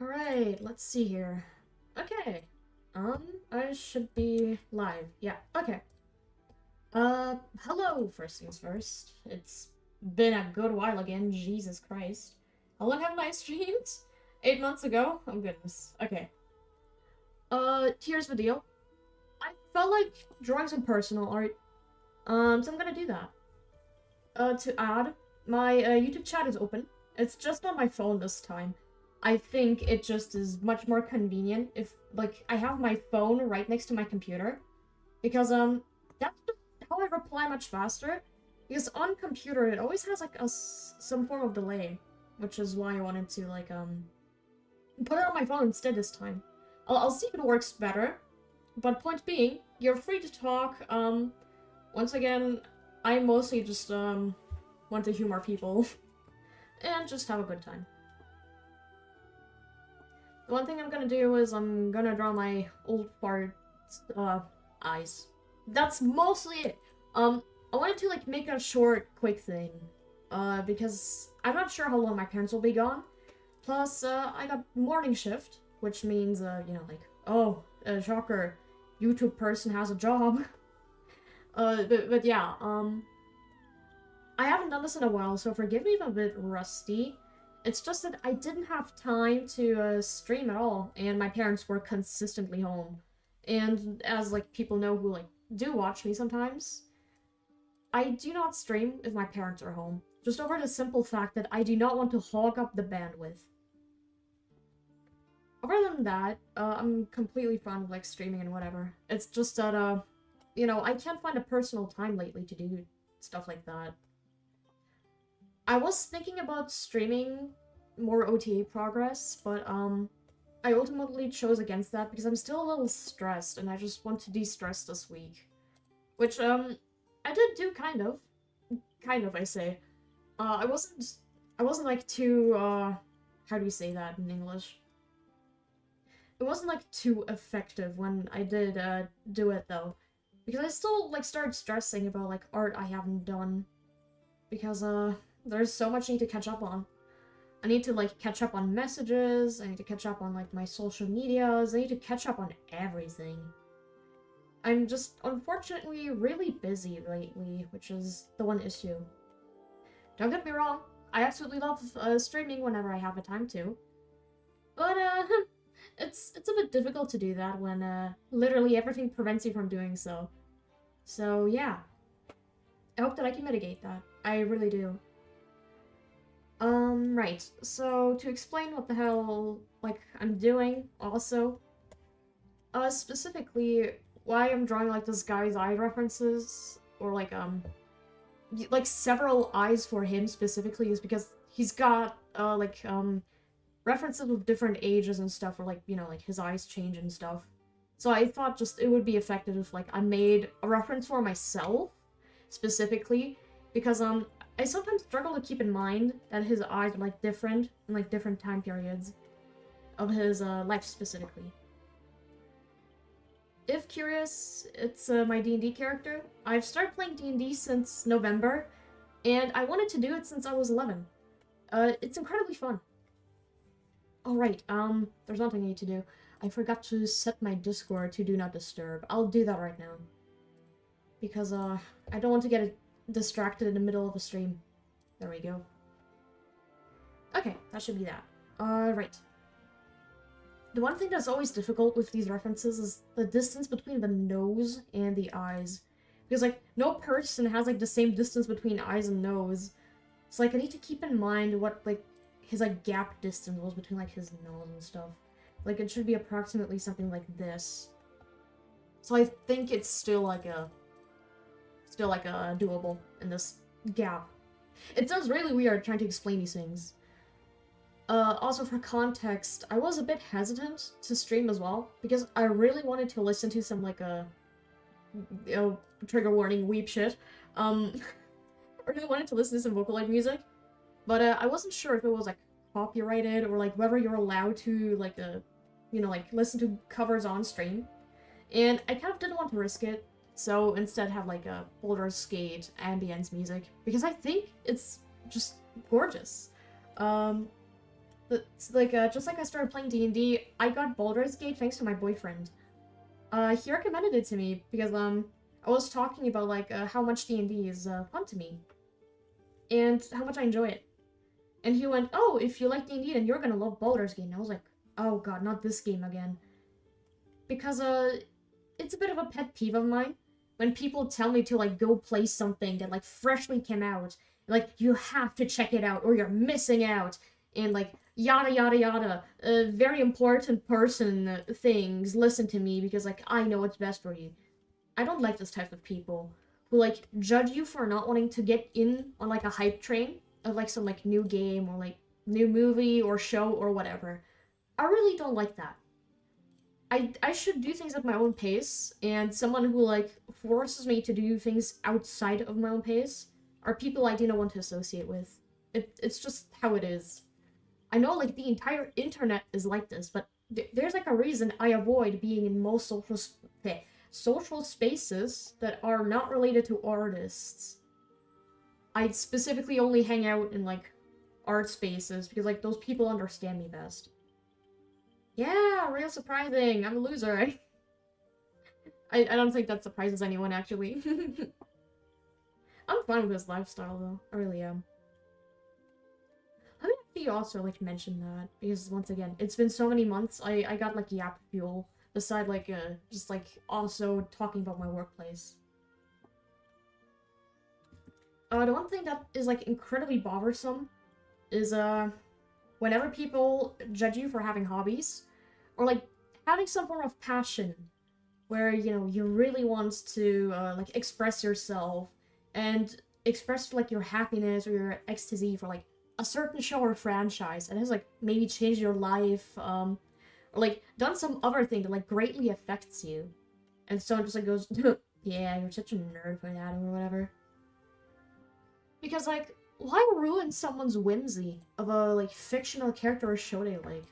Alright, let's see here. Okay. I should be live. Yeah, okay. Hello, first things first. It's been a good while again, Jesus Christ. How long haven't I streamed? 8 months ago? Oh goodness. Okay. Here's the deal. I felt like drawing some personal art. So I'm gonna do that. To add, my YouTube chat is open. It's just on my phone this time. I think it just is much more convenient if, like, I have my phone right next to my computer. Because, that's just how I reply much faster. Because on computer, it always has, like, some form of delay. Which is why I wanted to, like, put it on my phone instead this time. I'll see if it works better. But point being, you're free to talk. Once again, I mostly just, want to humor people. And just have a good time. The one thing I'm gonna do is I'm gonna draw my old fart, eyes. That's mostly it. I wanted to, like, make a short, quick thing. Because I'm not sure how long my parents will be gone. Plus, I got morning shift, which means, you know, like, oh, shocker, YouTube person has a job. but yeah, I haven't done this in a while, so forgive me if I'm a bit rusty. It's just that I didn't have time to stream at all, and my parents were consistently home. And as, like, people know who, like, do watch me sometimes, I do not stream if my parents are home. Just over the simple fact that I do not want to hog up the bandwidth. Other than that, I'm completely fine with, like, streaming and whatever. It's just that, you know, I can't find a personal time lately to do stuff like that. I was thinking about streaming more OTA progress, but, I ultimately chose against that because I'm still a little stressed, and I just want to de-stress this week. Which, I did do kind of. Kind of, I say. I wasn't, like, too, how do you say that in English? It wasn't, like, too effective when I did, do it, though. Because I still, like, started stressing about, like, art I haven't done. Because, there's so much I need to catch up on. I need to, like, catch up on messages, I need to catch up on, like, my social medias, I need to catch up on everything. I'm just, unfortunately, really busy lately, which is the one issue. Don't get me wrong, I absolutely love, streaming whenever I have the time to. But, it's a bit difficult to do that when, literally everything prevents you from doing so. So, yeah. I hope that I can mitigate that. I really do. Right. So, to explain what the hell, like, I'm doing, also, specifically, why I'm drawing, like, this guy's eye references, or, like, several eyes for him specifically, is because he's got, references of different ages and stuff, or, like, you know, like, his eyes change and stuff. So I thought just it would be effective if, like, I made a reference for myself, specifically, because, I sometimes struggle to keep in mind that his eyes are, like, different in, like, different time periods of his, life specifically. If curious, it's, my D&D character. I've started playing D&D since November, and I wanted to do it since I was 11. It's incredibly fun. Oh, right, there's nothing I need to do. I forgot to set my Discord to Do Not Disturb. I'll do that right now. Because, I don't want to get distracted in the middle of a stream. There we go. Okay, that should be that. Right. The one thing that's always difficult with these references is the distance between the nose and the eyes. Because, like, no person has, like, the same distance between eyes and nose. So, like, I need to keep in mind what, like, his, like, gap distance was between, like, his nose and stuff. Like, it should be approximately something like this. So I think it's still, like, doable in this gap. It sounds really weird trying to explain these things. Also for context, I was a bit hesitant to stream as well, because I really wanted to listen to some, like, you know, trigger warning, weep shit. I really wanted to listen to some Vocaloid music, but, I wasn't sure if it was, like, copyrighted, or, like, whether you're allowed to, like, you know, like, listen to covers on stream. And I kind of didn't want to risk it, so instead have, like, a Baldur's Gate ambience music, because I think it's just gorgeous. Just like I started playing D&D, I got Baldur's Gate thanks to my boyfriend. He recommended it to me because, I was talking about, like, how much D&D is, fun to me. And how much I enjoy it. And he went, oh, if you like D&D, then you're gonna love Baldur's Gate. And I was like, oh god, not this game again. Because, it's a bit of a pet peeve of mine when people tell me to, like, go play something that, like, freshly came out. Like, you have to check it out or you're missing out. And, like, yada yada yada. Very important person things. Listen to me because, like, I know what's best for you. I don't like this type of people who, like, judge you for not wanting to get in on, like, a hype train of, like, some, like, new game or, like, new movie or show or whatever. I really don't like that. I should do things at my own pace, and someone who, like, forces me to do things outside of my own pace are people I do not want to associate with. It's just how it is. I know, like, the entire internet is like this, but there's, like, a reason I avoid being in most social spaces that are not related to artists. I specifically only hang out in, like, art spaces because, like, those people understand me best. Yeah, real surprising. I'm a loser. I don't think that surprises anyone, actually. I'm fine with this lifestyle, though. I really am. I mean, actually also, like, mention that, because, once again, it's been so many months, I got, like, yap fuel, beside, like, just, like, also talking about my workplace. The one thing that is, like, incredibly bothersome is, whenever people judge you for having hobbies, or, like, having some form of passion, where, you know, you really want to, like, express yourself, and express, like, your happiness or your ecstasy for, like, a certain show or franchise, and has, like, maybe changed your life, or, like, done some other thing that, like, greatly affects you. And someone just, like, goes, yeah, you're such a nerd for that, or whatever. Because, like, why ruin someone's whimsy of a, like, fictional character or show they like?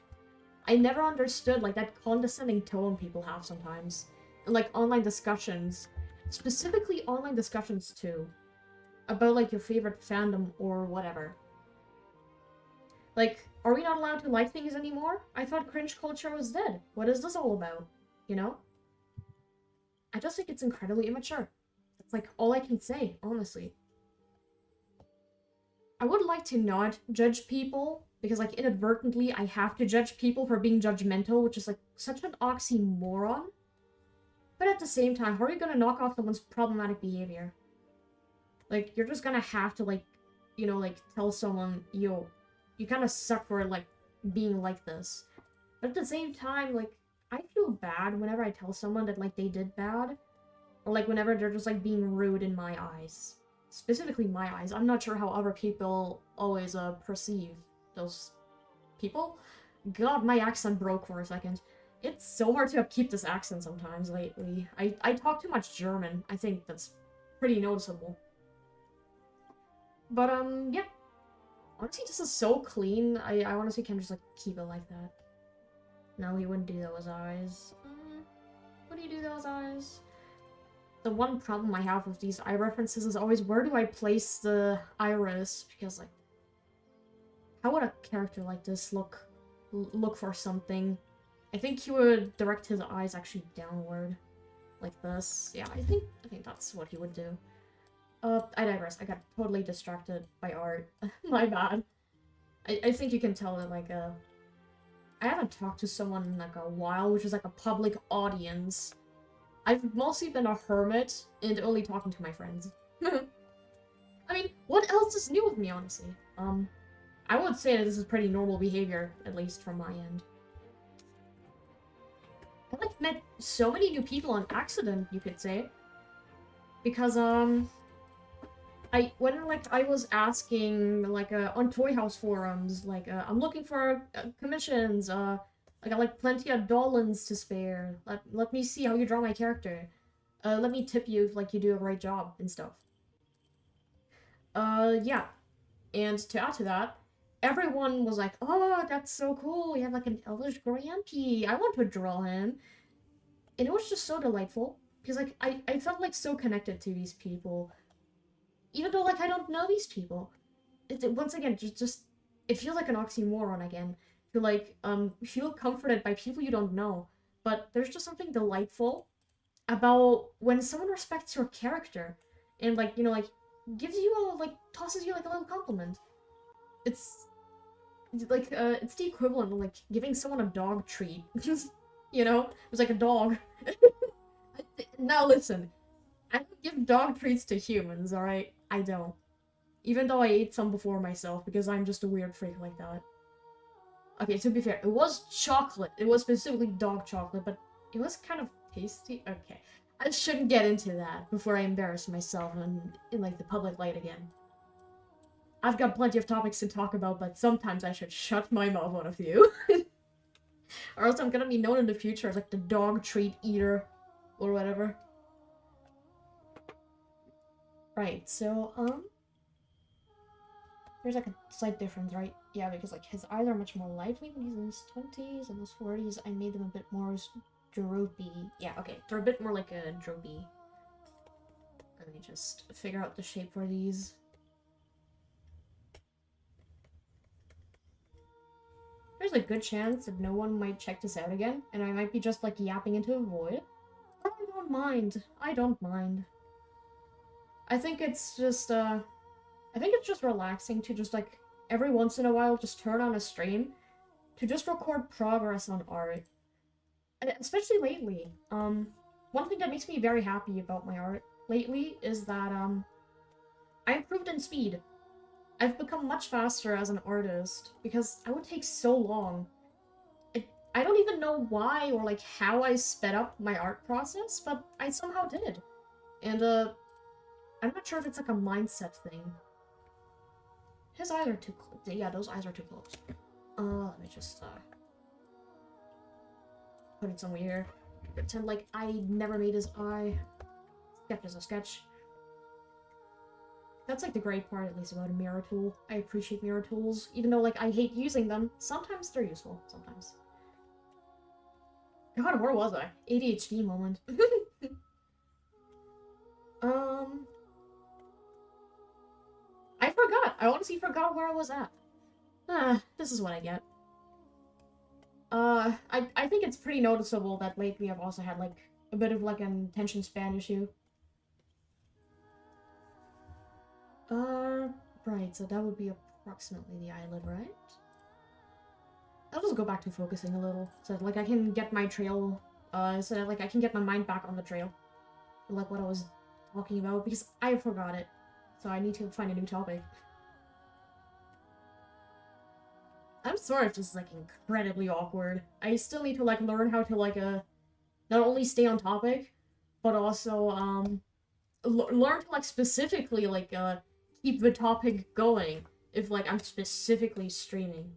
I never understood, like, that condescending tone people have sometimes. And, like, online discussions. Specifically online discussions, too. About, like, your favorite fandom or whatever. Like, are we not allowed to like things anymore? I thought cringe culture was dead. What is this all about? You know? I just think it's incredibly immature. That's, like, all I can say, honestly. I would like to not judge people, because, like, inadvertently I have to judge people for being judgmental, which is, like, such an oxymoron. But at the same time, how are you gonna knock off someone's problematic behavior? Like, you're just gonna have to, like, you know, like, tell someone, yo, you kind of suck for, like, being like this. But at the same time, like, I feel bad whenever I tell someone that, like, they did bad. Or, like, whenever they're just, like, being rude in my eyes. Specifically my eyes. I'm not sure how other people always, perceive those people. God, my accent broke for a second. It's so hard to keep this accent sometimes lately. I talk too much German. I think that's pretty noticeable. But, yeah. Honestly, this is so clean. I honestly can just, like, keep it like that. No, he wouldn't do those eyes. Would he do those eyes? The one problem I have with these eye references is always, where do I place the iris? Because, like, how would a character like this look for something? I think he would direct his eyes actually downward. Like this. Yeah, I think that's what he would do. I digress. I got totally distracted by art. My bad. I think you can tell that, like, I haven't talked to someone in, like, a while, which is, like, a public audience. I've mostly been a hermit and only talking to my friends. I mean, what else is new with me, honestly? I would say that this is pretty normal behavior, at least from my end. I, like, met so many new people on accident, you could say. Because, when, like, I was asking, like, on Toy House forums, like, I'm looking for commissions, I got, like, plenty of dollars to spare. Let me see how you draw my character. Let me tip you if, like, you do a great job and stuff. Yeah. And to add to that, everyone was like, oh, that's so cool. You have, like, an Elvish Grampy. I want to draw him. And it was just so delightful. Because, like, I felt, like, so connected to these people. Even though, like, I don't know these people. Once again, just it feels like an oxymoron again to like feel comforted by people you don't know. But there's just something delightful about when someone respects your character and like, you know, like gives you a like tosses you like a little compliment. It's like it's the equivalent of like giving someone a dog treat. You know? It was like a dog. Now listen, I don't give dog treats to humans, alright? I don't. Even though I ate some before myself, because I'm just a weird freak like that. Okay, to be fair, it was chocolate. It was specifically dog chocolate, but it was kind of tasty. Okay. I shouldn't get into that before I embarrass myself in like the public light again. I've got plenty of topics to talk about, but sometimes I should shut my mouth on a few. Or else I'm gonna be known in the future as like the dog treat eater or whatever. Right, so there's like a slight difference, right? Yeah, because like his eyes are much more lively when he's in his 20s and his 40s. I made them a bit more droopy. Yeah, okay, they're a bit more like a droopy. Let me just figure out the shape for these. There's a good chance that no one might check this out again, and I might be just like yapping into a void. But I don't mind. I don't mind. I think it's just relaxing to just like every once in a while just turn on a stream to just record progress on art. And especially lately. One thing that makes me very happy about my art lately is that I improved in speed. I've become much faster as an artist because I would take so long. I don't even know why or like how I sped up my art process, but I somehow did. And I'm not sure if it's like a mindset thing. His eyes are too close. Yeah, those eyes are too close. Let me just put it somewhere here. Pretend like I never made his eye. Sketch is a sketch. That's like the great part, at least, about a mirror tool. I appreciate mirror tools, even though like I hate using them. Sometimes they're useful. Sometimes. God, where was I? ADHD moment. I forgot. I honestly forgot where I was at. This is what I get. I think it's pretty noticeable that lately I've also had like a bit of like an attention span issue. Right, so that would be approximately the eyelid, right? I'll just go back to focusing a little, so that, like, I can get my trail, so that, like, I can get my mind back on the trail. Like what I was talking about, because I forgot it. So I need to find a new topic. I'm sorry if this is, like, incredibly awkward. I still need to, like, learn how to, like, not only stay on topic, but also, learn to, like, specifically, like, keep the topic going if, like, I'm specifically streaming.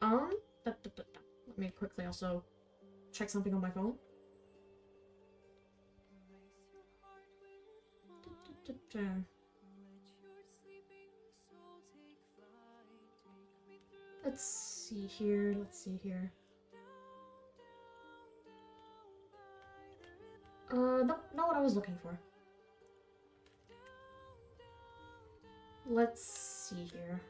Let me quickly also check something on my phone. Let's see here, Nope, not what I was looking for. Let's see here.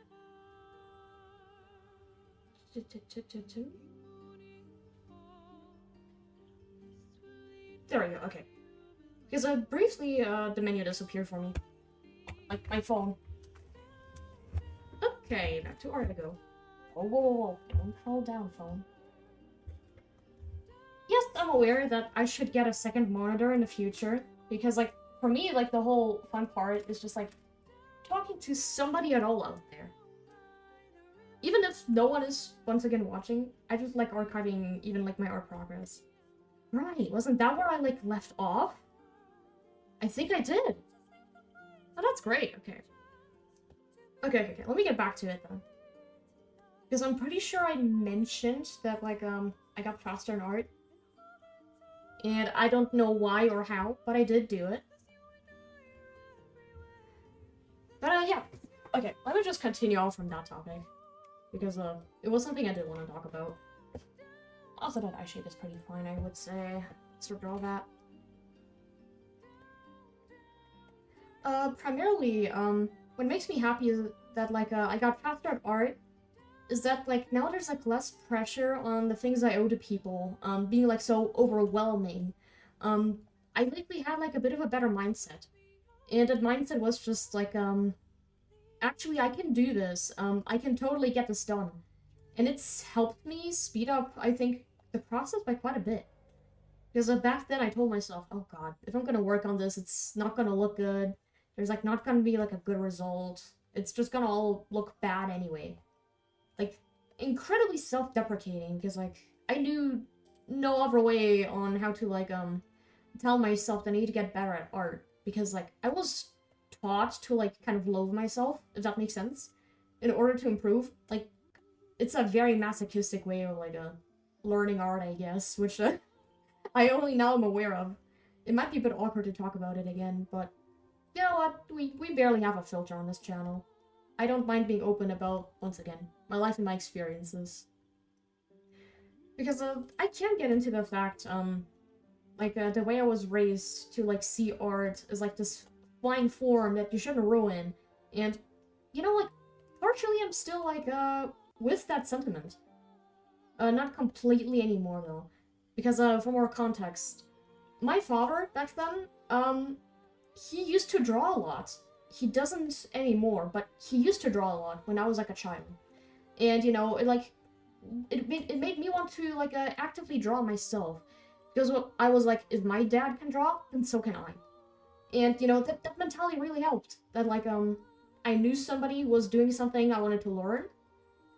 There we go, okay. Because briefly, the menu disappeared for me. Like, my phone. Okay, back to Artigo. Whoa, whoa, whoa, whoa. Don't fall down, phone. Yes, I'm aware that I should get a second monitor in the future. Because, like, for me, like, the whole fun part is just, like, talking to somebody at all out there. Even if no one is, once again, watching, I just like archiving even, like, my art progress. Right, wasn't that where I, like, left off? I think I did. Oh, that's great, okay. Okay, let me get back to it, then. Because I'm pretty sure I mentioned that, like, I got faster in art. And I don't know why or how, but I did do it. But, yeah. Okay, let me just continue on from that topic. Because, it was something I did want to talk about. Also, that eye shape is pretty fine, I would say. Let's withdraw that. Primarily, what makes me happy is that like I got faster at art is that like now there's like less pressure on the things I owe to people being like so overwhelming. Um I lately had like a bit of a better mindset. And that mindset was just like actually I can do this. I can totally get this done. And it's helped me speed up, I think, the process by quite a bit. Because back then I told myself, oh god, if I'm gonna work on this, it's not gonna look good. There's like not gonna be like a good result. It's just gonna all look bad anyway. Like, incredibly self-deprecating, because like, I knew no other way on how to like, tell myself that I need to get better at art. Because like, I was taught to like kind of loathe myself, if that makes sense, in order to improve. Like, it's a very masochistic way of like, learning art, I guess, which I only now am aware of. It might be a bit awkward to talk about it again, but you know what? We barely have a filter on this channel. I don't mind being open about, once again, my life and my experiences. Because I can get into the fact, the way I was raised to like see art as like this fine form that you shouldn't ruin, and you know, like, partially I'm still like with that sentiment. Not completely anymore though, because for more context, my father back then, he used to draw a lot. He doesn't anymore, but he used to draw a lot when I was like a child. And you know, it made me want to like actively draw myself. Because what I was like, if my dad can draw, then so can I. And you know, that mentality really helped. That like I knew somebody was doing something I wanted to learn.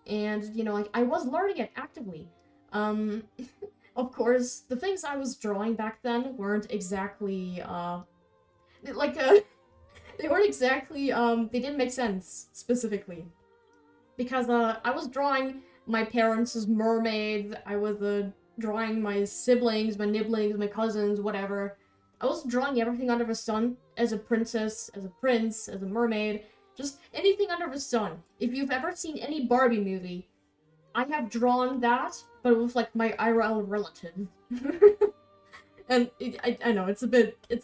And you know, like I was learning it actively. Um of course, the things I was drawing back then weren't exactly like they weren't exactly they didn't make sense specifically. Because I was drawing my parents as mermaids, I was drawing my siblings, my nibblings, my cousins, whatever. I was drawing everything under the sun as a princess, as a prince, as a mermaid, just anything under the sun. If you've ever seen any Barbie movie, I have drawn that, but with like my IRL relative. And I know it's a bit it's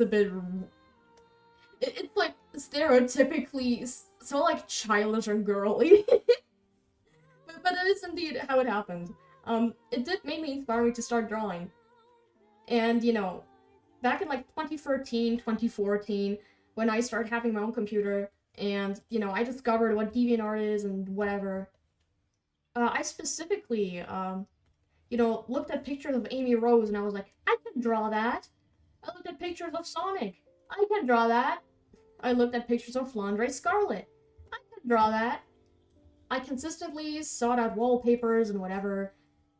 like stereotypically so like childish and girly. But it is indeed how it happened. It did mainly inspire me to start drawing. And, you know, back in like 2013, 2014, when I started having my own computer, and, you know, I discovered what DeviantArt is and whatever, I specifically, you know, looked at pictures of Amy Rose and I was like, I can draw that. I looked at pictures of Sonic. I can draw that. I looked at pictures of Flandre Scarlet. I can draw that. I consistently sought out wallpapers and whatever,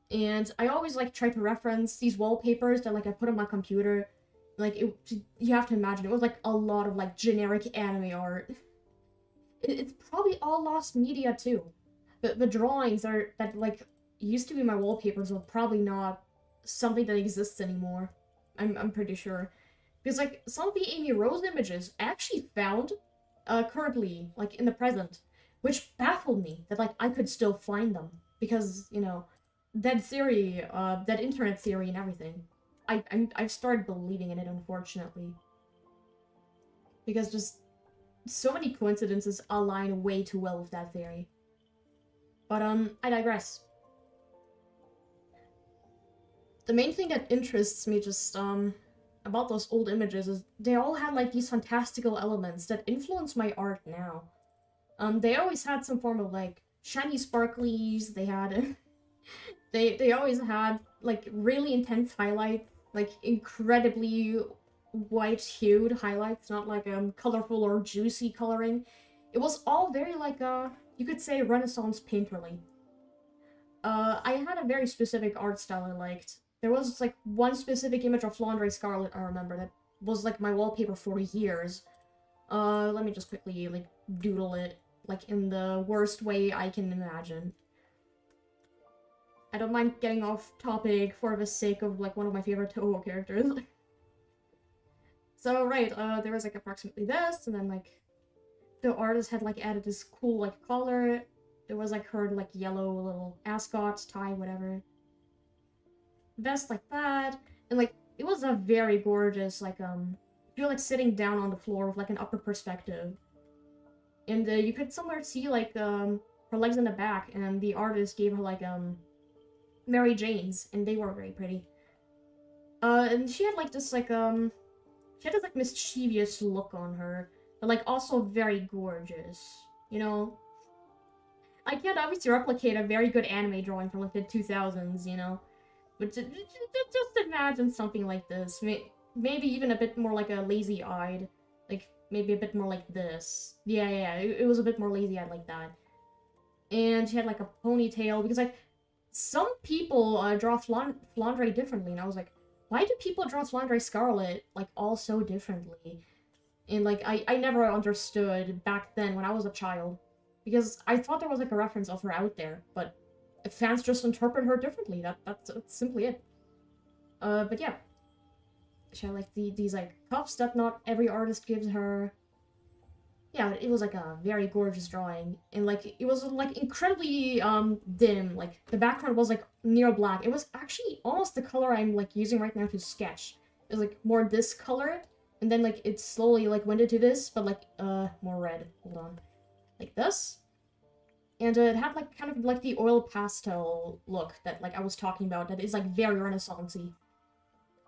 and I always like try to reference these wallpapers that like I put on my computer. Like you have to imagine it was like a lot of like generic anime art. It's probably all lost media too. The drawings are that like used to be my wallpapers are probably not something that exists anymore. I'm pretty sure, because like some of the Amy Rose images I actually found currently like in the present, which baffled me that like I could still find them because you know that theory, that internet theory and everything. I've started believing in it, unfortunately, because just so many coincidences align way too well with that theory. But I digress. The main thing that interests me just about those old images is they all had like these fantastical elements that influence my art now. They always had some form of like shiny sparklies. They had they always had like really intense highlights, like incredibly white-hued highlights, not like colorful or juicy coloring. It was all very like you could say Renaissance painterly. I had a very specific art style I liked. There was like one specific image of Flandre Scarlet I remember that was like my wallpaper for years. Let me just quickly like doodle it like in the worst way I can imagine. I don't mind getting off topic for the sake of like one of my favorite Toho characters. So right, there was like approximately this, and then like the artist had like added this cool like collar. There was like her like yellow little ascot tie, whatever. Vest like that, and like it was a very gorgeous like you're like sitting down on the floor with like an upper perspective. and you could somewhere see like her legs in the back, and the artist gave her like Mary Jane's, and they were very pretty. And she had like this like she had this like mischievous look on her, but like also very gorgeous. You know, I can't obviously replicate a very good anime drawing from like the 2000s, you know, but just imagine something like this. Maybe even a bit more like a lazy-eyed, like maybe a bit more like this. Yeah, it was a bit more lazy-eyed like that. And she had like a ponytail because like some people draw Flandre differently, and I was like, why do people draw Flandre Scarlet like all so differently? And like I never understood back then when I was a child, because I thought there was like a reference of her out there, but fans just interpret her differently. That's simply it. But yeah, she had like these like cuffs that not every artist gives her. Yeah, it was like a very gorgeous drawing, and like it was like incredibly dim. Like the background was like near black. It was actually almost the color I'm like using right now to sketch. It was like more this color, and then like it slowly like went into this, but like more red. Hold on, like this, and it had like kind of like the oil pastel look that like I was talking about. That is like very Renaissance-y,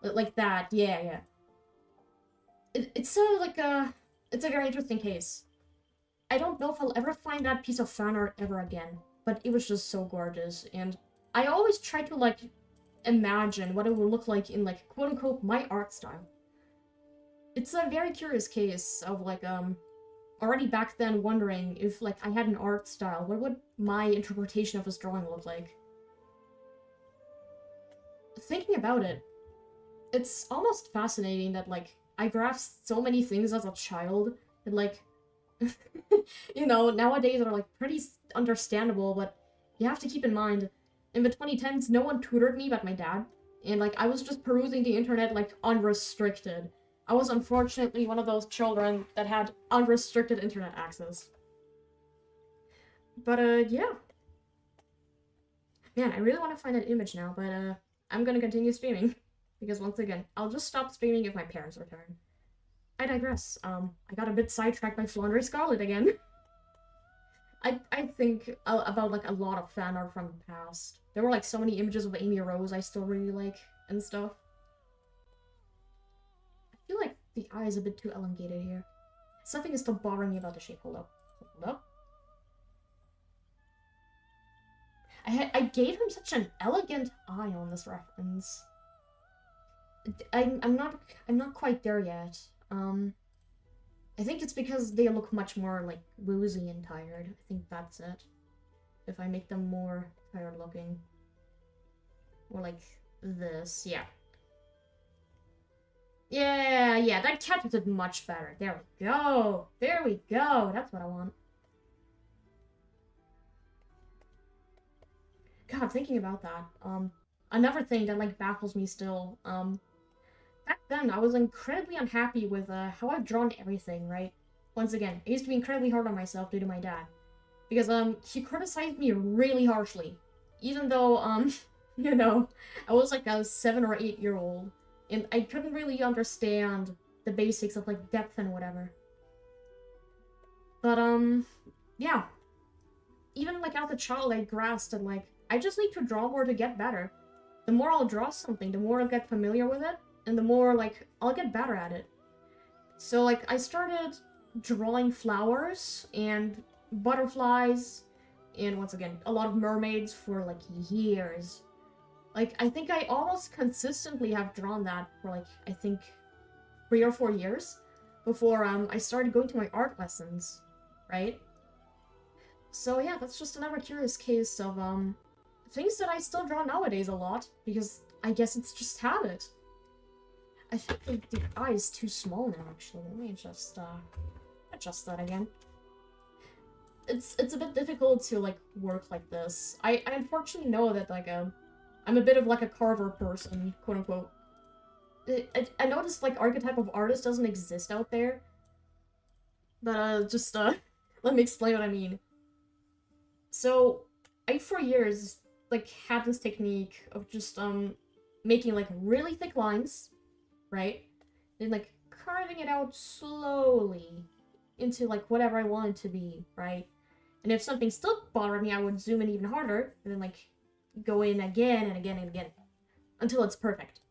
like that. Yeah. It's a like a it's a very interesting case. I don't know if I'll ever find that piece of fan art ever again, but it was just so gorgeous, and I always try to like imagine what it would look like in like quote unquote my art style. It's a very curious case of like already back then wondering if like I had an art style, what would my interpretation of this drawing look like? Thinking about it, it's almost fascinating that like I grasped so many things as a child and like you know, nowadays are like pretty understandable, but you have to keep in mind, in the 2010s, no one tutored me but my dad, and like I was just perusing the internet like unrestricted. I was unfortunately one of those children that had unrestricted internet access. But yeah. Man, I really want to find that image now, but I'm gonna continue streaming. Because once again, I'll just stop streaming if my parents return. I digress. I got a bit sidetracked by Flandre Scarlet again. I think about like a lot of fan art from the past. There were like so many images of Amy Rose I still really like and stuff. I feel like the eye is a bit too elongated here. Something is still bothering me about the shape. Hold up. Hold up. I gave him such an elegant eye on this reference. I'm not quite there yet. I think it's because they look much more like woozy and tired. I think that's it. If I make them more tired looking. Or like this, yeah. Yeah, that captures it much better. There we go. There we go. That's what I want. God, thinking about that. Another thing that like baffles me still. Back then I was incredibly unhappy with how I've drawn everything, right? Once again, I used to be incredibly hard on myself due to my dad. Because he criticized me really harshly. Even though you know, I was like a 7 or 8-year-old and I couldn't really understand the basics of like depth and whatever. But yeah. Even like as a child I grasped that like I just need to draw more to get better. The more I'll draw something, the more I'll get familiar with it, and the more like I'll get better at it. So like I started drawing flowers and butterflies and once again a lot of mermaids for like years. Like I think I almost consistently have drawn that for like I think 3 or 4 years before I started going to my art lessons, right? So yeah, that's just another curious case of things that I still draw nowadays a lot because I guess it's just habit. I think the eye is too small now, actually. Let me just, adjust that again. It's a bit difficult to, like, work like this. I unfortunately know that, like, I'm a bit of, like, a carver person, quote-unquote. I noticed, like, archetype of artist doesn't exist out there. But, just, let me explain what I mean. So, I, for years, like, had this technique of just, making, like, really thick lines, right? Then, like, carving it out slowly. into like whatever I want it to be, right? And if something still bothered me, I would zoom in even harder and then like go in again and again and again until it's perfect.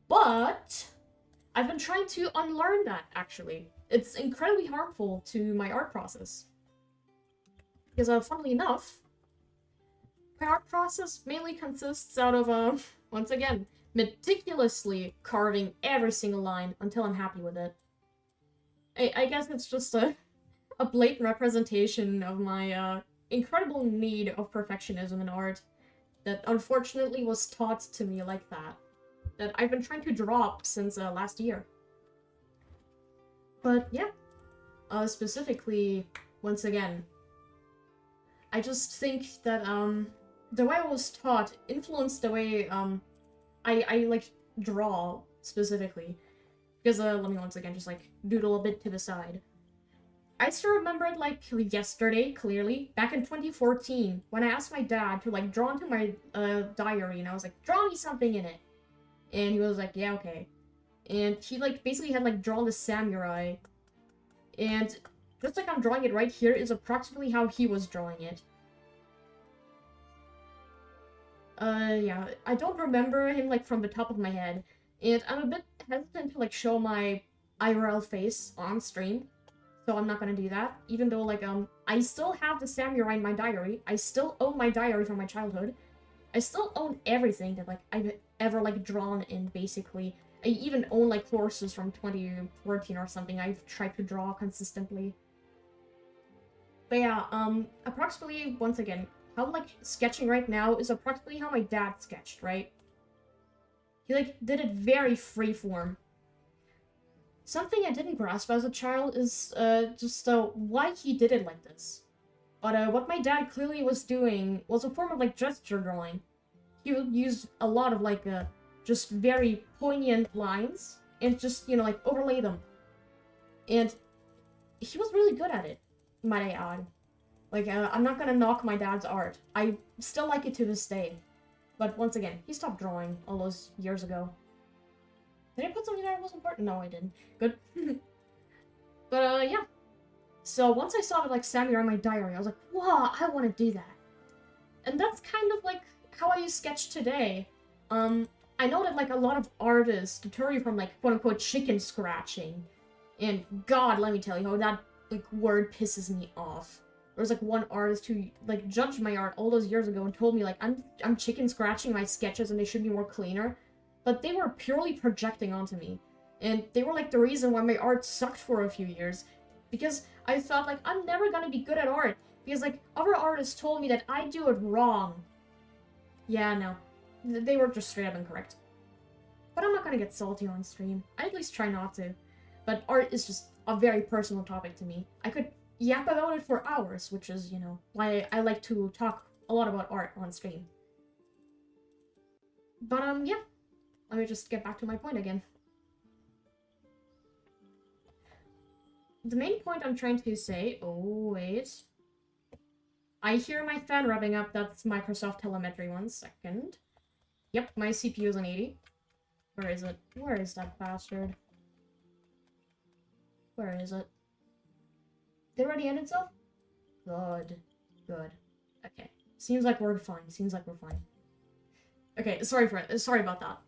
But I've been trying to unlearn that, actually. It's incredibly harmful to my art process. Because, funnily enough, my art process mainly consists out of, once again, meticulously carving every single line until I'm happy with it. I guess it's just a blatant representation of my, incredible need of perfectionism in art that unfortunately was taught to me like that I've been trying to drop since, last year. But, yeah. Specifically, once again, I just think that, the way I was taught influenced the way, I like, draw, specifically. Because, let me once again just, like, doodle a bit to the side. I still remember it, like, yesterday, clearly, back in 2014, when I asked my dad to, like, draw into my, diary, and I was like, draw me something in it. And he was like, yeah, okay. And he, like, basically had, like, drawn the samurai. And just like I'm drawing it right here is approximately how he was drawing it. Yeah, I don't remember him, like, from the top of my head. And I'm a bit hesitant to, like, show my IRL face on stream. So I'm not gonna do that. Even though, like, I still have the samurai in my diary. I still own my diary from my childhood. I still own everything that, like, I've ever, like, drawn in, basically. I even own, like, courses from 2014 or something I've tried to draw consistently. But yeah, approximately, once again, how I'm, like, sketching right now is approximately how my dad sketched, right? He, like, did it very freeform. Something I didn't grasp as a child is, just, why he did it like this. But, what my dad clearly was doing was a form of, like, gesture drawing. He would use a lot of, like, just very poignant lines, and just, you know, like, overlay them. And he was really good at it, might I add. Like, I'm not gonna knock my dad's art. I still like it to this day. But once again, he stopped drawing all those years ago. Did I put something there that was important? No, I didn't. Good. But, yeah. So once I saw, like, samurai in my diary, I was like, wow, I want to do that. And that's kind of, like, how I use sketch today. I know that, like, a lot of artists deter you from, like, quote-unquote chicken scratching. And God, let me tell you how that, like, word pisses me off. There was, like, one artist who, like, judged my art all those years ago and told me, like, I'm chicken scratching my sketches and they should be more cleaner. But they were purely projecting onto me. And they were, like, the reason why my art sucked for a few years. Because I thought, like, I'm never gonna be good at art. Because, like, other artists told me that I do it wrong. Yeah, no. They were just straight up incorrect. But I'm not gonna get salty on stream. I at least try not to. But art is just a very personal topic to me. I could yap about it for hours, which is, you know, why I like to talk a lot about art on stream. But, yeah. Let me just get back to my point again. The main point I'm trying to say... Oh, wait. I hear my fan revving up. That's Microsoft telemetry. 1 second. Yep, my CPU is on 80. Where is it? Where is that bastard? Where is it? Did it already end itself? Good. Good. Okay. Seems like we're fine. Seems like we're fine. Okay, sorry about that.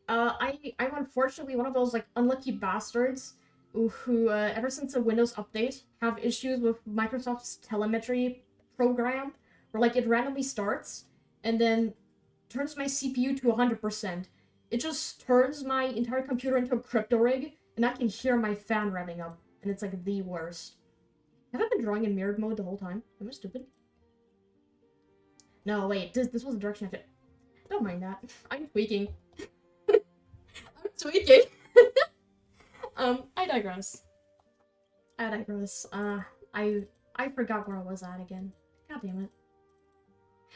I'm unfortunately one of those, like, unlucky bastards who, ever since the Windows update, have issues with Microsoft's telemetry program, where, like, it randomly starts, and then turns my CPU to 100%. It just turns my entire computer into a crypto rig, and I can hear my fan revving up, and it's, like, the worst. Have I been drawing in mirrored mode the whole time? Am I stupid? No, wait, this was the direction I fit. Don't mind that. I'm tweaking. I'm tweaking. I digress. I forgot where I was at again. God damn it.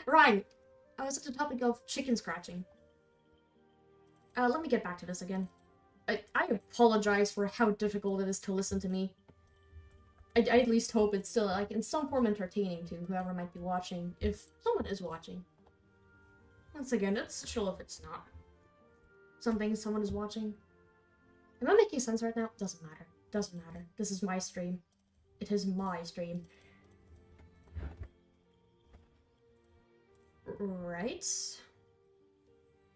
Right! I was at the topic of chicken scratching. Let me get back to this again. I apologize for how difficult it is to listen to me. I at least hope it's still, like, in some form entertaining to whoever might be watching, if someone is watching. Once again, it's chill if it's not. Someone is watching. Am I making sense right now? Doesn't matter. doesn't matter. This is my stream. It is my stream. Right?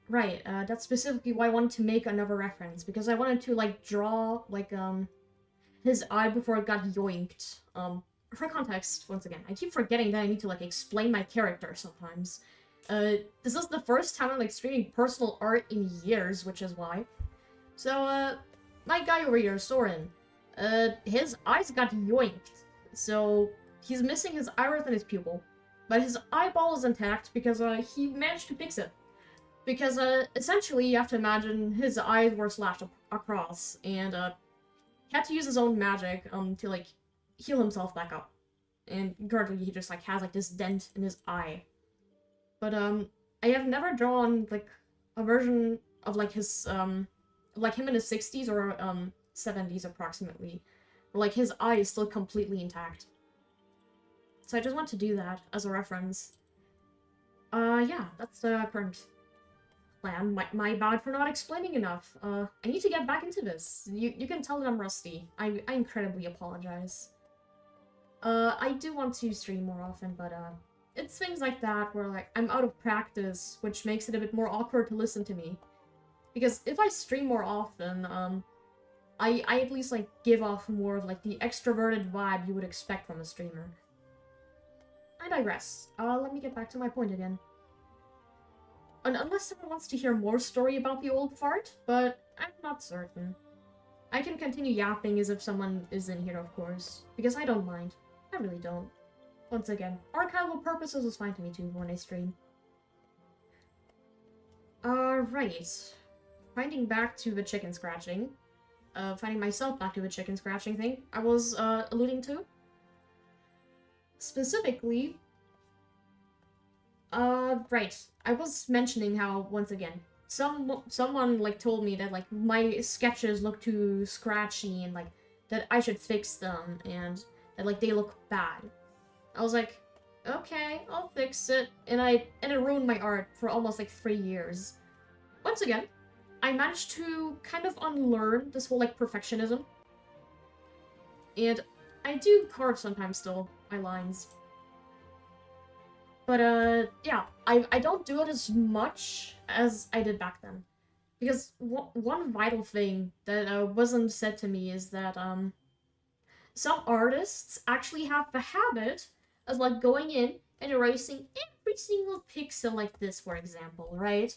Right, that's specifically why I wanted to make another reference, because I wanted to, like, draw, like, his eye before it got yoinked. For context, once again, I keep forgetting that I need to, like, explain my character sometimes. This is the first time I'm, like, streaming personal art in years, which is why. So, my guy over here, Soren, his eyes got yoinked, so he's missing his iris and his pupil. But his eyeball is intact because, he managed to fix it. Because, essentially, you have to imagine his eyes were slashed across, and, he had to use his own magic, to, like, heal himself back up. And currently he just, like, has, like, this dent in his eye. But, I have never drawn, like, a version of, like, his, like, him in his 60s or, 70s approximately. Where, like, his eye is still completely intact. So I just want to do that as a reference. Yeah, that's the current plan. My bad for not explaining enough. I need to get back into this. You can tell that I'm rusty. I incredibly apologize. I do want to stream more often, but, it's things like that where, like, I'm out of practice, which makes it a bit more awkward to listen to me. Because if I stream more often, I at least, like, give off more of, like, the extroverted vibe you would expect from a streamer. I digress. Let me get back to my point again. Unless someone wants to hear more story about the old fart, but I'm not certain. I can continue yapping as if someone is in here, of course, because I don't mind. I really don't. Once again, archival purposes is fine to me too when I stream. Right. Finding back to the chicken scratching. Finding myself back to the chicken scratching thing I was, alluding to. Specifically, right. I was mentioning how, once again, someone, like, told me that, like, my sketches look too scratchy and, like, that I should fix them and that, like, they look bad. I was like, okay, I'll fix it. And it ruined my art for almost, like, 3 years. Once again, I managed to kind of unlearn this whole, like, perfectionism. And I do carve sometimes still, my lines. But, yeah, I don't do it as much as I did back then. Because one vital thing that, wasn't said to me is that, some artists actually have the habit of, like, going in and erasing every single pixel like this, for example, right?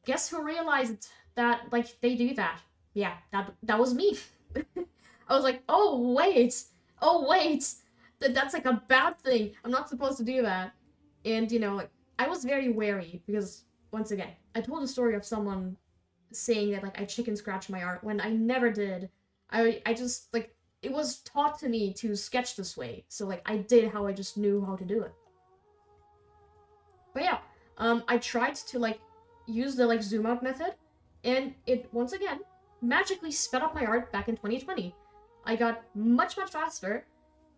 Guess who realized that, like, they do that? Yeah, that was me. I was like, oh, wait! That's, like, a bad thing. I'm not supposed to do that. And, you know, like, I was very wary because, once again, I told a story of someone saying that, like, I chicken scratched my art when I never did. I just, like, it was taught to me to sketch this way. So, like, I did how I just knew how to do it. But yeah, I tried to, like, use the, like, zoom out method, and it, once again, magically sped up my art back in 2020. I got much faster,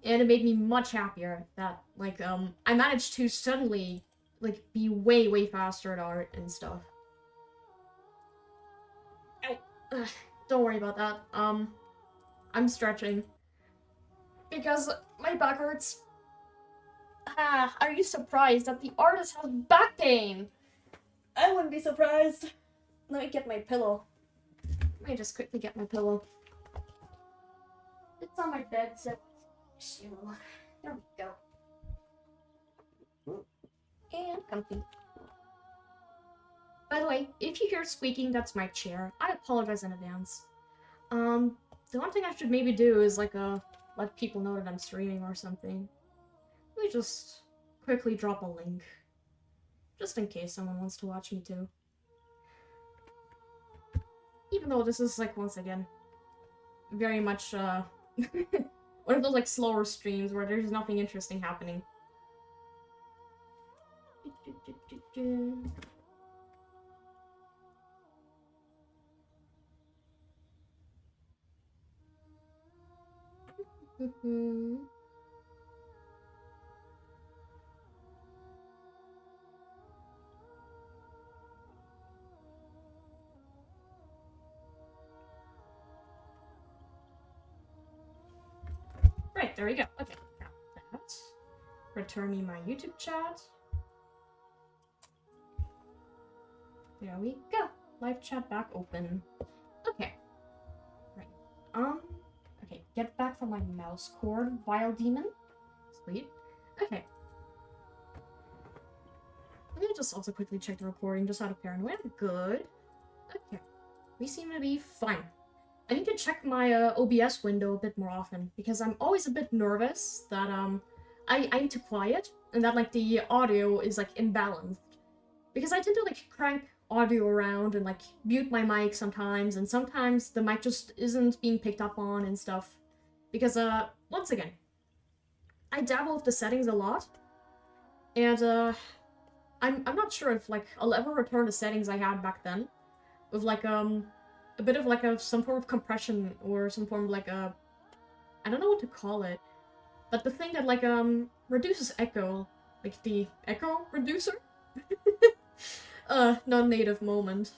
and it made me much happier that, like, I managed to suddenly, like, be way faster at art and stuff. Ow. Ugh, don't worry about that. I'm stretching. Because my back hurts. Ah, are you surprised that the artist has back pain? I wouldn't be surprised. Let me get my pillow. Let me just quickly get my pillow. It's on my bed, so there we go. And comfy. By the way, if you hear squeaking, that's my chair. I apologize in advance. The one thing I should maybe do is, like, let people know that I'm streaming or something. Let me just quickly drop a link. Just in case someone wants to watch me too. Even though this is, like, once again, very much, one of those, like, slower streams where there's nothing interesting happening. Right, there we go. Okay, got that. Return me my YouTube chat. There we go. Live chat back open. Okay. Right. Okay, get back from my mouse cord, vile demon. Sweet. Okay. Let me just also quickly check the recording just out of paranoia. Good. Okay. We seem to be fine. I need to check my OBS window a bit more often because I'm always a bit nervous that I'm too quiet and that like the audio is like imbalanced. Because I tend to like crank audio around and like mute my mic sometimes, and sometimes the mic just isn't being picked up on and stuff. Because once again, I dabble with the settings a lot, and I'm not sure if like I'll ever return the settings I had back then, with like a bit of like some form of compression or some form of like I don't know what to call it, but the thing that like reduces echo, like the echo reducer. Non-native moment.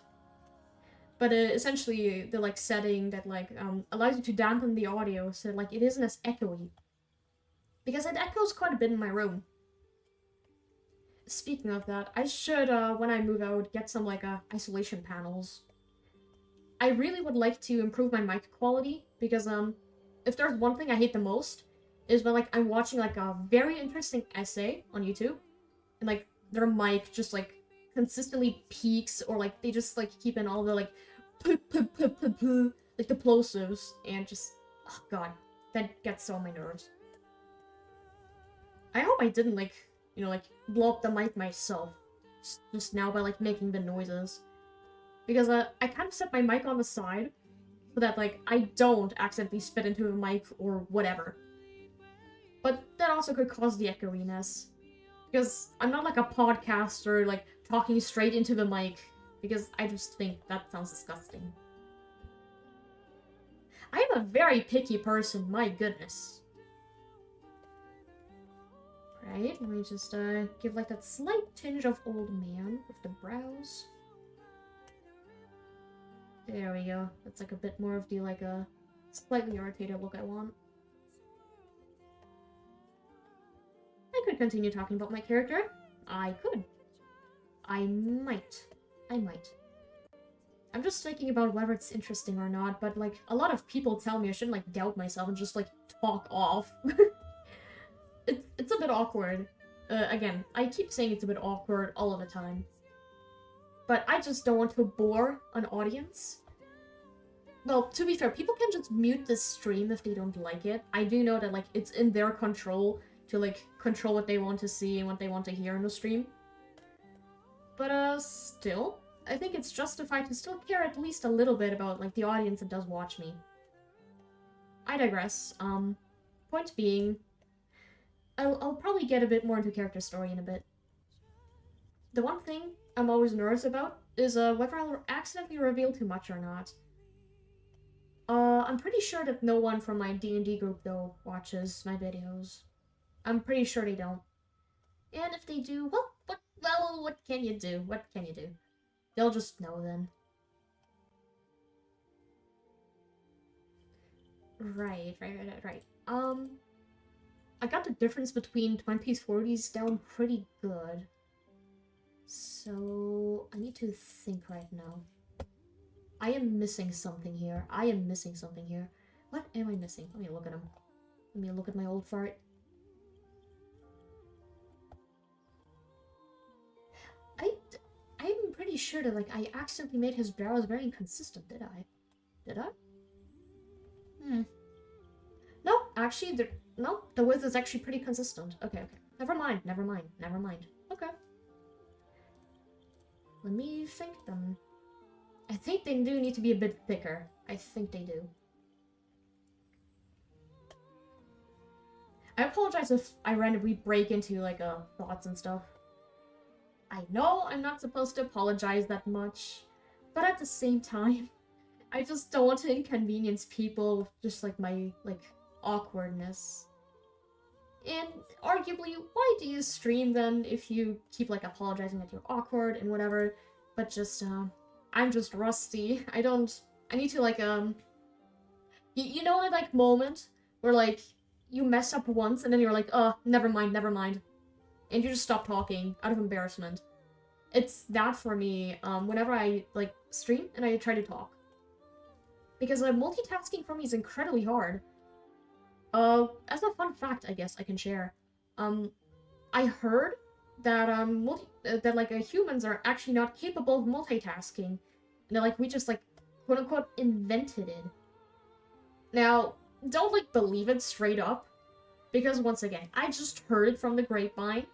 But essentially the like setting that like allows you to dampen the audio so like it isn't as echoey. Because it echoes quite a bit in my room. Speaking of that, I should when I move out get some like isolation panels. I really would like to improve my mic quality because if there's one thing I hate the most is when like I'm watching like a very interesting essay on YouTube and like their mic just like consistently peaks or like they just like keep in all the like like the plosives and just oh god, that gets so on my nerves. I hope I didn't like, you know, like blow up the mic myself just now by like making the noises. Because I kind of set my mic on the side so that like I don't accidentally spit into the mic or whatever. But that also could cause the echoiness. Because I'm not like a podcaster like talking straight into the mic, because I just think that sounds disgusting. I am a very picky person, my goodness. Right, let me just give like that slight tinge of old man with the brows. There we go. That's like a bit more of the like a slightly irritated look I want. I could continue talking about my character. I could. I might. I'm just thinking about whether it's interesting or not, but like a lot of people tell me I shouldn't like doubt myself and just like talk off. It's a bit awkward. Again, I keep saying it's a bit awkward all of the time. But I just don't want to bore an audience. Well, to be fair, people can just mute this stream if they don't like it. I do know that like it's in their control to like control what they want to see and what they want to hear in the stream. But still, I think it's justified to still care at least a little bit about like the audience that does watch me. I digress. Point being, I'll probably get a bit more into character story in a bit. The one thing I'm always nervous about is whether I'll accidentally reveal too much or not. I'm pretty sure that no one from my D&D group though watches my videos. I'm pretty sure they don't. And if they do, well, what can you do? What can you do? They'll just know then. Right. I got the difference between 20s, 40s down pretty good. So, I need to think right now. I am missing something here. What am I missing? Let me look at him. Let me look at my old fart. I'm pretty sure that, like, I accidentally made his brows very inconsistent, did I? Did I? No, actually, no, the width is actually pretty consistent. Okay. Never mind. Okay. Let me think then. I think they do need to be a bit thicker. I think they do. I apologize if I randomly break into, like, thoughts and stuff. I know I'm not supposed to apologize that much, but at the same time, I just don't want to inconvenience people with just, like, my, like, awkwardness. And arguably, why do you stream then if you keep, like, apologizing that you're awkward and whatever, but just, I'm just rusty. I need to, like, you know that, like, moment where, like, you mess up once and then you're like, never mind, never mind. And you just stop talking out of embarrassment. It's that for me, whenever I, like, stream and I try to talk. Because multitasking for me is incredibly hard. As a fun fact, I guess I can share. I heard that, humans are actually not capable of multitasking. And they're like, we just, like, quote-unquote invented it. Now, don't, like, believe it straight up. Because, once again, I just heard it from the grapevine.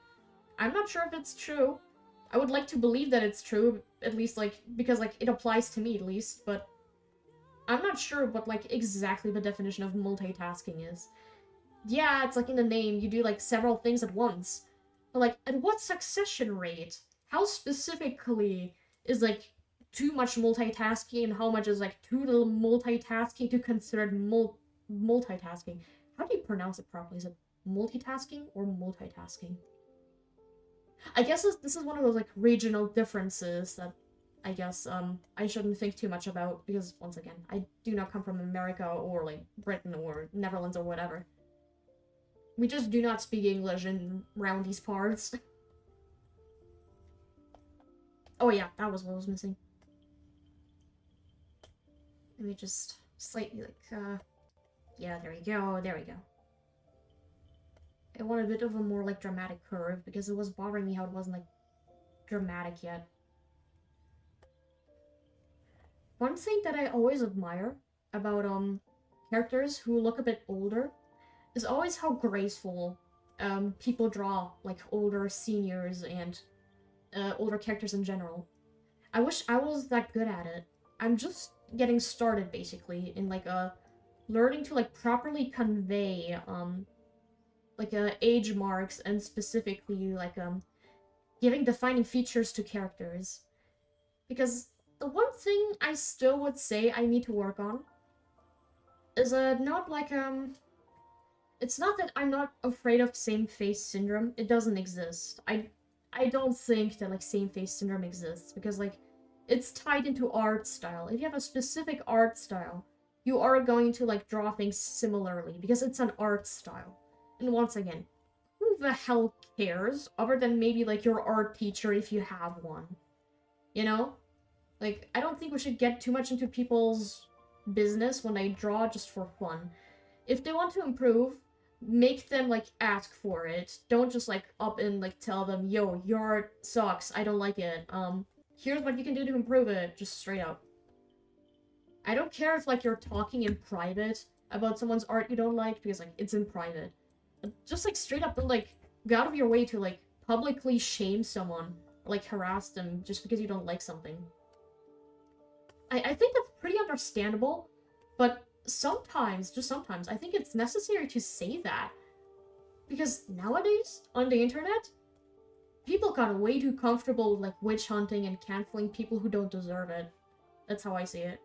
I'm not sure if it's true. I would like to believe that it's true, at least, like, because, like, it applies to me, at least, but I'm not sure what, like, exactly the definition of multitasking is. Yeah, it's, like, in the name, you do, like, several things at once. But, like, at what succession rate? How specifically is, like, too much multitasking and how much is, like, too little multitasking to considered multitasking? How do you pronounce it properly? Is it multitasking or multitasking? I guess this is one of those, like, regional differences that I guess, I shouldn't think too much about, because, once again, I do not come from America or, like, Britain or Netherlands or whatever. We just do not speak English in around these parts. Oh yeah, that was what was missing. Let me just slightly, like, yeah, there we go, there we go. I want a bit of a more, like, dramatic curve, because it was bothering me how it wasn't, like, dramatic yet. One thing that I always admire about, characters who look a bit older is always how graceful, people draw, like, older seniors and, older characters in general. I wish I was that good at it. I'm just getting started, basically, in, like, learning to, like, properly convey, like, age marks and specifically, like, giving defining features to characters. Because the one thing I still would say I need to work on is, not, like, it's not that I'm not afraid of same-face syndrome. It doesn't exist. I don't think that, like, same-face syndrome exists, because, like, it's tied into art style. If you have a specific art style, you are going to, like, draw things similarly, because it's an art style. And once again, who the hell cares, other than maybe, like, your art teacher if you have one? You know? Like, I don't think we should get too much into people's business when they draw just for fun. If they want to improve, make them, like, ask for it. Don't just, like, up and, like, tell them, yo, your art sucks, I don't like it. Here's what you can do to improve it, just straight up. I don't care if, like, you're talking in private about someone's art you don't like, because, like, it's in private. But just, like, straight up, don't, like, go out of your way to, like, publicly shame someone, or, like, harass them just because you don't like something. I think that's pretty understandable, but sometimes, just sometimes, I think it's necessary to say that. Because nowadays, on the internet, people got way too comfortable with, like, witch hunting and canceling people who don't deserve it. That's how I see it.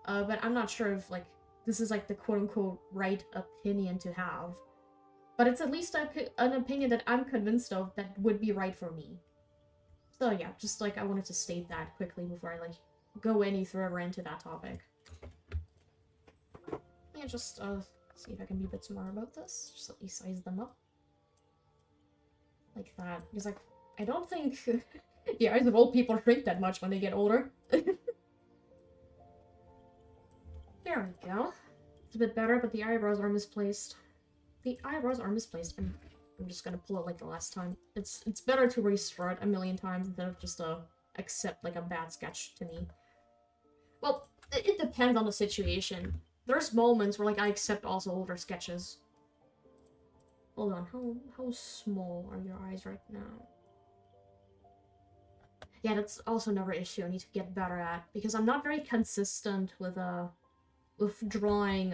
But I'm not sure if, like, this is, like, the quote-unquote right opinion to have. But it's at least an opinion that I'm convinced of that would be right for me. So yeah, just, like, I wanted to state that quickly before I, like, go any further into that topic. Yeah, just, see if I can be a bit smarter about this. Just let me size them up. Like that. Because, like, I don't think the eyes of old people shrink that much when they get older. There we go. It's a bit better, but the eyebrows are misplaced. The eyebrows are misplaced. I'm just gonna pull it like the last time. It's better to restart a million times instead of just, accept, like, a bad sketch to me. Well, it depends on the situation. There's moments where, like, I accept also older sketches. Hold on, how small are your eyes right now? Yeah, that's also another issue I need to get better at, because I'm not very consistent with drawing,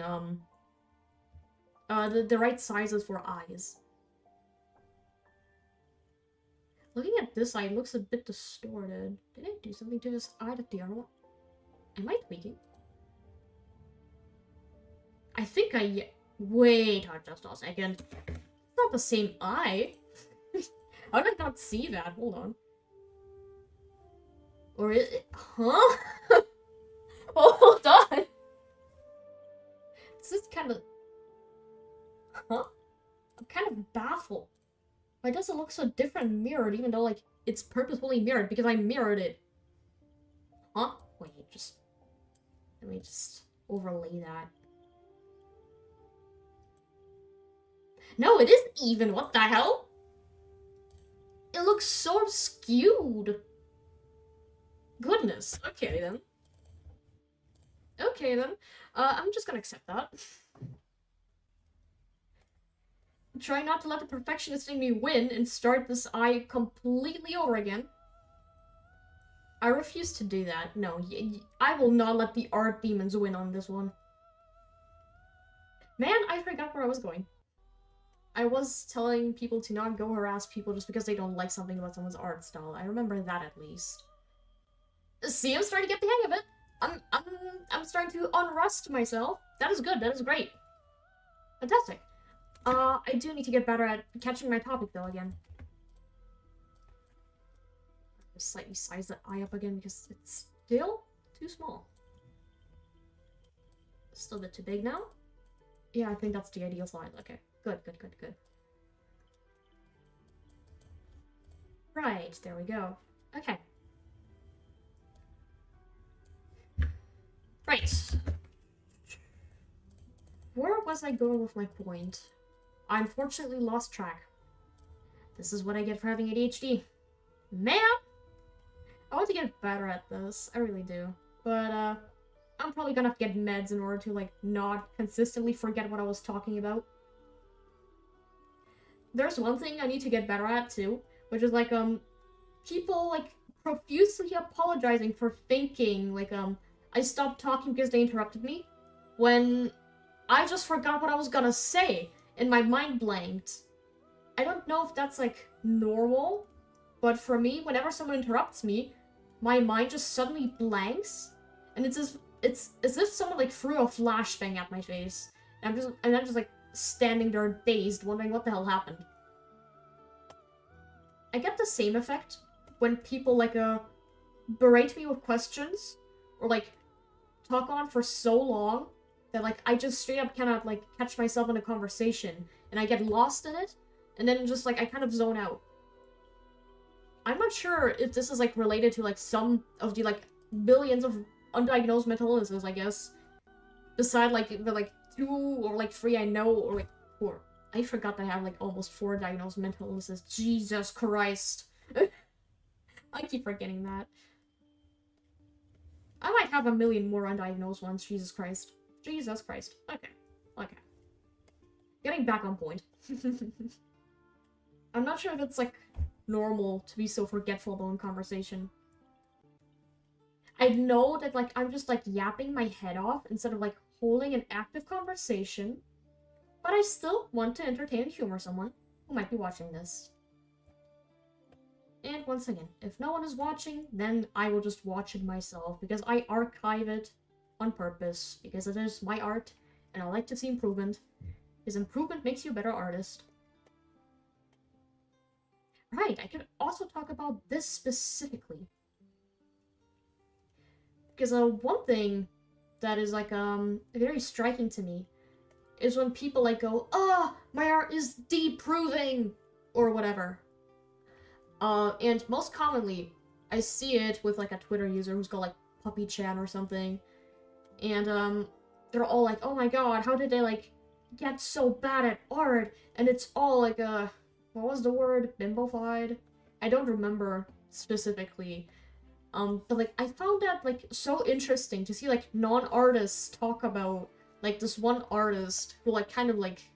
the right sizes for eyes. Looking at this eye, it looks a bit distorted. Did I do something to this eye that the other one? Am I tweaking? I think wait just a second. It's not the same eye. How did I not see that? Hold on. Or is it? Huh? Hold on. This is kind of... Huh? I'm kind of baffled. Why does it look so different mirrored, even though, like, it's purposefully mirrored because I mirrored it? Huh? Wait, let me just overlay that. No, it isn't even. What the hell? It looks so skewed. Goodness. Okay, then. Okay, then. I'm just gonna accept that. Try not to let the perfectionist in me win and start this eye completely over again. I refuse to do that. No, I will not let the art demons win on this one. Man, I forgot where I was going. I was telling people to not go harass people just because they don't like something about someone's art style. I remember that at least. See, I'm starting to get the hang of it. I'm starting to unrust myself. That is good. That is great. Fantastic. I do need to get better at catching my topic though again. Just slightly size that eye up again because it's still too small. Still a bit too big now. Yeah, I think that's the ideal size. Okay, good. Right, there we go. Okay. Right. Where was I going with my point? I unfortunately lost track. This is what I get for having ADHD. Man! I want to get better at this. I really do. But, I'm probably gonna have to get meds in order to, like, not consistently forget what I was talking about. There's one thing I need to get better at, too, which is, like, people, like, profusely apologizing for thinking, like, I stopped talking because they interrupted me, when I just forgot what I was gonna say, and my mind blanked. I don't know if that's, like, normal, but for me, whenever someone interrupts me, my mind just suddenly blanks, and it's as if someone, like, threw a flashbang at my face, and I'm just, like, standing there dazed, wondering what the hell happened. I get the same effect when people, like, berate me with questions, or, like, talk on for so long that, like, I just straight up cannot, like, catch myself in a conversation, and I get lost in it, and then just, like, I kind of zone out. I'm not sure if this is, like, related to, like, some of the, like, billions of undiagnosed mental illnesses, I guess. Beside, like, the, like, 2 or, like, 3 I know, or, like, 4. I forgot that I have, like, almost 4 diagnosed mental illnesses. Jesus Christ. I keep forgetting that. I might have a million more undiagnosed ones, Jesus Christ. Jesus Christ. Okay. Getting back on point. I'm not sure if it's, like, normal to be so forgetful about in conversation. I know that, like, I'm just, like, yapping my head off instead of, like, holding an active conversation, but I still want to entertain and humor someone who might be watching this. And once again, if no one is watching, then I will just watch it myself, because I archive it on purpose, because it is my art, and I like to see improvement, because improvement makes you a better artist. Right, I could also talk about this specifically. Because one thing that is, like, very striking to me is when people, like, go, "Ah, my art is deproving," or whatever. And most commonly, I see it with, like, a Twitter user who's called, like, PuppyChan or something. And, they're all like, "Oh my god, how did they, like, get so bad at art?" And it's all, like, what was the word? Bimbofied? I don't remember specifically. But, like, I found that, like, so interesting to see, like, non-artists talk about, like, this one artist who, like, kind of, like,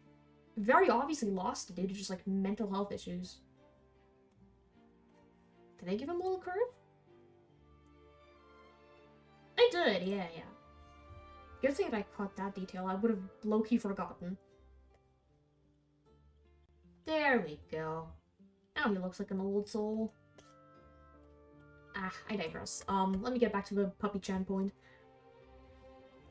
very obviously lost it due to just, like, mental health issues. Did I give him a little curve? I did, yeah. Good thing if I caught that detail, I would have low-key forgotten. There we go. Now he looks like an old soul. I digress. Let me get back to the PuppyChan point.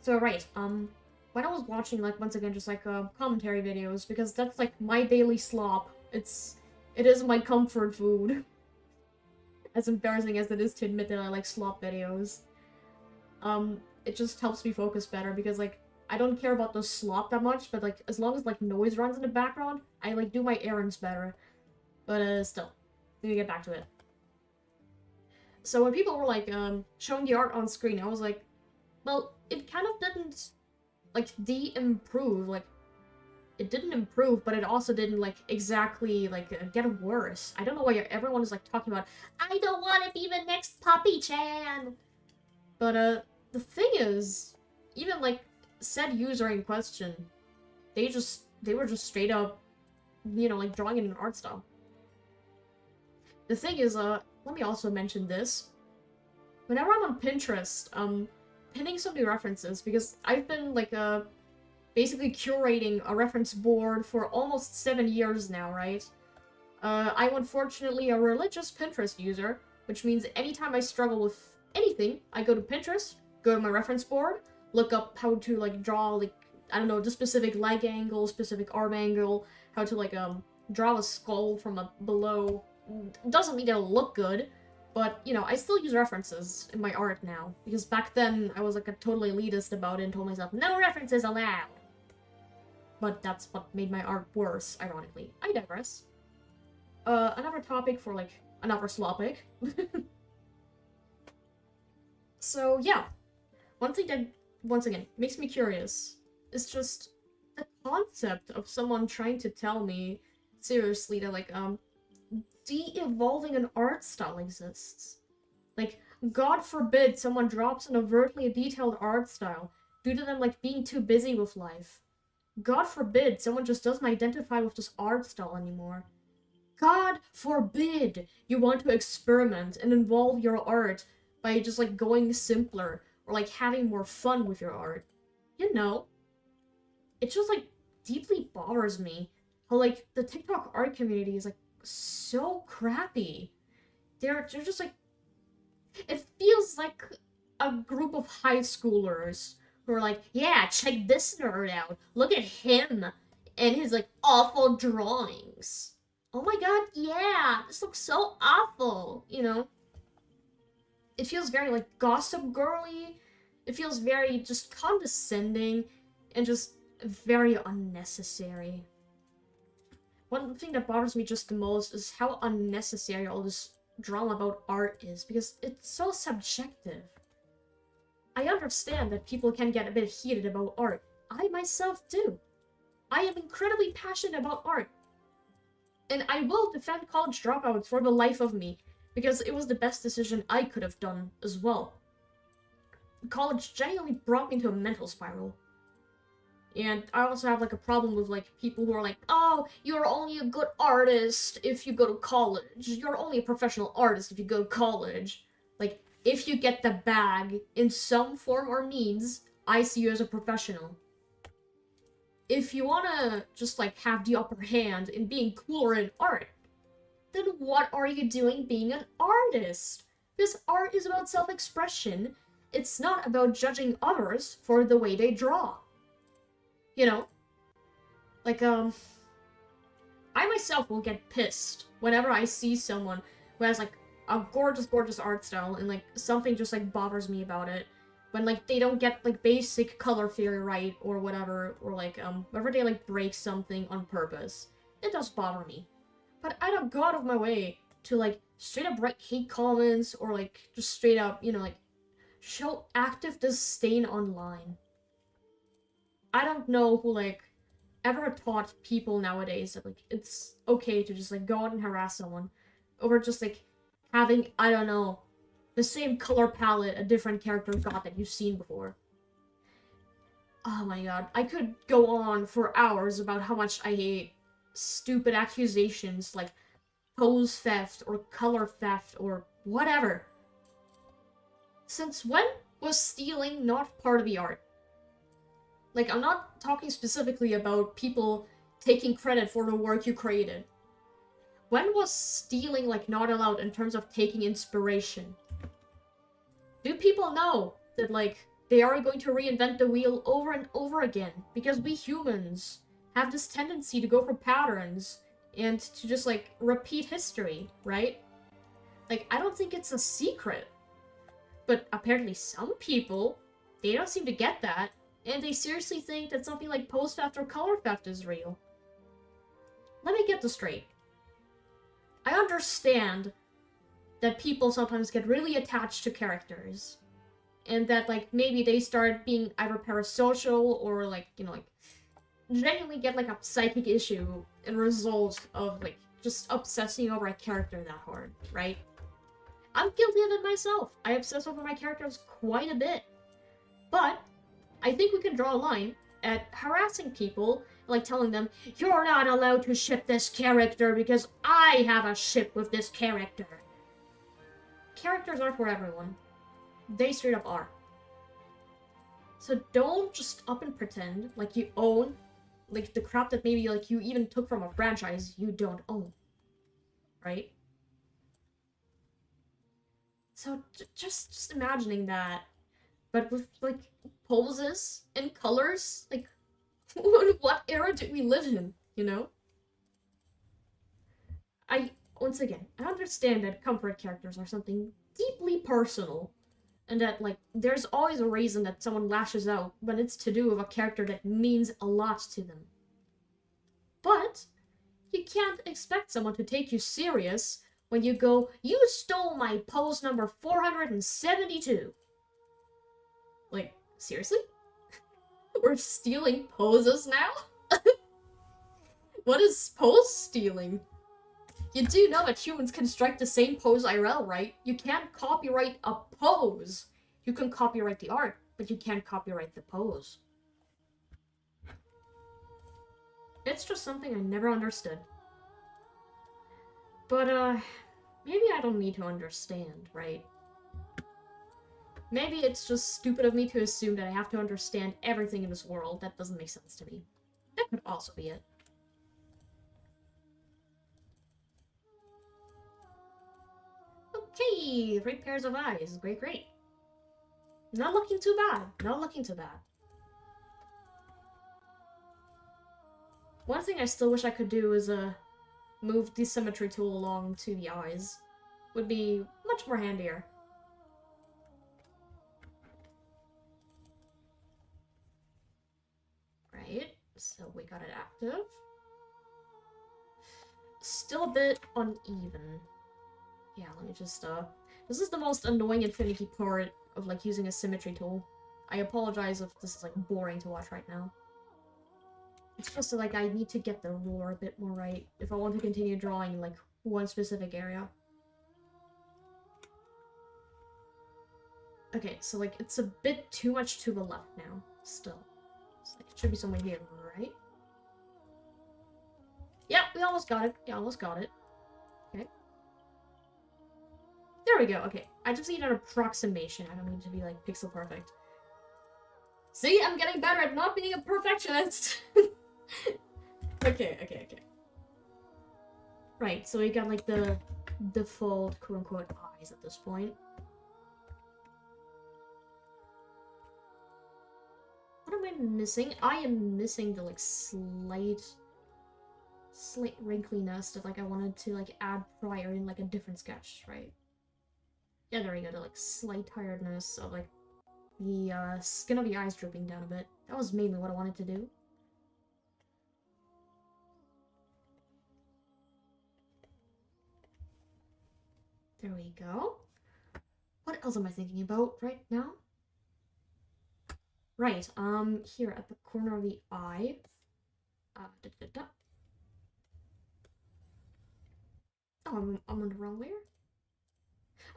So, right, when I was watching, like, once again, just, like, commentary videos, because that's, like, my daily slop. It is my comfort food. As embarrassing as it is to admit that I like slop videos. It just helps me focus better, because, like, I don't care about the slop that much, but like as long as like noise runs in the background, I like do my errands better. But still, let me get back to it. So when people were like showing the art on screen, I was like, well, it kind of didn't like de-improve. Like it didn't improve, but it also didn't like exactly like get worse. I don't know why everyone is like talking about, I don't want to be the next Puppy-chan. But the thing is, even like said user in question, they were just straight up, you know, like drawing in an art style. The thing is, let me also mention this. Whenever I'm on Pinterest, pinning some new references, because I've been like basically curating a reference board for almost 7 years now, right? I'm unfortunately a religious Pinterest user, which means anytime I struggle with anything, I go to Pinterest, go to my reference board, look up how to like draw like, I don't know, the specific leg angle, specific arm angle, how to like draw a skull from below. Doesn't mean it'll look good, but you know, I still use references in my art now, because back then I was like a totally elitist about it and told myself no references allowed. But that's what made my art worse, ironically. I digress. Another topic for like another slopic. So yeah, one thing that once again makes me curious is just the concept of someone trying to tell me seriously that like de-evolving an art style exists. Like, God forbid someone drops an overtly detailed art style due to them like being too busy with life. God forbid someone just doesn't identify with this art style anymore. God forbid you want to experiment and involve your art by just like going simpler or like having more fun with your art. You know, it just like deeply bothers me how like the TikTok art community is like so crappy. They're just like, it feels like a group of high schoolers who are like, yeah, check this nerd out. Look at him and his like awful drawings. Oh my god, yeah, this looks so awful, you know? It feels very like gossip girly. It feels very just condescending and just very unnecessary. One thing that bothers me just the most is how unnecessary all this drama about art is, because it's so subjective. I understand that people can get a bit heated about art. I myself do. I am incredibly passionate about art. And I will defend College Dropout for the life of me, because it was the best decision I could have done as well. College genuinely brought me into a mental spiral. And I also have like a problem with like people who are like, oh, you're only a good artist if you go to college. You're only a professional artist if you go to college. Like, if you get the bag in some form or means, I see you as a professional. If you wanna just like have the upper hand in being cooler in art, then what are you doing being an artist? Because art is about self-expression. It's not about judging others for the way they draw. You know? Like, I myself will get pissed whenever I see someone who has, like, a gorgeous, gorgeous art style and, like, something just, like, bothers me about it. When, like, they don't get, like, basic color theory right or whatever, or, like, whenever they, like, break something on purpose. It does bother me. But I don't go out of my way to, like, straight up write hate comments or, like, just straight up, you know, like, show active disdain online. I don't know who, like, ever taught people nowadays that, like, it's okay to just, like, go out and harass someone over just, like, having, I don't know, the same color palette a different character got that you've seen before. Oh my god, I could go on for hours about how much I hate stupid accusations like pose theft or color theft or whatever. Since when was stealing not part of the art? Like, I'm not talking specifically about people taking credit for the work you created. When was stealing, like, not allowed in terms of taking inspiration? Do people know that, like, they are going to reinvent the wheel over and over again? Because we humans have this tendency to go for patterns and to just, like, repeat history, right? Like, I don't think it's a secret. But apparently some people, they don't seem to get that. And they seriously think that something like pose theft or color theft is real. Let me get this straight. I understand that people sometimes get really attached to characters. And that, like, maybe they start being either parasocial or, like, you know, like, genuinely get, like, a psychic issue in result of, like, just obsessing over a character that hard, right? I'm guilty of it myself. I obsess over my characters quite a bit. But I think we can draw a line at harassing people, like telling them, you're not allowed to ship this character because I have a ship with this character. Characters are for everyone. They straight up are. So don't just up and pretend like you own, like, the crap that maybe, like, you even took from a franchise you don't own. Right? So just imagining that, but with, like, poses and colors, like, what era did we live in, you know? Once again, I understand that comfort characters are something deeply personal, and that, like, there's always a reason that someone lashes out when it's to do with a character that means a lot to them. But you can't expect someone to take you serious when you go, you stole my pose number 472. Like, seriously? We're stealing poses now? What is pose stealing? You do know that humans can strike the same pose IRL, right? You can't copyright a pose. You can copyright the art, but you can't copyright the pose. It's just something I never understood. But, maybe I don't need to understand, right? Maybe it's just stupid of me to assume that I have to understand everything in this world. That doesn't make sense to me. That could also be it. Okay, 3 pairs of eyes. Great, great. Not looking too bad. Not looking too bad. One thing I still wish I could do is, move the symmetry tool along to the eyes. Would be much more handier. Right, so we got it active. Still a bit uneven. Yeah, let me just, this is the most annoying and finicky part of, like, using a symmetry tool. I apologize if this is, like, boring to watch right now. It's just, like, I need to get the ruler a bit more right if I want to continue drawing, like, one specific area. Okay, so, like, it's a bit too much to the left now, still. So, like, it should be somewhere here, right? Yeah, we almost got it. Yeah, almost got it. Okay. There we go, okay. I just need an approximation. I don't need to be, like, pixel perfect. See, I'm getting better at not being a perfectionist! Okay. Right, so we got, like, the default quote-unquote eyes at this point. What am I missing? I am missing the, like, slight wrinkliness that, like, I wanted to, like, add prior in, like, a different sketch, right? Yeah, there we go, the, like, slight tiredness of, like, the, skin of the eyes drooping down a bit. That was mainly what I wanted to do. There we go. What else am I thinking about right now? Right, here at the corner of the eye. Oh, I'm on the wrong layer?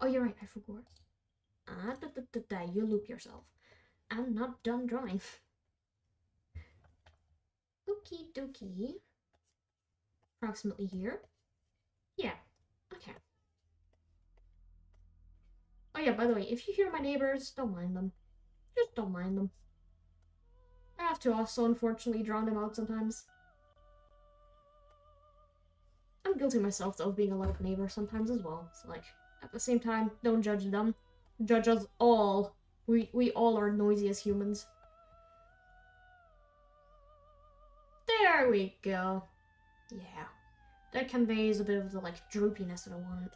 Oh, you're right, I forgot. You loop yourself. I'm not done drawing. Okie dokie. Approximately here. Yeah, okay. Oh yeah, by the way, if you hear my neighbors, don't mind them. Just don't mind them. I have to also, unfortunately, drown them out sometimes. I'm guilty myself, though, of being a loud neighbor sometimes as well. So, like, at the same time, don't judge them. Judge us all. We all are noisy as humans. There we go. Yeah. That conveys a bit of the, like, droopiness that I want.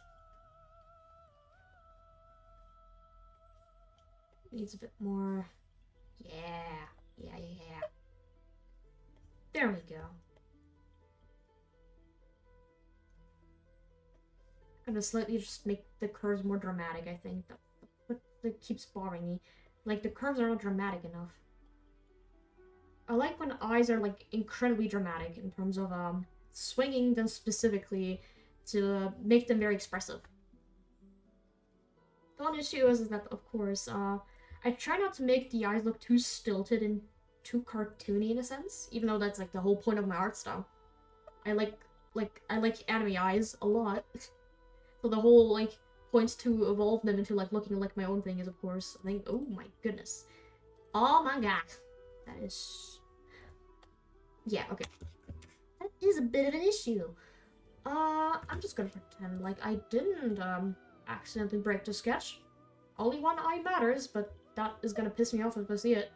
Needs a bit more... Yeah. Yeah, yeah, yeah. There we go. I'm gonna slightly just make the curves more dramatic, I think. That's what keeps bothering me. Like, the curves are not dramatic enough. I like when eyes are, like, incredibly dramatic in terms of, swinging them specifically to make them very expressive. The one issue is that, of course, I try not to make the eyes look too stilted and too cartoony in a sense, even though that's, like, the whole point of my art style. I like anime eyes a lot. So the whole, like, point to evolve them into, like, looking like my own thing is, of course, I think, oh my goodness. Oh my god. That is... Yeah, okay. That is a bit of an issue. I'm just gonna pretend like I didn't, accidentally break the sketch. Only one eye matters, but that is gonna piss me off if I see it.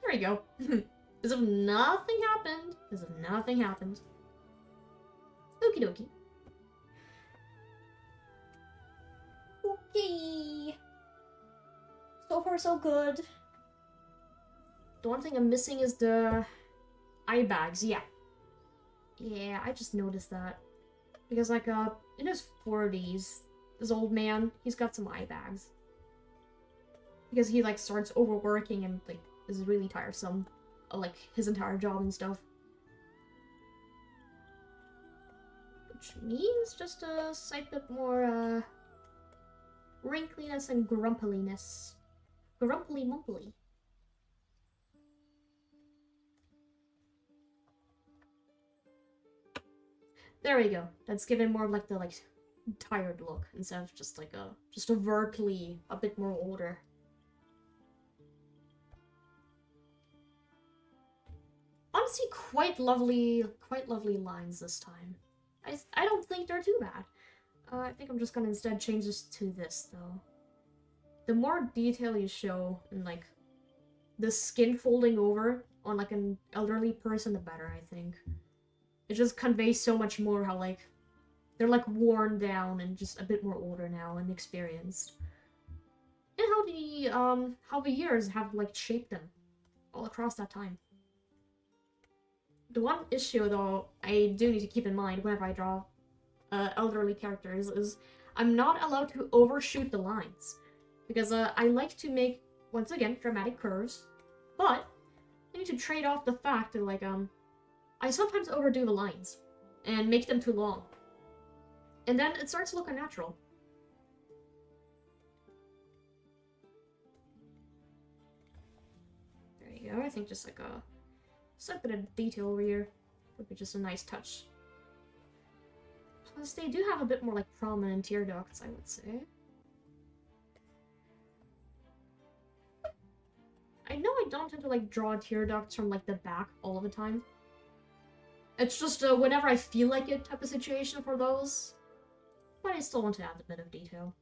There you go. As if nothing happened. As if nothing happened. Okie dokie. Okay. So far, so good. The one thing I'm missing is the eye bags. Yeah. Yeah, I just noticed that. Because, like, in his 40s, this old man, he's got some eye bags. Because he, like, starts overworking and, like, is really tiresome. Like, his entire job and stuff. Which means just a slight bit more, wrinkliness and grumpeliness. Grumpily mumpily. There we go. That's given more of, like, the, like, tired look instead of just, like, just overtly a bit more older. Honestly, quite lovely lines this time. I don't think they're too bad. I think I'm just gonna instead change this to this, though. The more detail you show in, like, the skin folding over on, like, an elderly person, the better, I think. It just conveys so much more how, like, they're, like, worn down and just a bit more older now and experienced. And how the years have, like, shaped them all across that time. The one issue, though, I do need to keep in mind whenever I draw elderly characters is I'm not allowed to overshoot the lines. Because I like to make, once again, dramatic curves, but I need to trade off the fact that, like, I sometimes overdo the lines and make them too long. And then it starts to look unnatural. There you go. I think just like a slight bit of detail over here would be just a nice touch. Plus, they do have a bit more, like, prominent tear ducts, I would say. I know I don't tend to, like, draw tear ducts from, like, the back all of the time. It's just whenever I feel like it type of situation for those. But I still want to add a bit of detail.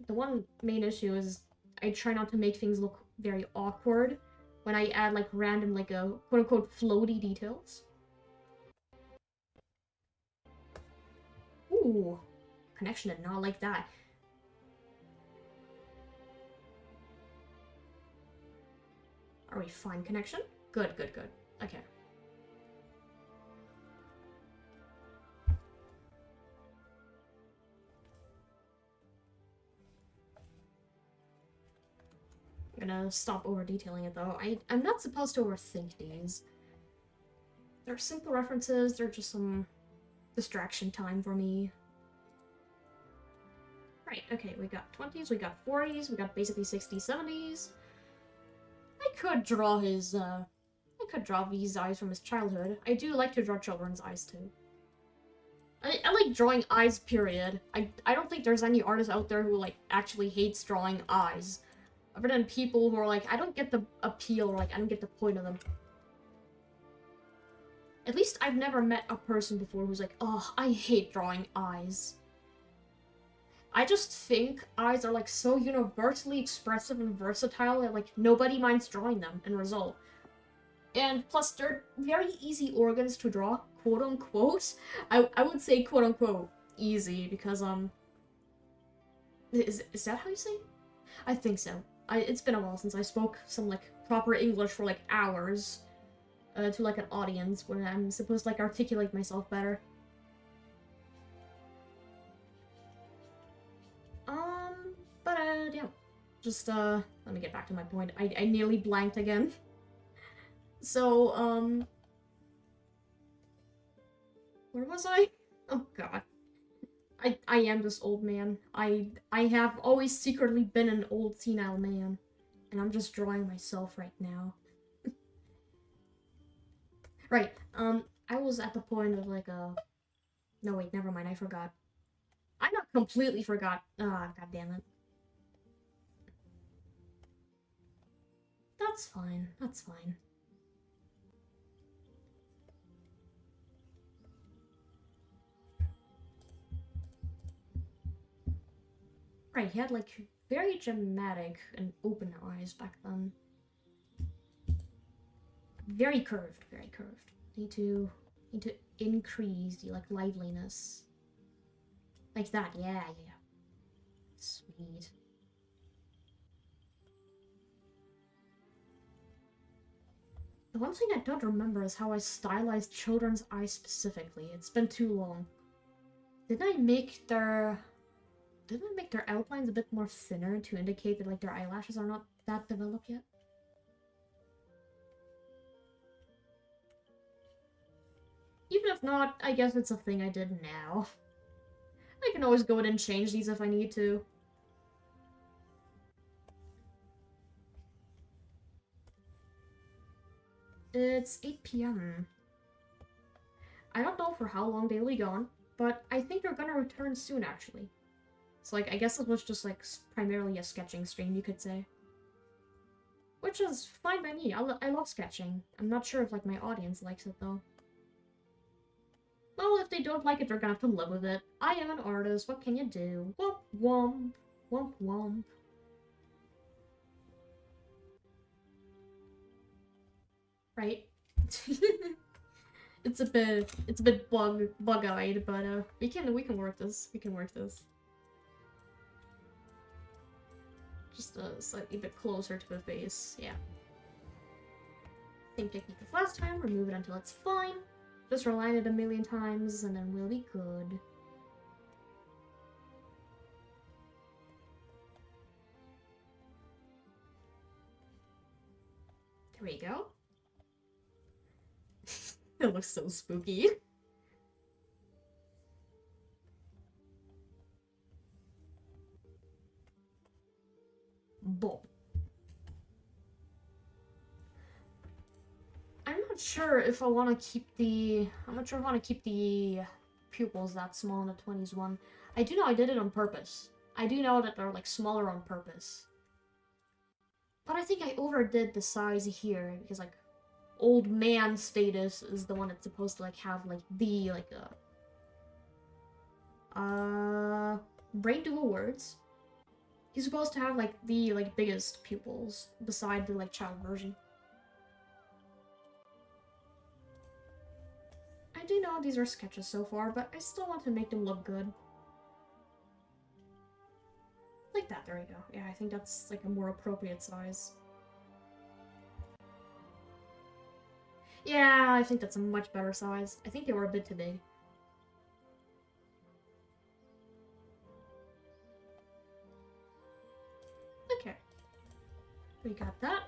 The one main issue is I try not to make things look very awkward when I add, like, random, like, quote-unquote floaty details. Ooh. Connection did not like that. Are we fine, connection? Good, good, good. Okay. I'm gonna stop over-detailing it, though. I'm not supposed to overthink these. They're simple references, they're just some distraction time for me. Right, okay, we got 20s, we got 40s, we got basically 60s, 70s. I could draw his, I could draw these eyes from his childhood. I do like to draw children's eyes, too. I like drawing eyes, period. I don't think there's any artist out there who, like, actually hates drawing eyes. Other than people who are like, I don't get the appeal, or, like, I don't get the point of them. At least I've never met a person before who's like, oh, I hate drawing eyes. I just think eyes are, like, so universally expressive and versatile that, like, nobody minds drawing them in result. And plus, they're very easy organs to draw, quote-unquote. I would say quote-unquote easy, because, is that how you say it? I think so. It's been a while since I spoke some, like, proper English for, like, hours, to, like, an audience where I'm supposed to, like, articulate myself better. But, yeah. Just, let me get back to my point. I nearly blanked again. So, where was I? Oh, God. I am this old man. I have always secretly been an old senile man. And I'm just drawing myself right now. Right, I was at the point of, like, no, wait, never mind, I forgot. I not completely forgot. Ah, god damn it. That's fine, that's fine. Right, he had, like, very dramatic and open eyes back then. Very curved, very curved. Need to increase the, like, liveliness. Like that, yeah. Sweet. The one thing I don't remember is how I stylized children's eyes specifically. It's been too long. Didn't I make their outlines a bit more thinner to indicate that, like, their eyelashes are not that developed yet? Even if not, I guess it's a thing I did now. I can always go in and change these if I need to. It's 8 p.m. I don't know for how long they'll be gone, but I think they're gonna return soon, actually. So, like, I guess it was just, like, primarily a sketching stream, you could say. Which is fine by me. I love sketching. I'm not sure if, like, my audience likes it, though. Well, if they don't like it, they're gonna have to live with it. I am an artist, what can you do? Womp womp. Womp womp. Right? It's a bit bug-eyed, but we can work this. We can work this. Just slightly bit closer to the face, yeah. Same technique as last time, remove it until it's fine. Just reline it a million times, and then we'll be good. There we go. It looks so spooky. Bob. I'm not sure if I want to keep the... I'm not sure if I want to keep the pupils that small in the 20s one. I do know I did it on purpose. I do know that they're, like, smaller on purpose. But I think I overdid the size here, because, like, old man status is the one that's supposed to, like, have, like, the, like, brain dual words. He's supposed to have, like, the, like, biggest pupils, beside the, like, child version. I do know these are sketches so far, but I still want to make them look good. Like that, there we go. Yeah, I think that's, like, a more appropriate size. Yeah, I think that's a much better size. I think they were a bit too big. Okay. We got that.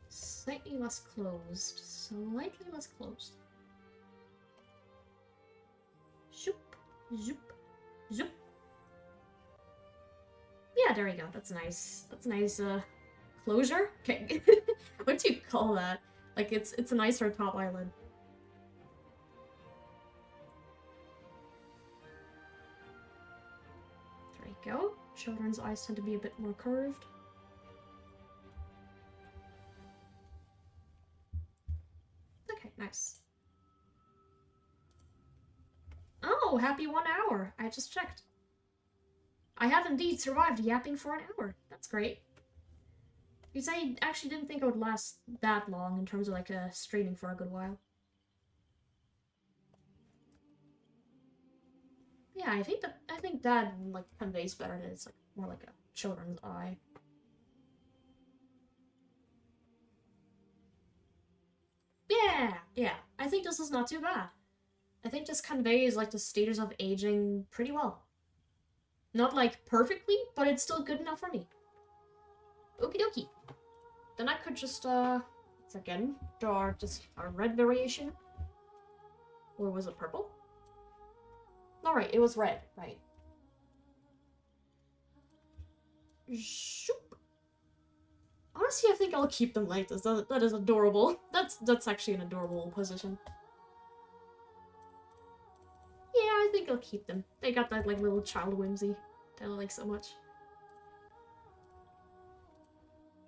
Slightly less closed. Slightly less closed. Zoop. Zoop. Zoop. Yeah, there we go. That's nice. That's nice, closure? Okay. What do you call that? Like, it's a nicer top eyelid. There we go. Children's eyes tend to be a bit more curved. Okay, nice. Oh, happy 1 hour. I just checked. I have indeed survived yapping for an hour. That's great. Because I actually didn't think it would last that long in terms of, like, streaming for a good while. I think that like conveys better that it's like more like a children's eye. Yeah. I think this is not too bad. I think this conveys like the stages of aging pretty well. Not like perfectly, but it's still good enough for me. Okie dokie. Then I could just once again draw just a red variation. Or was it purple? No, right, it was red, right. Shoop. Honestly, I think I'll keep them like this. That is adorable. That's actually an adorable position. Yeah, I think I'll keep them. They got that like little child whimsy that I like so much.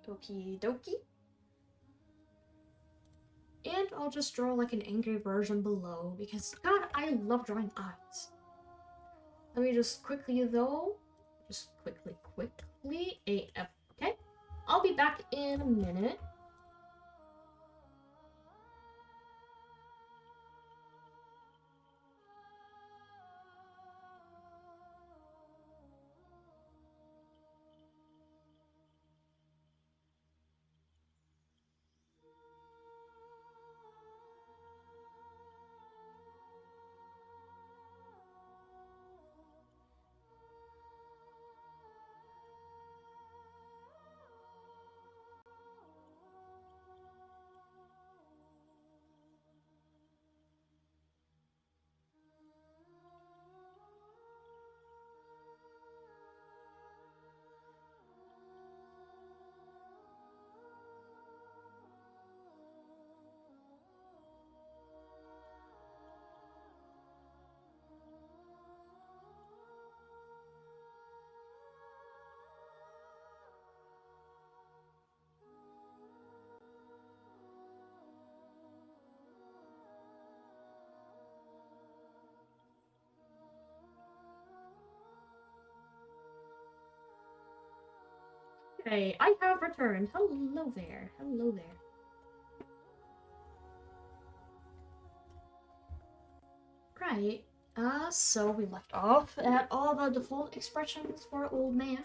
Okie dokie. And I'll just draw like an angry version below because God, I love drawing eyes. Let me just quickly though, quickly, AF. Okay, I'll be back in a minute. Okay, I have returned. Hello there. Hello there. Right. So we left off at all the default expressions for old man.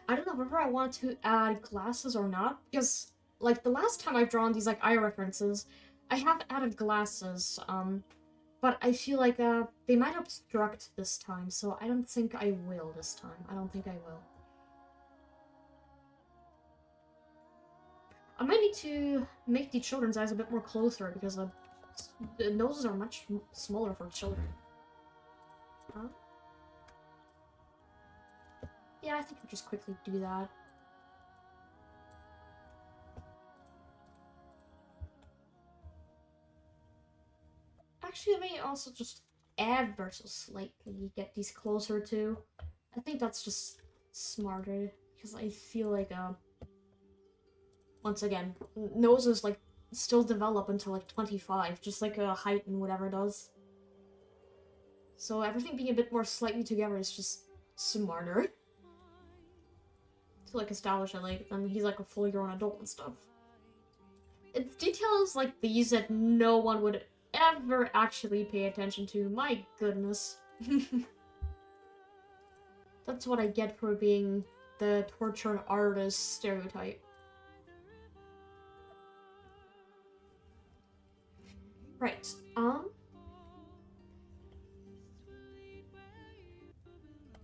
I don't know whether I want to add glasses or not, because, like, the last time I've drawn these, like, eye references, I have added glasses, but I feel like, they might obstruct this time, so I don't think I will this time. I don't think I will. I might need to make the children's eyes a bit more closer, because the noses are much smaller for children. Huh? Yeah, I think I'll just quickly do that. Actually, I may also just ever so slightly get these closer too. I think that's just smarter, because I feel like, once again, noses, like, still develop until, like, 25, just like a height and whatever does. So everything being a bit more slightly together is just smarter. To, like, establish that, like, then he's, like, a fully grown adult and stuff. It's details like these that no one would ever actually pay attention to. My goodness. That's what I get for being the tortured artist stereotype. Right,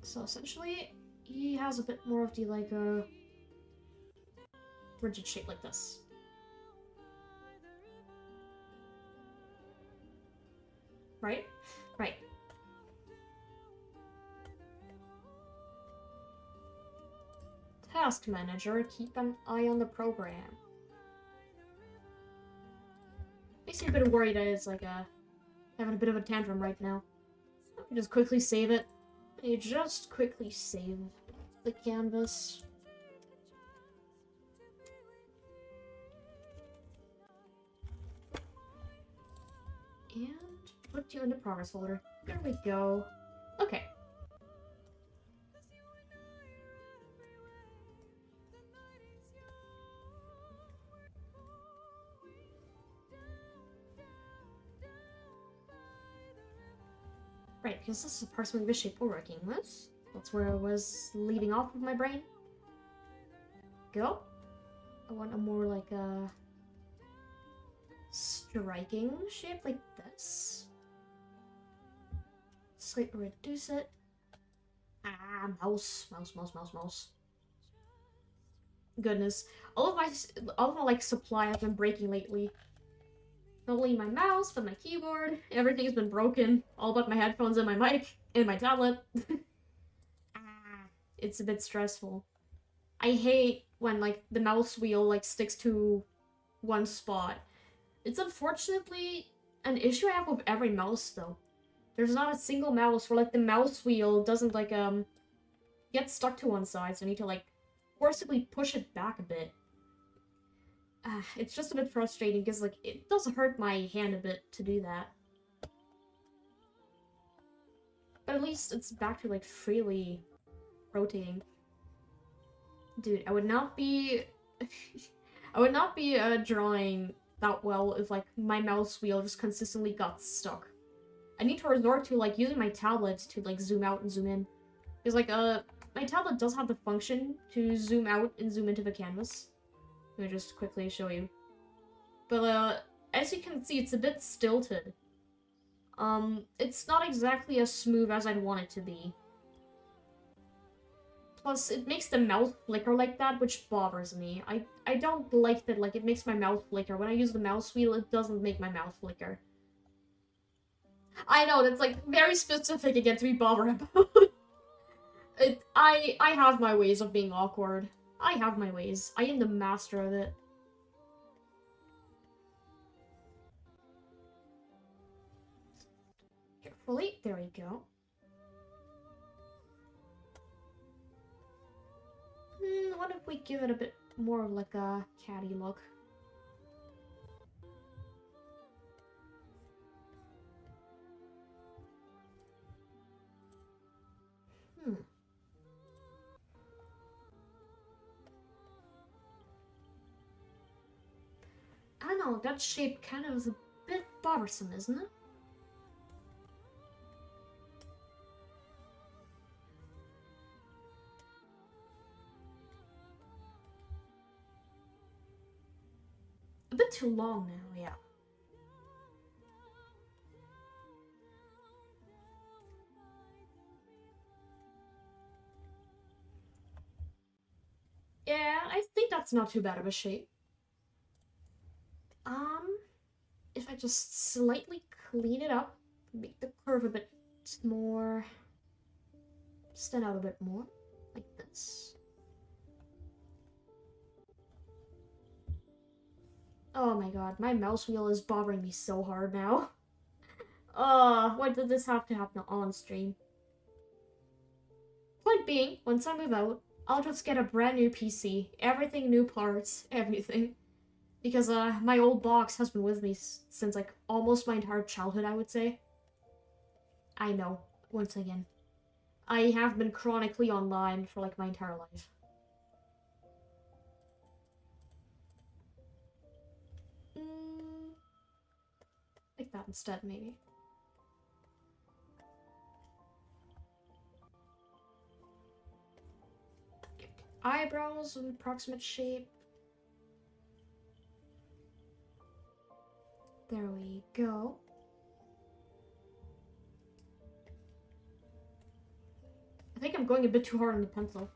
so essentially, he has a bit more of the, like, rigid shape like this. Right? Right. Task manager, keep an eye on the program. Makes me a bit worried that it's like having a bit of a tantrum right now. You just quickly save it. You just quickly save the canvas. And put you in the progress folder. There we go. Okay. Right, because this is approximately the shape we're working with. That's where I was leaving off with my brain. Go. I want a more like a striking shape like this. Slightly reduce it. Ah, mouse. Goodness, all of my like supply has been breaking lately. Not only my mouse, but my keyboard. Everything's been broken. All but my headphones and my mic and my tablet. It's a bit stressful. I hate when like the mouse wheel like sticks to one spot. It's unfortunately an issue I have with every mouse though. There's not a single mouse where like the mouse wheel doesn't like get stuck to one side, so I need to like forcibly push it back a bit. It's just a bit frustrating because like it does hurt my hand a bit to do that. But at least it's back to like freely rotating. Dude, I would not be drawing that well if like my mouse wheel just consistently got stuck. I need to resort to like using my tablet to like zoom out and zoom in. Because like my tablet does have the function to zoom out and zoom into the canvas. Let me just quickly show you. But as you can see, it's a bit stilted. It's not exactly as smooth as I'd want it to be. Plus, it makes the mouth flicker like that, which bothers me. I don't like that, like, it makes my mouth flicker. When I use the mouse wheel, it doesn't make my mouth flicker. I know, that's, like, very specific again to be bothered about. I have my ways of being awkward. I have my ways. I am the master of it. Carefully, there we go. What if we give it a bit more of like a catty look? I don't know, that shape kind of is a bit bothersome, isn't it? A bit too long now, yeah. Yeah, I think that's not too bad of a shape. If I just slightly clean it up, make the curve a bit more, stand out a bit more, like this. Oh my god, my mouse wheel is bothering me so hard now. Why did this have to happen on stream? Point being, once I move out, I'll just get a brand new PC. Everything, new parts, everything. Because, my old box has been with me since, like, almost my entire childhood, I would say. I know, once again. I have been chronically online for, like, my entire life. Like that instead, maybe. Eyebrows with approximate shape. There we go. I think I'm going a bit too hard on the pencil.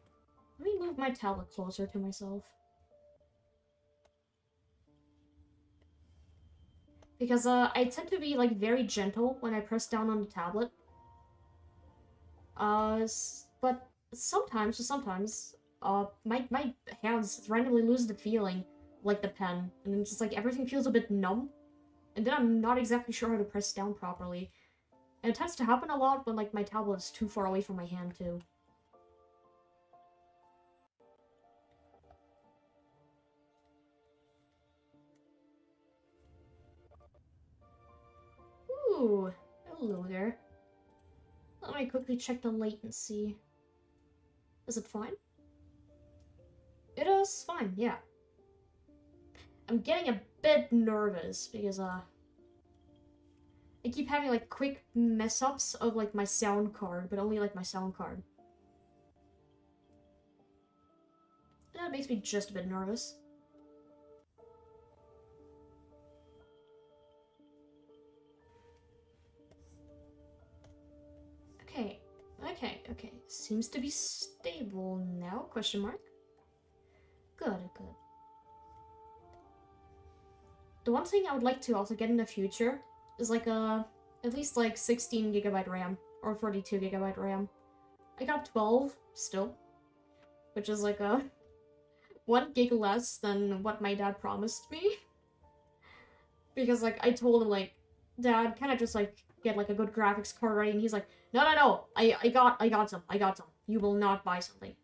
Let me move my tablet closer to myself. Because, I tend to be, like, very gentle when I press down on the tablet. But sometimes, my hands randomly lose the feeling, like the pen. And it's just, like, everything feels a bit numb. And then I'm not exactly sure how to press down properly. And it tends to happen a lot when, like, my tablet is too far away from my hand, too. Ooh, hello there. Let me quickly check the latency. Is it fine? It is fine, yeah. I'm getting a bit nervous because, I keep having like quick mess ups of like my sound card, but only like my sound card. That makes me just a bit nervous. Okay, okay. Seems to be stable now, question mark. Good. The one thing I would like to also get in the future is like at least like 16 gigabyte RAM or 32 gigabyte RAM. I got 12 still, which is like a 1 gig less than what my dad promised me. Because like I told him like, Dad, can I just like get like a good graphics card ready? And he's like, no, I got some. You will not buy something.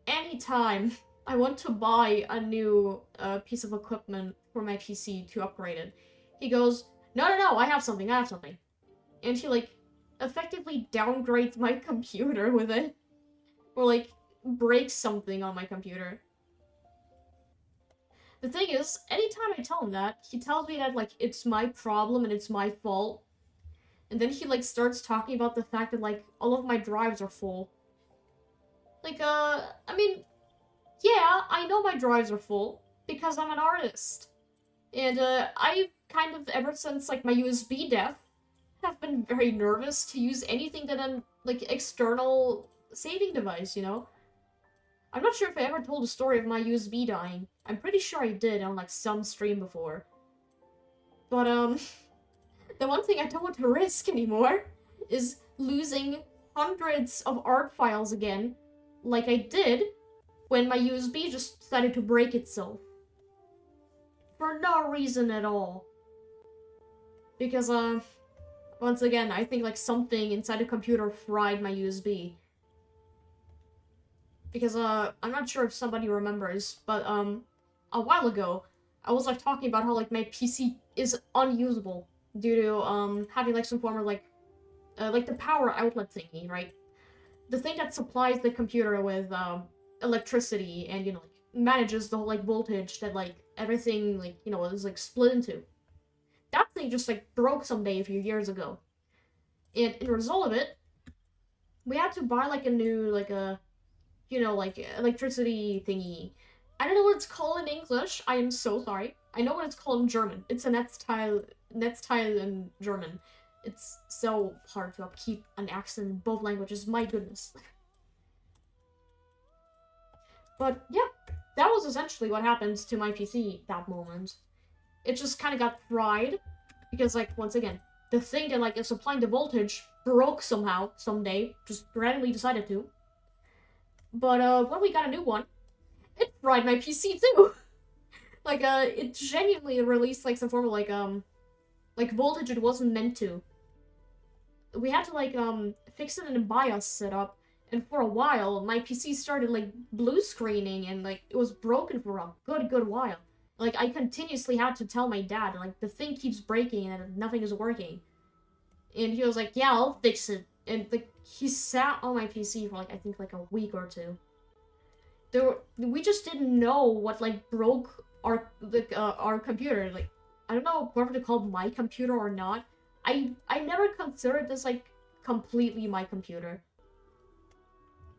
Anytime I want to buy a new piece of equipment for my PC to upgrade it, he goes, no, I have something. And he like effectively downgrades my computer with it. Or like breaks something on my computer. The thing is, anytime I tell him that, he tells me that like it's my problem and it's my fault. And then he like starts talking about the fact that like all of my drives are full. Like I mean, yeah, I know my drives are full because I'm an artist. And I've kind of ever since like my USB death have been very nervous to use anything that an like external saving device, you know? I'm not sure if I ever told the story of my USB dying. I'm pretty sure I did on like some stream before. But the one thing I don't want to risk anymore is losing hundreds of art files again, like I did when my USB just decided to break itself. For no reason at all. Because once again, I think like something inside the computer fried my USB. Because I'm not sure if somebody remembers, but a while ago I was like talking about how like my PC is unusable due to having like some form of like the power outlet thingy, right? The thing that supplies the computer with electricity and, you know, like manages the whole like voltage that like everything like, you know, is like split into. That thing just like broke someday a few years ago. And in result of it, we had to buy like a new like a, you know, like electricity thingy. I don't know what it's called in English. I am so sorry. I know what it's called in German. It's a Netzteil in German. It's so hard to upkeep an accent in both languages. My goodness. But yeah, that was essentially what happened to my PC that moment. It just kind of got fried because, like, once again, the thing that like is supplying the voltage broke somehow someday. Just randomly decided to. But when we got a new one, it fried my PC too. Like it genuinely released like some form of like voltage it wasn't meant to. We had to like fix it in a BIOS setup, and for a while my PC started like blue screening and like it was broken for a good while. Like I continuously had to tell my dad like the thing keeps breaking and nothing is working. And he was like, "Yeah, I'll fix it." And like he sat on my PC for like I think like a week or two. We just didn't know what like broke our computer. Like I don't know whether to call my computer or not. I never considered this like completely my computer.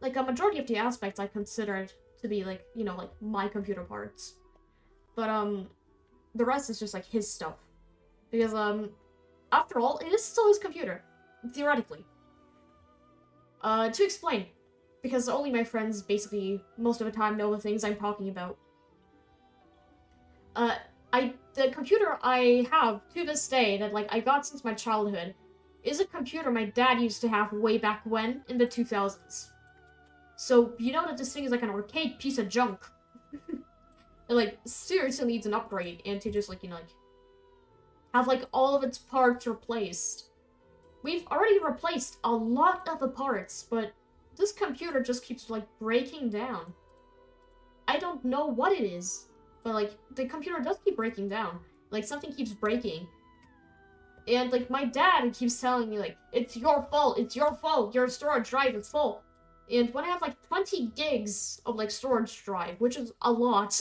Like a majority of the aspects I considered to be like, you know, like my computer parts. But the rest is just like his stuff. Because after all, it is still his computer, theoretically. To explain, because only my friends basically most of the time know the things I'm talking about. The computer I have to this day that like I got since my childhood is a computer my dad used to have way back when in the 2000s. So you know that this thing is like an arcade piece of junk. It like seriously needs an upgrade and to just like, you know, like have like all of its parts replaced. We've already replaced a lot of the parts, but this computer just keeps like breaking down. I don't know what it is. But, like, the computer does keep breaking down. Like, something keeps breaking. And, like, my dad keeps telling me, like, it's your fault, your storage drive is full. And when I have, like, 20 gigs of, like, storage drive, which is a lot,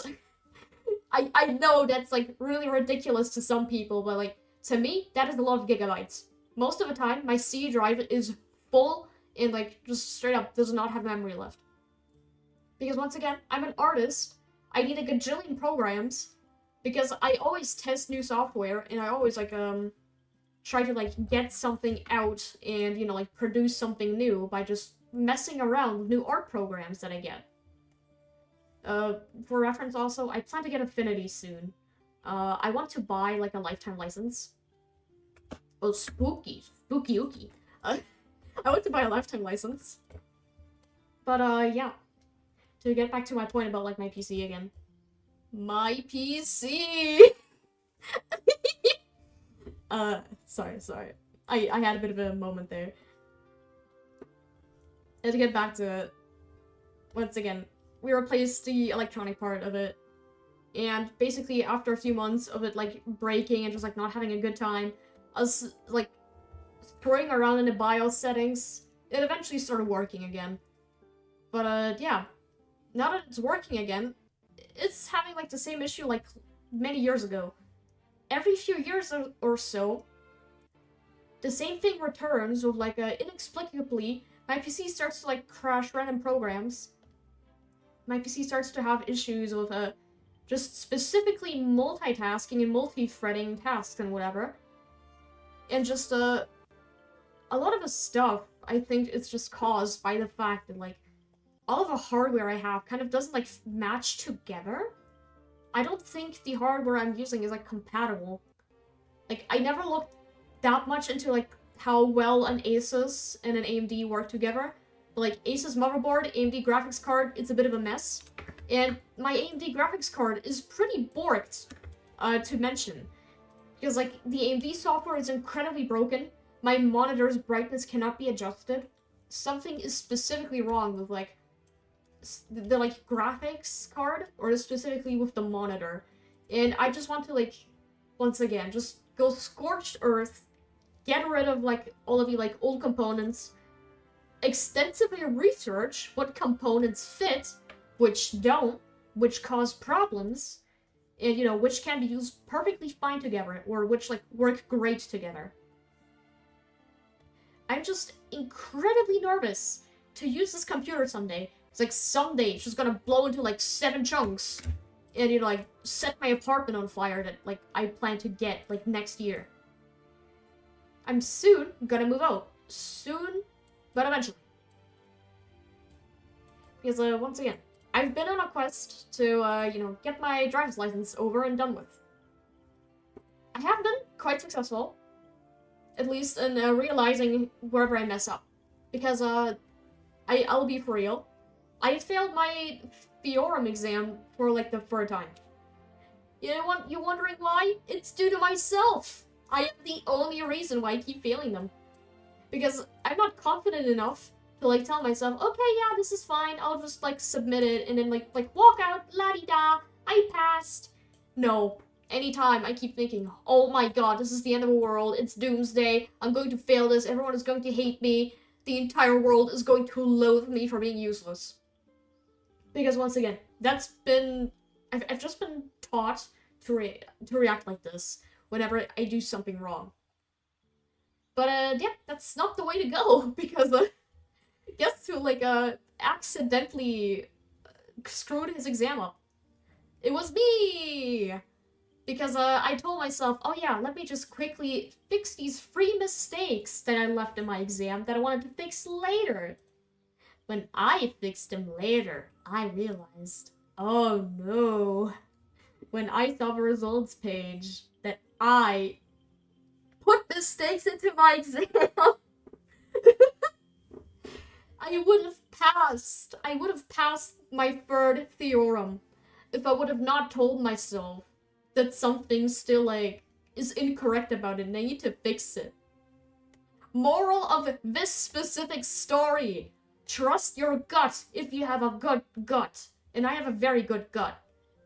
I know that's, like, really ridiculous to some people, but, like, To me, that is a lot of gigabytes. Most of the time, my C drive is full and, like, just straight up does not have memory left. Because once again, I'm an artist. I need a gajillion programs because I always test new software and I always, like, try to, like, get something out and, you know, like, produce something new by just messing around with new art programs that I get. For reference also, I plan to get Affinity soon. I want to buy, like, a lifetime license. Oh, spooky. Spooky-ooky. I want to buy a lifetime license. But, yeah. To get back to my point about, like, my PC again. My PC! Sorry. I had a bit of a moment there. And to get back to it, once again, we replaced the electronic part of it. And basically, after a few months of it, like, breaking and just, like, not having a good time, us, like, throwing around in the BIOS settings, it eventually started working again. But, yeah. Now that it's working again, it's having, like, the same issue, like, many years ago. Every few years or so, the same thing returns with, like, inexplicably, my PC starts to, like, crash random programs. My PC starts to have issues with, just specifically multitasking and multi-threading tasks and whatever. And just, a lot of the stuff, I think it's just caused by the fact that, like, all of the hardware I have kind of doesn't, like, match together. I don't think the hardware I'm using is, like, compatible. Like, I never looked that much into, like, how well an Asus and an AMD work together. But, like, Asus motherboard, AMD graphics card, it's a bit of a mess. And my AMD graphics card is pretty borked, to mention. Because, like, the AMD software is incredibly broken. My monitor's brightness cannot be adjusted. Something is specifically wrong with, like, the like, graphics card, or specifically with the monitor. And I just want to, like, once again, just go scorched earth, get rid of, like, all of the, like, old components, extensively research what components fit, which don't, which cause problems, and, you know, which can be used perfectly fine together, or which, like, work great together. I'm just incredibly nervous to use this computer someday. It's like someday it's just gonna blow into, like, 7 chunks, and, you know, like, set my apartment on fire that, like, I plan to get, like, next year. I'm soon gonna move out. Soon, but eventually. Because, once again, I've been on a quest to, you know, get my driver's license over and done with. I have been quite successful, at least in realizing wherever I mess up. Because, I'll be for real. I failed my theorem exam for, like, the 3rd time. You know what? You're wondering why? It's due to myself! I am the only reason why I keep failing them. Because I'm not confident enough to, like, tell myself, okay, yeah, this is fine, I'll just, like, submit it, and then, like walk out, la-di-da, I passed. No. Anytime I keep thinking, oh my god, this is the end of the world, it's doomsday, I'm going to fail this, everyone is going to hate me, the entire world is going to loathe me for being useless. Because once again, that's been... I've just been taught to react like this whenever I do something wrong. But, yeah, that's not the way to go, because, guess who, like, accidentally screwed his exam up? It was me! Because, I told myself, oh yeah, let me just quickly fix these 3 mistakes that I left in my exam that I wanted to fix later. When I fixed them later, I realized, oh no. When I saw the results page, that I put mistakes into my exam. I would have passed. I would have passed my 3rd theorem if I would have not told myself that something still, like, is incorrect about it and I need to fix it. Moral of this specific story. Trust your gut if you have a good gut. And I have a very good gut.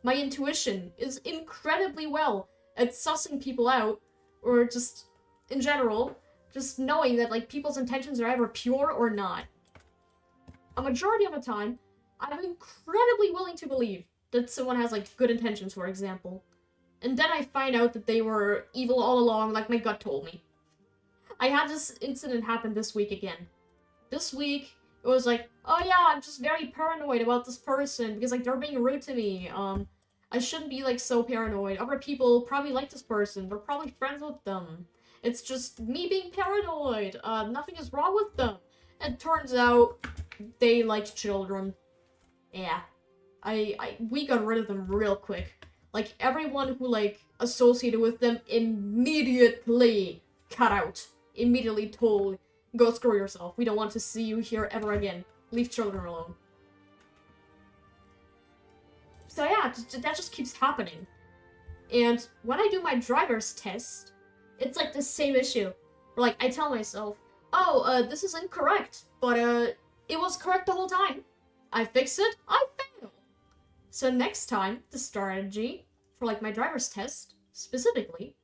My intuition is incredibly well at sussing people out, or just, in general, just knowing that, like, people's intentions are either pure or not. A majority of the time, I'm incredibly willing to believe that someone has, like, good intentions, for example. And then I find out that they were evil all along, like my gut told me. I had this incident happen this week again. This week, it was like, oh yeah, I'm just very paranoid about this person because like they're being rude to me. I shouldn't be like so paranoid. Other people probably like this person. They're probably friends with them. It's just me being paranoid. Nothing is wrong with them. And turns out they liked children. Yeah. We got rid of them real quick. Like everyone who like associated with them immediately cut out. Immediately told, go screw yourself. We don't want to see you here ever again. Leave children alone. So yeah, that just keeps happening. And when I do my driver's test, it's like the same issue. Like, I tell myself, oh, this is incorrect, but it was correct the whole time. I fix it, I fail. So next time, the strategy for like my driver's test, specifically,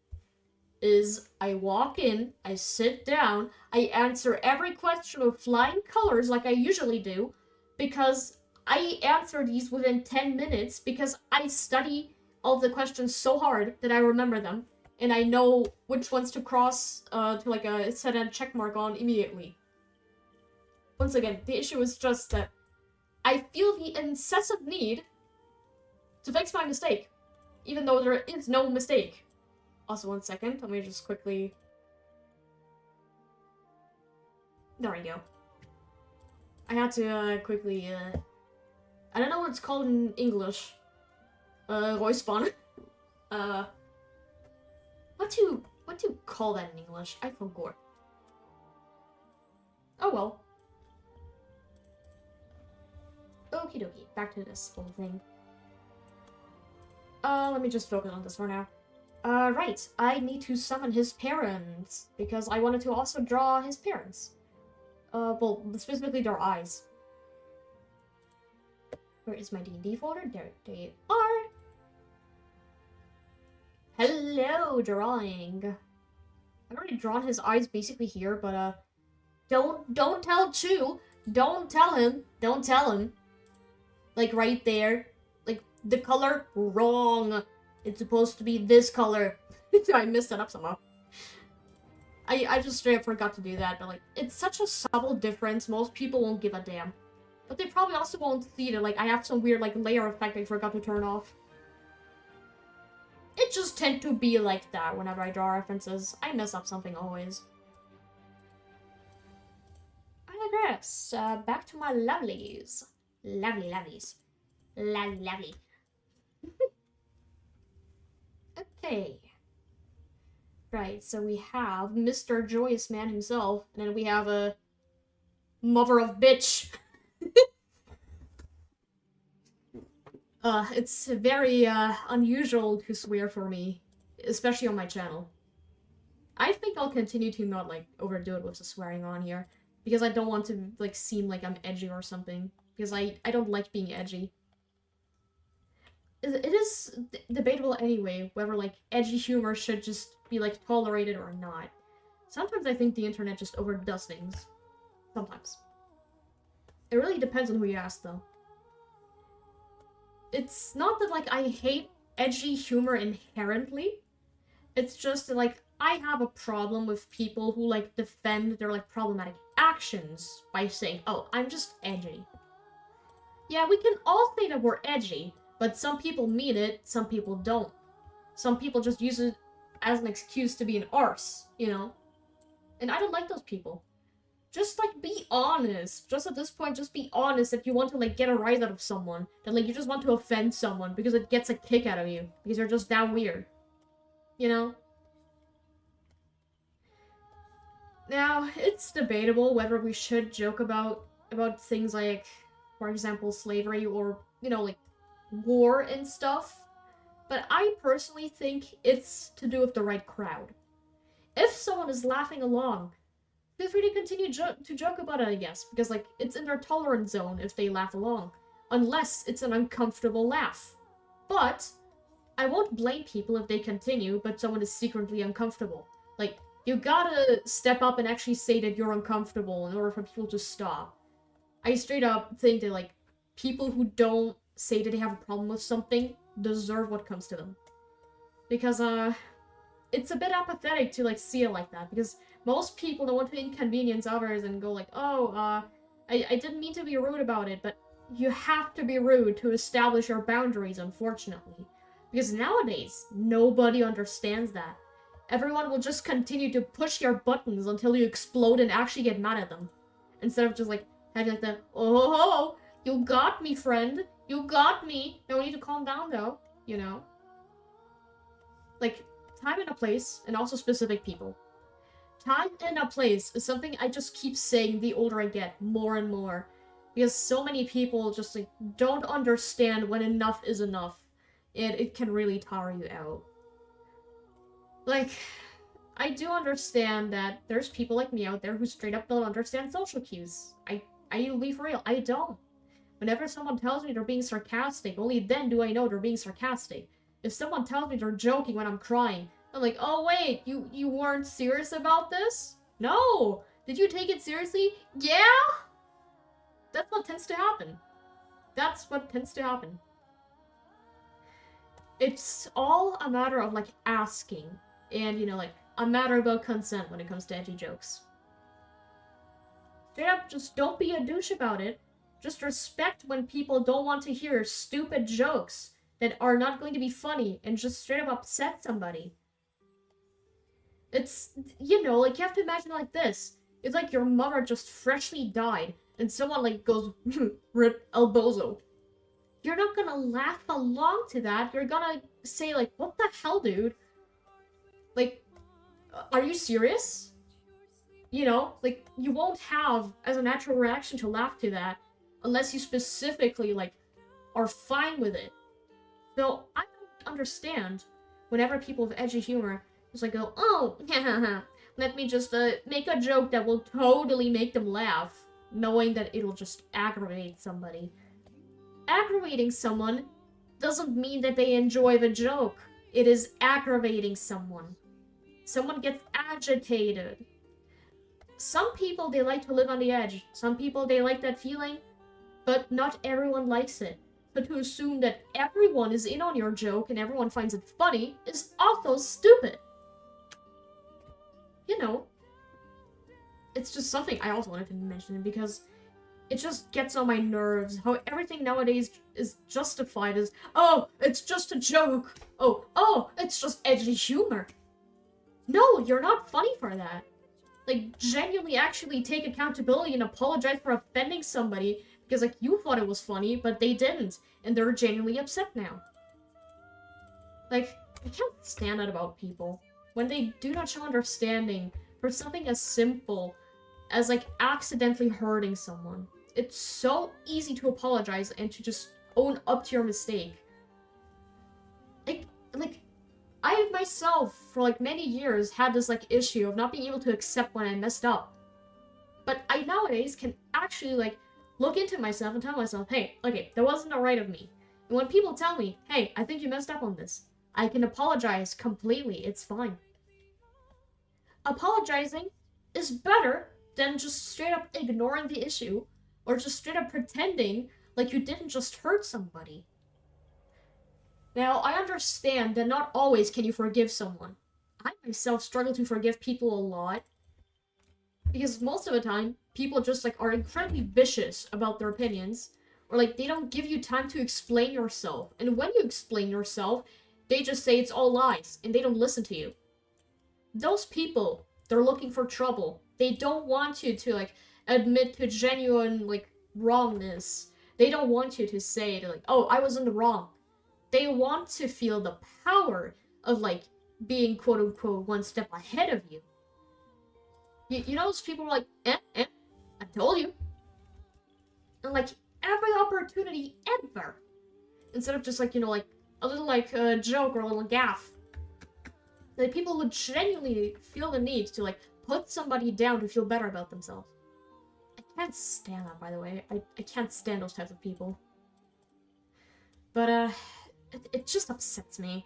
is I walk in, I sit down, I answer every question with flying colors like I usually do, because I answer these within 10 minutes because I study all of the questions so hard that I remember them, and I know which ones to cross to like set a check mark on immediately. Once again, the issue is just that I feel the incessant need to fix my mistake, even though there is no mistake. Also, 1 second, let me just quickly... There we go. I had to quickly, I don't know what it's called in English. Respawn. What do you call that in English? I forgot. Oh well. Okie dokie, back to this whole thing. Let me just focus on this for now. Right, I need to summon his parents, because I wanted to also draw his parents. Well, specifically their eyes. Where is my D&D folder? There they are! Hello, drawing! I've already drawn his eyes basically here, but, don't tell Chu! Don't tell him! Like, right there. Like, the color, wrong! It's supposed to be this color. I messed that up somehow. I just straight up forgot to do that, but like, it's such a subtle difference, most people won't give a damn. But they probably also won't see that, like, I have some weird, like, layer effect I forgot to turn off. It just tend to be like that whenever I draw references. I mess up something always. I digress. Back to my lovelies. Lovelies. Lovely. Okay. Right, so we have Mr. Joyous Man himself, and then we have a mother of bitch. It's very, unusual to swear for me, especially on my channel. I think I'll continue to not, like, overdo it with the swearing on here, because I don't want to, like, seem like I'm edgy or something, because I don't like being edgy. It is debatable anyway, whether, like, edgy humor should just be, like, tolerated or not. Sometimes I think the internet just overdoes things. Sometimes. It really depends on who you ask, though. It's not that, like, I hate edgy humor inherently. It's just that, like, I have a problem with people who, like, defend their, like, problematic actions by saying, oh, I'm just edgy. Yeah, we can all say that we're edgy, but some people mean it, some people don't. Some people just use it as an excuse to be an arse, you know? And I don't like those people. Just, like, be honest. Just at this point, just be honest if you want to, like, get a rise out of someone. That, like, you just want to offend someone because it gets a kick out of you. Because you're just that weird. You know? Now, it's debatable whether we should joke about things like, for example, slavery or, you know, like, war and stuff. But I personally think it's to do with the right crowd. If someone is laughing along, feel free to continue to joke about it, I guess, because, like, it's in their tolerance zone if they laugh along. Unless it's an uncomfortable laugh. But I won't blame people if they continue, but someone is secretly uncomfortable. Like, you gotta step up and actually say that you're uncomfortable in order for people to stop. I straight up think that, like, people who don't say that they have a problem with something deserve what comes to them. Because, it's a bit apathetic to, like, see it like that. Because most people don't want to inconvenience others and go like, oh, I didn't mean to be rude about it, but you have to be rude to establish your boundaries, unfortunately. Because nowadays, nobody understands that. Everyone will just continue to push your buttons until you explode and actually get mad at them. Instead of just like having like the, oh, you got me, friend. You got me. No need to calm down though, you know? Like, time and a place, and also specific people. Time and a place is something I just keep saying the older I get, more and more. Because so many people just like don't understand when enough is enough. And it can really tire you out. Like, I do understand that there's people like me out there who straight up don't understand social cues. I'll be for real, I don't. Whenever someone tells me they're being sarcastic, only then do I know they're being sarcastic. If someone tells me they're joking when I'm crying, I'm like, oh wait, you weren't serious about this? No! Did you take it seriously? Yeah? That's what tends to happen. That's what tends to happen. It's all a matter of, like, asking. And, you know, like, a matter about consent when it comes to edgy jokes. Straight up, just don't be a douche about it. Just respect when people don't want to hear stupid jokes that are not going to be funny and just straight up upset somebody. It's, you know, like, you have to imagine like this. It's like your mother just freshly died and someone, like, goes, rip El Bozo. You're not gonna laugh along to that. You're gonna say, like, what the hell, dude? Like, are you serious? You know, like, you won't have as a natural reaction to laugh to that unless you specifically, like, are fine with it. So, I don't understand whenever people with edgy humor just, like, go, oh, let me just, make a joke that will totally make them laugh, knowing that it'll just aggravate somebody. Aggravating someone doesn't mean that they enjoy the joke. It is aggravating someone. Someone gets agitated. Some people, they like to live on the edge. Some people, they like that feeling, but not everyone likes it. So to assume that everyone is in on your joke and everyone finds it funny is also stupid. You know, it's just something I also wanted to mention because it just gets on my nerves how everything nowadays is justified as, oh, it's just a joke. Oh, it's just edgy humor. No, you're not funny for that. Like, genuinely actually take accountability and apologize for offending somebody because, like, you thought it was funny, but they didn't, and they're genuinely upset now. Like, I can't stand that about people. When they do not show understanding for something as simple as, like, accidentally hurting someone. It's so easy to apologize and to just own up to your mistake. Like, I myself, for, like, many years, had this, like, issue of not being able to accept when I messed up. But I nowadays can actually, like, look into myself and tell myself, hey, okay, that wasn't alright of me. And when people tell me, hey, I think you messed up on this, I can apologize completely, it's fine. Apologizing is better than just straight up ignoring the issue, or just straight up pretending like you didn't just hurt somebody. Now, I understand that not always can you forgive someone. I myself struggle to forgive people a lot, because most of the time, people just, like, are incredibly vicious about their opinions, or, like, they don't give you time to explain yourself, and when you explain yourself, they just say it's all lies, and they don't listen to you. Those people, they're looking for trouble. They don't want you to, like, admit to genuine, like, wrongness. They don't want you to say, like, oh, I was in the wrong. They want to feel the power of, like, being, quote-unquote, one step ahead of you. You know those people are like, I told you. And, like, every opportunity ever. Instead of just, like, you know, like, a little, like, joke or a little gaffe. Like, people would genuinely feel the need to, like, put somebody down to feel better about themselves. I can't stand that, by the way. I can't stand those types of people. But, it just upsets me.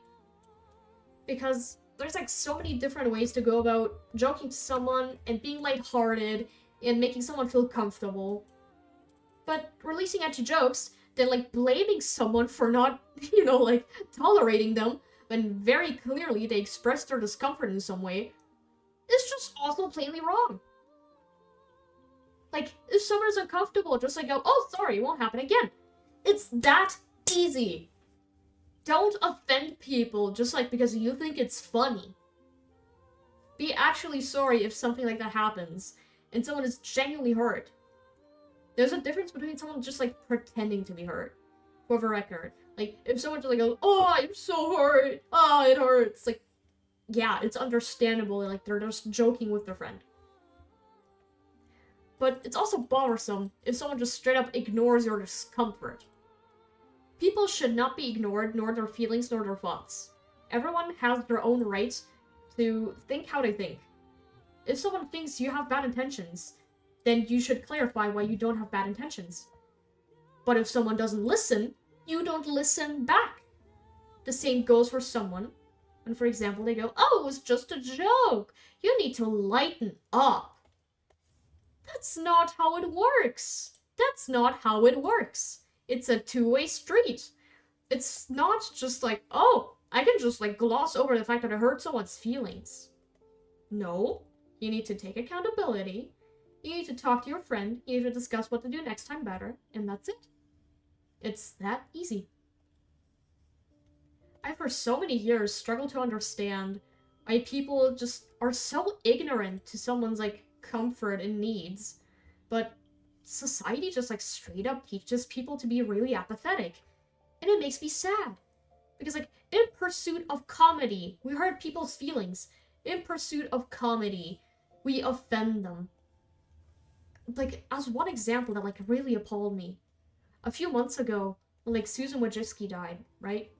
Because there's, like, so many different ways to go about joking to someone and being lighthearted and making someone feel comfortable. But releasing edgy jokes, then, like, blaming someone for not, you know, like, tolerating them, when very clearly they express their discomfort in some way, is just also plainly wrong. Like, if someone is uncomfortable, just like go, oh, sorry, it won't happen again. It's that easy. Don't offend people just like because you think it's funny. Be actually sorry if something like that happens and someone is genuinely hurt. There's a difference between someone just like pretending to be hurt. For the record. Like, if someone just like goes, oh, I'm so hurt. Oh, it hurts. Like, yeah, it's understandable. Like, they're just joking with their friend. But it's also bothersome if someone just straight up ignores your discomfort. People should not be ignored, nor their feelings, nor their thoughts. Everyone has their own right to think how they think. If someone thinks you have bad intentions, then you should clarify why you don't have bad intentions. But if someone doesn't listen, you don't listen back. The same goes for someone when, for example, they go, oh, it was just a joke. You need to lighten up. That's not how it works. That's not how it works. It's a two-way street. It's not just like, oh, I can just like gloss over the fact that I hurt someone's feelings. No, you need to take accountability. You need to talk to your friend. You need to discuss what to do next time better. And that's it. It's that easy. I, for so many years, struggled to understand why people just are so ignorant to someone's like comfort and needs, but society just like straight up teaches people to be really apathetic, and it makes me sad because like in pursuit of comedy we hurt people's feelings. In pursuit of comedy we offend them. Like, as one example that like really appalled me, a few months ago when like Susan Wojcicki died, right,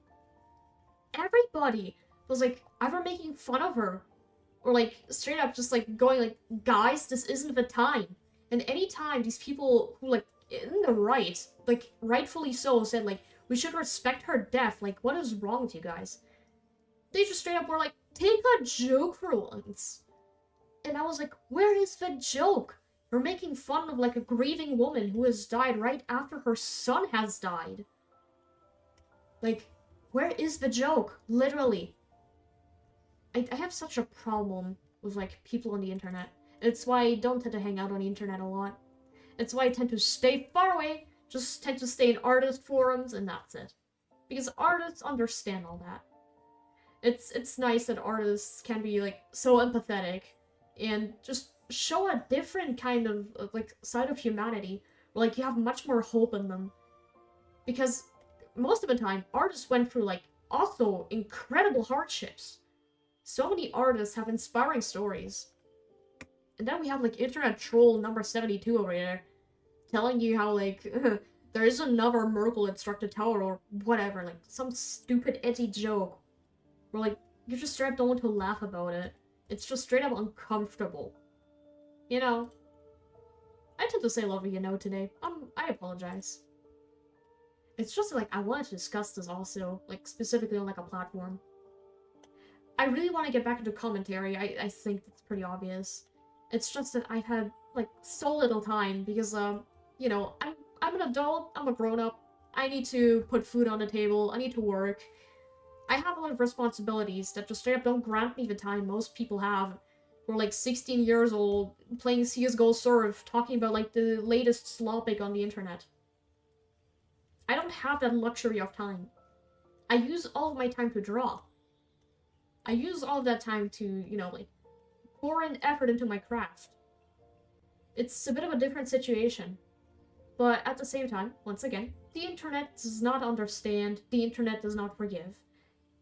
everybody was like either making fun of her or like straight up just like going like, guys, this isn't the time. And anytime these people who like in the right, like rightfully so, said like we should respect her death, like what is wrong with you guys? They just straight up were like, take a joke for once. And I was like, where is the joke? You're making fun of like a grieving woman who has died right after her son has died. Like, where is the joke? Literally. I have such a problem with like people on the internet. It's why I don't tend to hang out on the internet a lot. It's why I tend to stay far away, just tend to stay in artist forums, and that's it. Because artists understand all that. It's nice that artists can be like so empathetic and just show a different kind of like side of humanity, where like you have much more hope in them. Because most of the time, artists went through like also incredible hardships. So many artists have inspiring stories. And then we have like internet troll number 72 over there telling you how like there is another Merkel instructed tower or whatever, like some stupid edgy joke where like you just straight up don't want to laugh about it. It's just straight up uncomfortable. You know, I tend to say love you know today. I apologize. It's just like I wanted to discuss this also, like specifically on like a platform. I really want to get back into commentary. I think that's pretty obvious. It's just that I've had like so little time because you know, I'm an adult, I'm a grown-up. I need to put food on the table, I need to work. I have a lot of responsibilities that just straight up don't grant me the time most people have. Who are like 16 years old, playing CSGO Surf, talking about like the latest slopic on the internet. I don't have that luxury of time. I use all of my time to draw. I use all of that time to, you know, like, pour in effort into my craft. It's a bit of a different situation. But at the same time, once again, the internet does not understand, the internet does not forgive.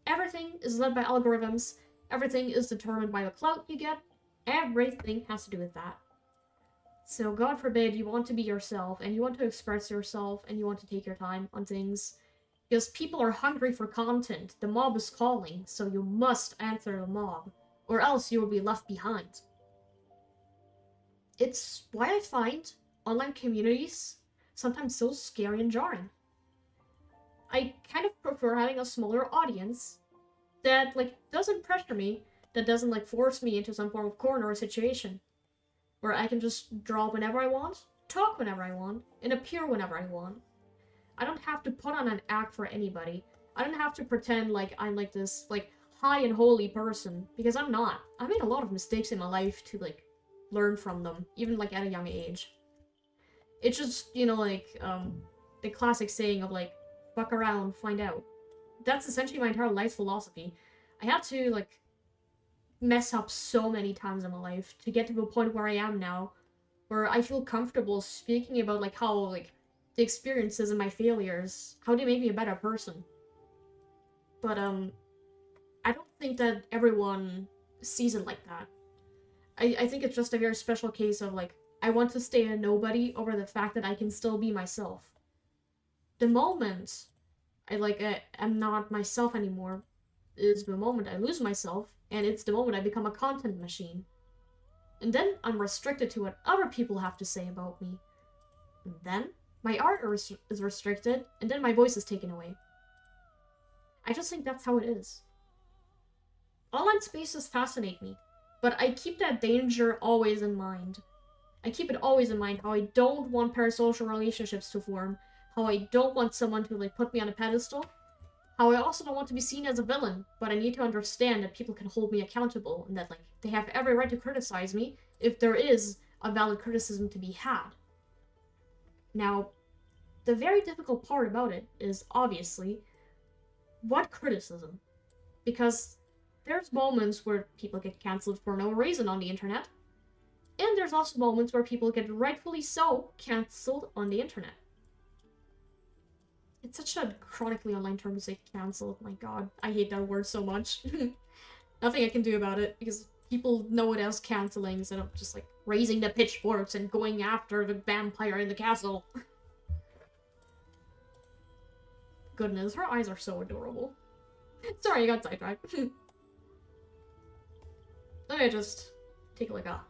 Everything is led by algorithms, everything is determined by the clout you get, everything has to do with that. So God forbid you want to be yourself, and you want to express yourself, and you want to take your time on things. Because people are hungry for content, the mob is calling, so you must answer the mob, or else you will be left behind. It's why I find online communities sometimes so scary and jarring. I kind of prefer having a smaller audience that, like, doesn't pressure me, that doesn't, like, force me into some form of corner or situation. Where I can just draw whenever I want, talk whenever I want, and appear whenever I want. I don't have to put on an act for anybody. I don't have to pretend like I'm like this, like, high and holy person, because I'm not. I made a lot of mistakes in my life to, like, learn from them, even, like, at a young age. It's just, you know, like, the classic saying of, like, fuck around, find out. That's essentially my entire life philosophy. I had to, like, mess up so many times in my life to get to the point where I am now, where I feel comfortable speaking about, like, how, like, the experiences and my failures, how they make me a better person. But, I don't think that everyone sees it like that. I think it's just a very special case of, like, I want to stay a nobody over the fact that I can still be myself. The moment I'm not myself anymore is the moment I lose myself, and it's the moment I become a content machine. And then I'm restricted to what other people have to say about me. And then my art is restricted, and then my voice is taken away. I just think that's how it is. Online spaces fascinate me, but I keep that danger always in mind. I keep it always in mind how I don't want parasocial relationships to form, how I don't want someone to, like, put me on a pedestal, how I also don't want to be seen as a villain, but I need to understand that people can hold me accountable and that, like, they have every right to criticize me if there is a valid criticism to be had. Now, the very difficult part about it is, obviously, what criticism? Because there's moments where people get cancelled for no reason on the internet, and there's also moments where people get rightfully so cancelled on the internet. It's such a chronically online term to say cancelled. My god, I hate that word so much. Nothing I can do about it, because people know it as cancelling instead of just, like, raising the pitchforks and going after the vampire in the castle. Goodness, her eyes are so adorable. Sorry, I got sidetracked. Let me just take, like, a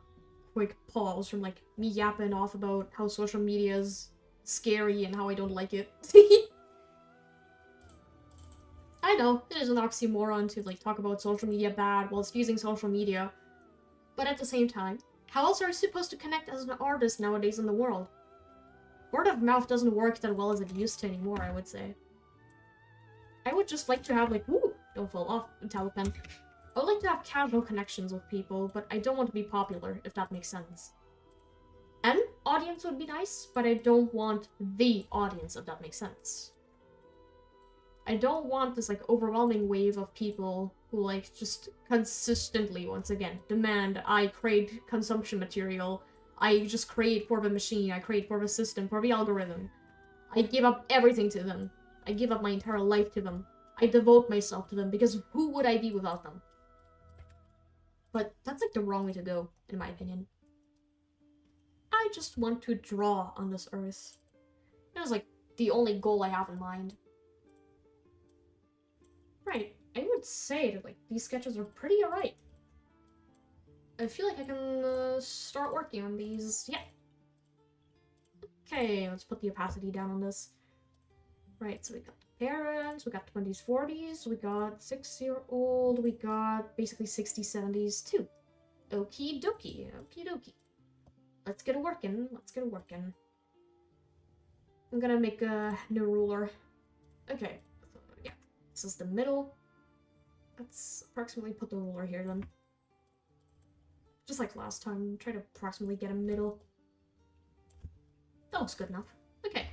quick pause from, like, me yapping off about how social media is scary and how I don't like it. I know, it is an oxymoron to, like, talk about social media bad whilst using social media. But at the same time, how else are you supposed to connect as an artist nowadays in the world? Word of mouth doesn't work that well as it used to anymore, I would say. I would just like to have, like, woo, don't fall off, Talipan. I would like to have casual connections with people, but I don't want to be popular, if that makes sense. An audience would be nice, but I don't want the audience, if that makes sense. I don't want this, like, overwhelming wave of people who, like, just consistently, once again, demand I create consumption material, I just create for the machine, I create for the system, for the algorithm. I give up everything to them. I give up my entire life to them. I devote myself to them, because who would I be without them? But that's, like, the wrong way to go, in my opinion. I just want to draw on this earth. That is, like, the only goal I have in mind. Right, I would say that, like, these sketches are pretty alright. I feel like I can start working on these. Yeah. Okay, let's put the opacity down on this. Right, so we got parents, we got 20s, 40s, we got 6-year-old, we got basically 60s, 70s too. Okie dokie, okie dokie. Let's get it working, let's get it working. I'm gonna make a new ruler. Okay, so yeah, this is the middle. Let's approximately put the ruler here then. Just like last time, try to approximately get a middle. That looks good enough. Okay.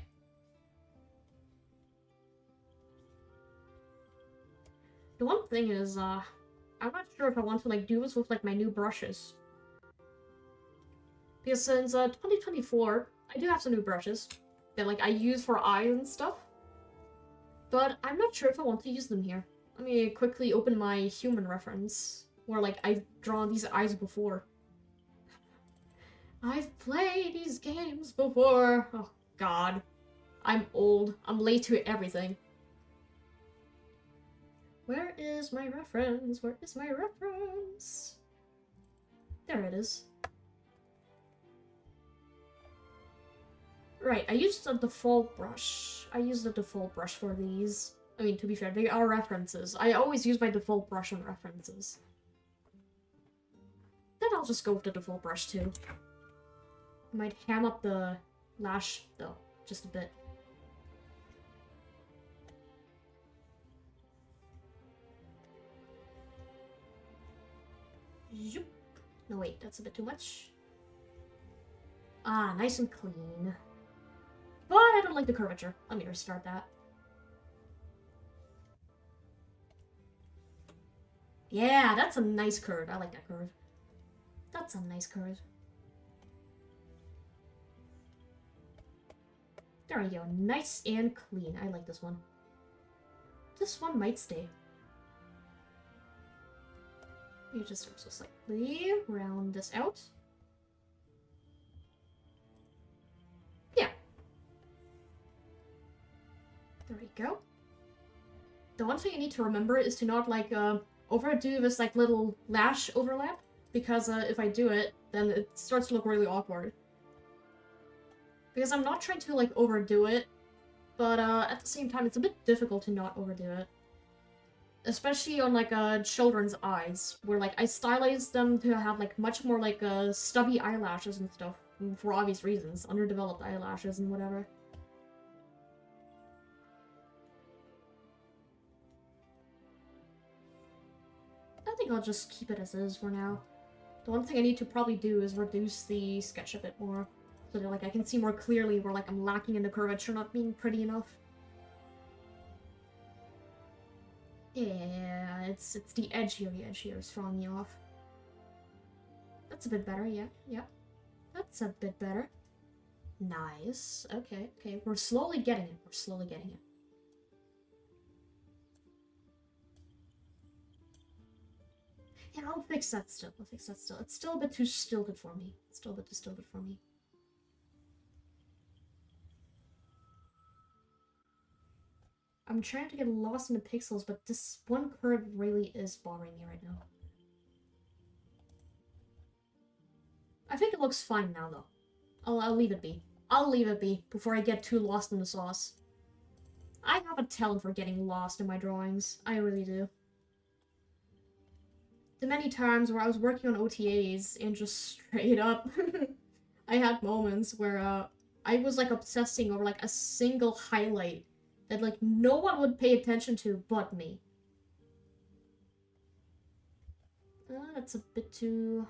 The one thing is, I'm not sure if I want to, like, do this with, like, my new brushes. Because since, 2024, I do have some new brushes that, like, I use for eyes and stuff. But I'm not sure if I want to use them here. Let me quickly open my human reference, where, like, I've drawn these eyes before. I've played these games before. Oh, God. I'm old. I'm late to everything. Where is my reference? Where is my reference? There it is. Right, I used a default brush. I used a default brush for these. I mean, to be fair, they are references. I always use my default brush on references. Then I'll just go with the default brush too. I might ham up the lash, though, just a bit. Zoop. No, wait, that's a bit too much. Ah, nice and clean. But I don't like the curvature. Let me restart that. Yeah, that's a nice curve. I like that curve. That's a nice curve. There we go. Nice and clean. I like this one. This one might stay. You just also slightly round this out. Yeah. There we go. The one thing I need to remember is to not, like, overdo this, like, little lash overlap. Because, if I do it, then it starts to look really awkward. Because I'm not trying to, like, overdo it. But, at the same time, it's a bit difficult to not overdo it. Especially on, like, children's eyes. Where, like, I stylized them to have, like, much more, like, stubby eyelashes and stuff. For obvious reasons. Underdeveloped eyelashes and whatever. I think I'll just keep it as is for now. The one thing I need to probably do is reduce the sketch a bit more. So that, like, I can see more clearly where, like, I'm lacking in the curvature not being pretty enough. Yeah, it's the edge here is throwing me off. That's a bit better, yeah. That's a bit better. Nice. Okay. We're slowly getting it. Yeah, I'll fix that still. It's still a bit too stilted for me. I'm trying to get lost in the pixels, but this one curve really is bothering me right now. I think it looks fine now, though. I'll leave it be. I'll leave it be before I get too lost in the sauce. I have a talent for getting lost in my drawings. I really do. The many times where I was working on OTAs and just straight up, I had moments where I was like obsessing over like a single highlight that like no one would pay attention to but me. That's a bit too...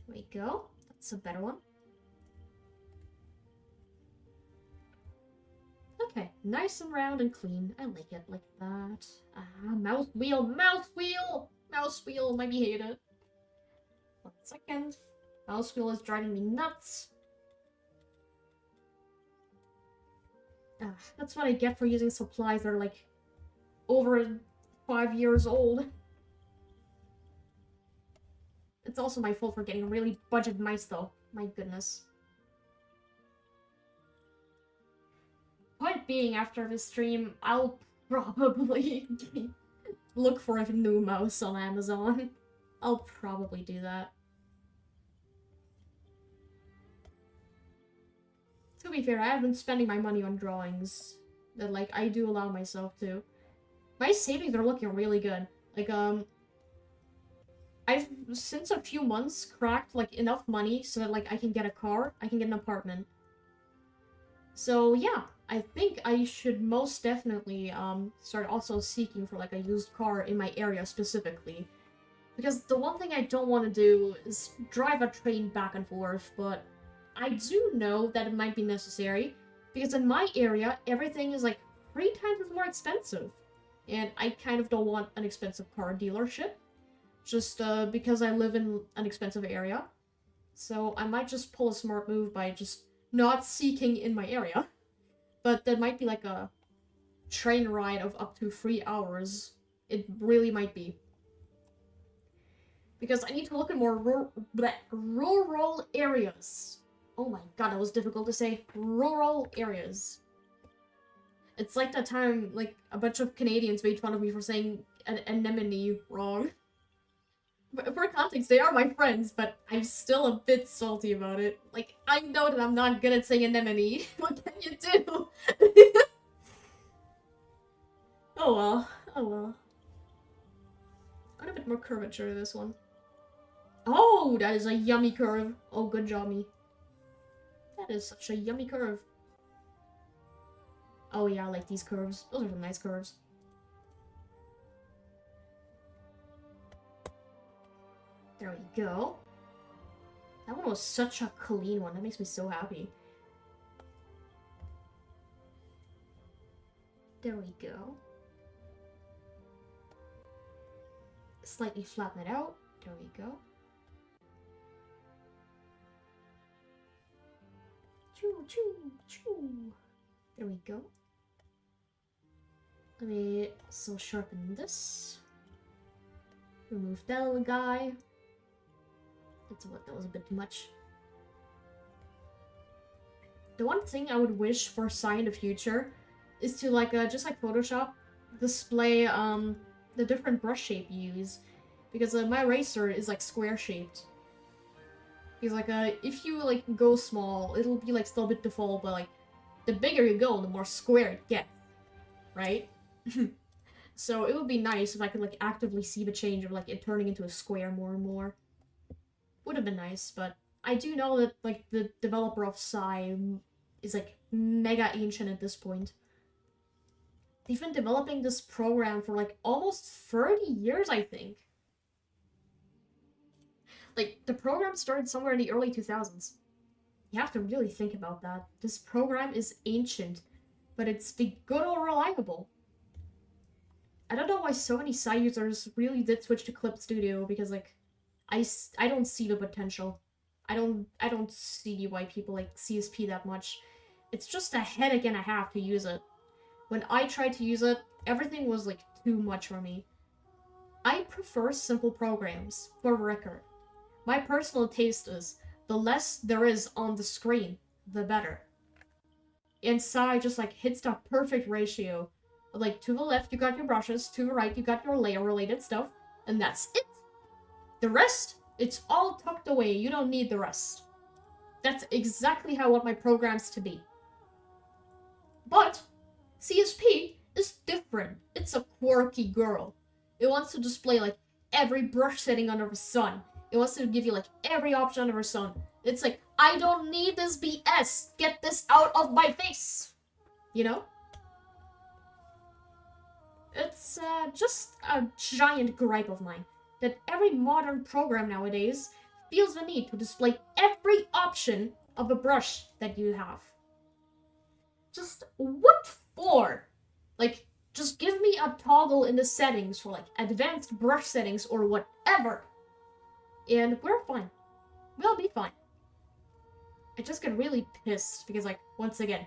There we go. That's a better one. Okay, nice and round and clean. I like it like that. Mouse wheel! Mouse wheel! Might be hated. 1 second. Mouse wheel is driving me nuts. That's what I get for using supplies that are like over 5 years old. It's also my fault for getting really budget mice though. My goodness. Point being, after this stream, I'll probably look for a new mouse on Amazon. I'll probably do that. To be fair, I have been spending my money on drawings that, like, I do allow myself to. My savings are looking really good. Like, I've, since a few months, cracked, like, enough money so that, like, I can get a car, I can get an apartment. So, yeah, I think I should most definitely, start also seeking for, like, a used car in my area specifically. Because the one thing I don't want to do is drive a train back and forth, but I do know that it might be necessary, because in my area, everything is, like, 3 times more expensive. And I kind of don't want an expensive car dealership, just, because I live in an expensive area. So I might just pull a smart move by just not seeking in my area. But there might be, like, a train ride of up to 3 hours. It really might be. Because I need to look at more rural areas. Oh my god, that was difficult to say. Rural areas. It's like that time, like, a bunch of Canadians made fun of me for saying an anemone wrong. But for context, they are my friends, but I'm still a bit salty about it. Like, I know that I'm not good at saying anemone. What can you do? Oh well. I want a bit more curvature to this one. Oh, that is a yummy curve. Oh, good job, me. That is such a yummy curve. Oh yeah, I like these curves. Those are some nice curves. There we go. That one was such a clean one. That makes me so happy. There we go. Slightly flatten it out. There we go. Choo, choo, choo. There we go. Let me also sharpen this. Remove that little guy. That was a bit too much. The one thing I would wish for Psy in the future is to just like Photoshop, display the different brush shape you use, because my eraser is like square shaped. Because if you go small, it'll be still a bit default, but the bigger you go, the more square it gets, right? So it would be nice if I could actively see the change of it turning into a square more and more. Would have been nice, but I do know that the developer of Psy is mega ancient at this point. They've been developing this program for almost 30 years, I think. The program started somewhere in the early 2000s. You have to really think about that. This program is ancient, but it's the good old reliable. I don't know why so many Psy users really did switch to Clip Studio, because I don't see the potential. I don't see why people like CSP that much. It's just a headache and a half to use it. When I tried to use it, everything was too much for me. I prefer simple programs, for record. My personal taste is, the less there is on the screen, the better. And Psy just hits that perfect ratio. To the left you got your brushes, to the right you got your layer related stuff, and that's it. The rest, it's all tucked away. You don't need the rest. That's exactly how I want my programs to be. But CSP is different. It's a quirky girl. It wants to display every brush setting under the sun. It wants to give you every option under the sun. It's I don't need this BS. Get this out of my face. You know? It's just a giant gripe of mine that every modern program nowadays feels the need to display every option of a brush that you have. Just what for? Just give me a toggle in the settings for advanced brush settings or whatever. And we're fine. We'll be fine. I just get really pissed because once again,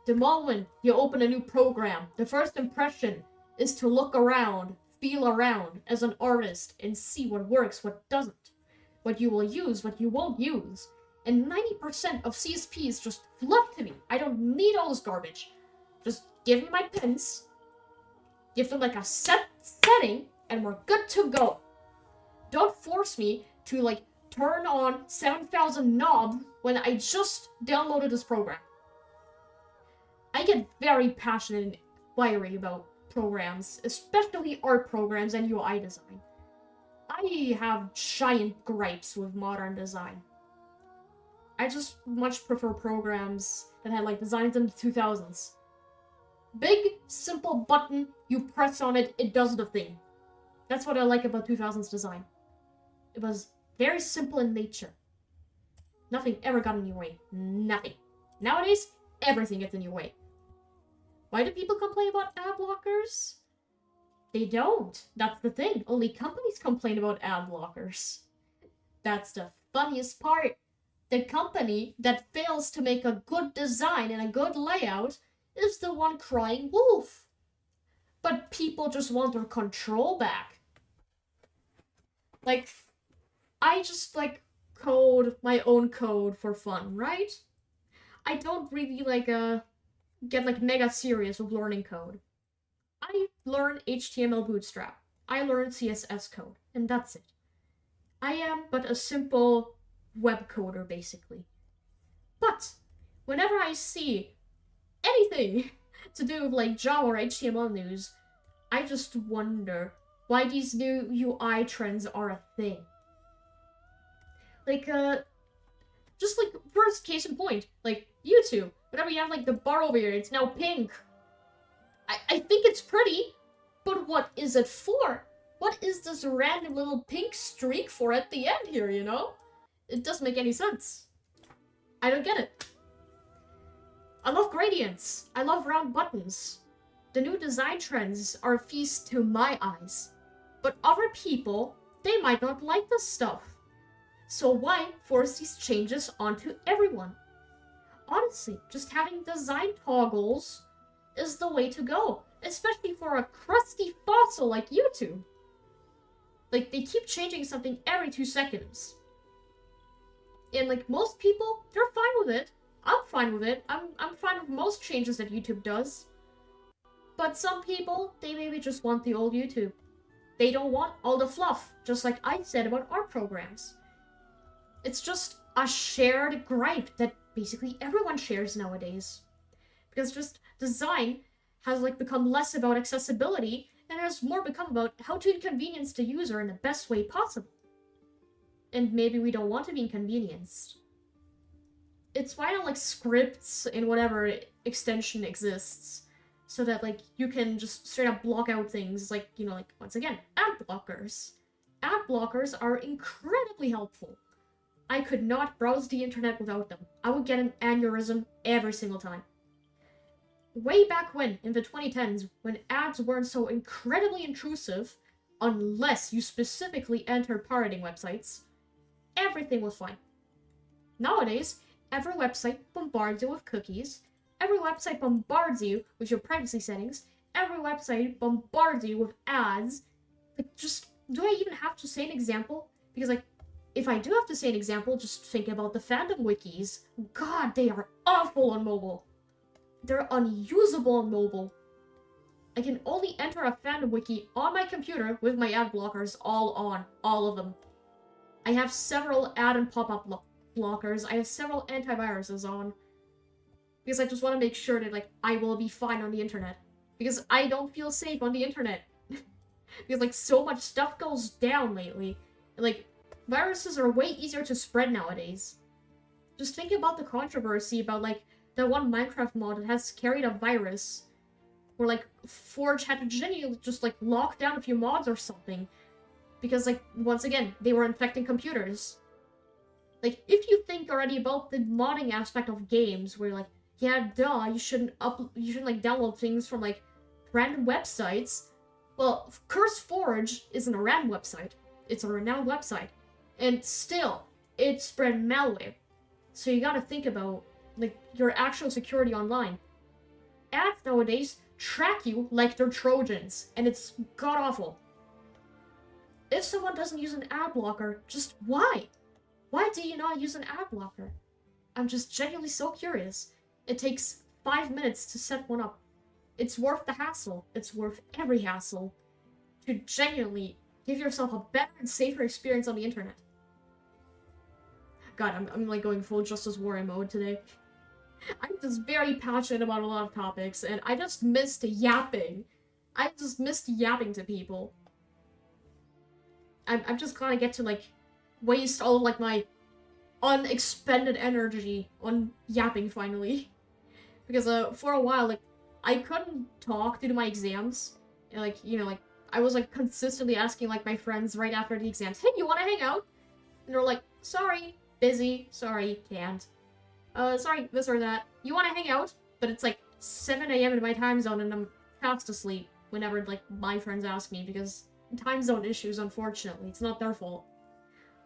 the moment you open a new program, the first impression is to look around, feel around as an artist and see what works, what doesn't. What you will use, what you won't use. And 90% of CSPs just fluff to me. I don't need all this garbage. Just give me my pins, give them a set setting, and we're good to go. Don't force me to turn on 7,000 knobs when I just downloaded this program. I get very passionate and fiery about programs, especially art programs and UI design. I have giant gripes with modern design. I just much prefer programs that had designs in the 2000s. Big, simple button, you press on it, it does the thing. That's what I like about 2000s design. It was very simple in nature. Nothing ever got in your way. Nothing. Nowadays, everything gets in your way. Why do people complain about ad blockers? They don't. That's the thing. Only companies complain about ad blockers. That's the funniest part. The company that fails to make a good design and a good layout is the one crying wolf. But people just want their control back. I just code my own code for fun, right? I don't really get mega serious with learning code. I learn HTML Bootstrap. I learn CSS code, and that's it. I am but a simple web coder, basically. But whenever I see anything to do with Java or HTML news, I just wonder why these new UI trends are a thing. Just first case in point, YouTube. Whenever you have the bar over here, it's now pink. I think it's pretty, but what is it for? What is this random little pink streak for at the end here, you know? It doesn't make any sense. I don't get it. I love gradients. I love round buttons. The new design trends are a feast to my eyes. But other people, they might not like this stuff. So why force these changes onto everyone? Honestly, just having design toggles is the way to go. Especially for a crusty fossil like YouTube. Like, they keep changing something every 2 seconds. And, like, most people, they're fine with it. I'm fine with it. I'm fine with most changes that YouTube does. But some people, they maybe just want the old YouTube. They don't want all the fluff, just like I said about art programs. It's just a shared gripe that basically everyone shares nowadays. Because just design has, like, become less about accessibility and has more become about how to inconvenience the user in the best way possible. And maybe we don't want to be inconvenienced. It's why, like, scripts and whatever extension exists, so that, like, you can just straight up block out things, like, you know, like, once again, ad blockers. Ad blockers are incredibly helpful. I could not browse the internet without them. I would get an aneurysm every single time. Way back when, in the 2010s, when ads weren't so incredibly intrusive, unless you specifically entered pirating websites, everything was fine. Nowadays, every website bombards you with cookies, every website bombards you with your privacy settings, every website bombards you with ads. Like, just, do I even have to say an example? Because, like, if I do have to say an example, just think about the fandom wikis. God, they are awful on mobile. They're unusable on mobile. I can only enter a fandom wiki on my computer with my ad blockers all on. All of them. I have several ad and pop-up blockers. I have several antiviruses on. Because I just want to make sure that, like, I will be fine on the internet. Because I don't feel safe on the internet. Because, like, so much stuff goes down lately. And, like, viruses are way easier to spread nowadays. Just think about the controversy about, like, the one Minecraft mod that has carried a virus. Where, like, Forge had to genuinely just, like, lock down a few mods or something. Because, like, once again, they were infecting computers. Like, if you think already about the modding aspect of games, where, like, yeah, duh, you shouldn't, like, download things from, like, random websites. Well, Curse Forge isn't a random website. It's a renowned website. And still, it spread malware. So you gotta think about, like, your actual security online. Ads nowadays track you like they're Trojans, and it's god-awful. If someone doesn't use an ad blocker, just why? Why do you not use an ad blocker? I'm just genuinely so curious. It takes 5 minutes to set one up. It's worth the hassle. It's worth every hassle to genuinely give yourself a better and safer experience on the internet. God, I'm like going full Justice Warrior mode today. I'm just very passionate about a lot of topics, and I just missed yapping. I just missed yapping to people. I'm just gonna get to, like, waste all of, like, my unexpended energy on yapping finally. Because, for a while, like, I couldn't talk due to my exams. And, like, you know, like, I was, like, consistently asking, like, my friends right after the exams, hey, you wanna hang out? And they're like, sorry, busy, sorry, can't. Sorry, this or that. You wanna hang out? But it's, like, 7 a.m. in my time zone, and I'm fast asleep whenever, like, my friends ask me, because time zone issues, unfortunately. It's not their fault.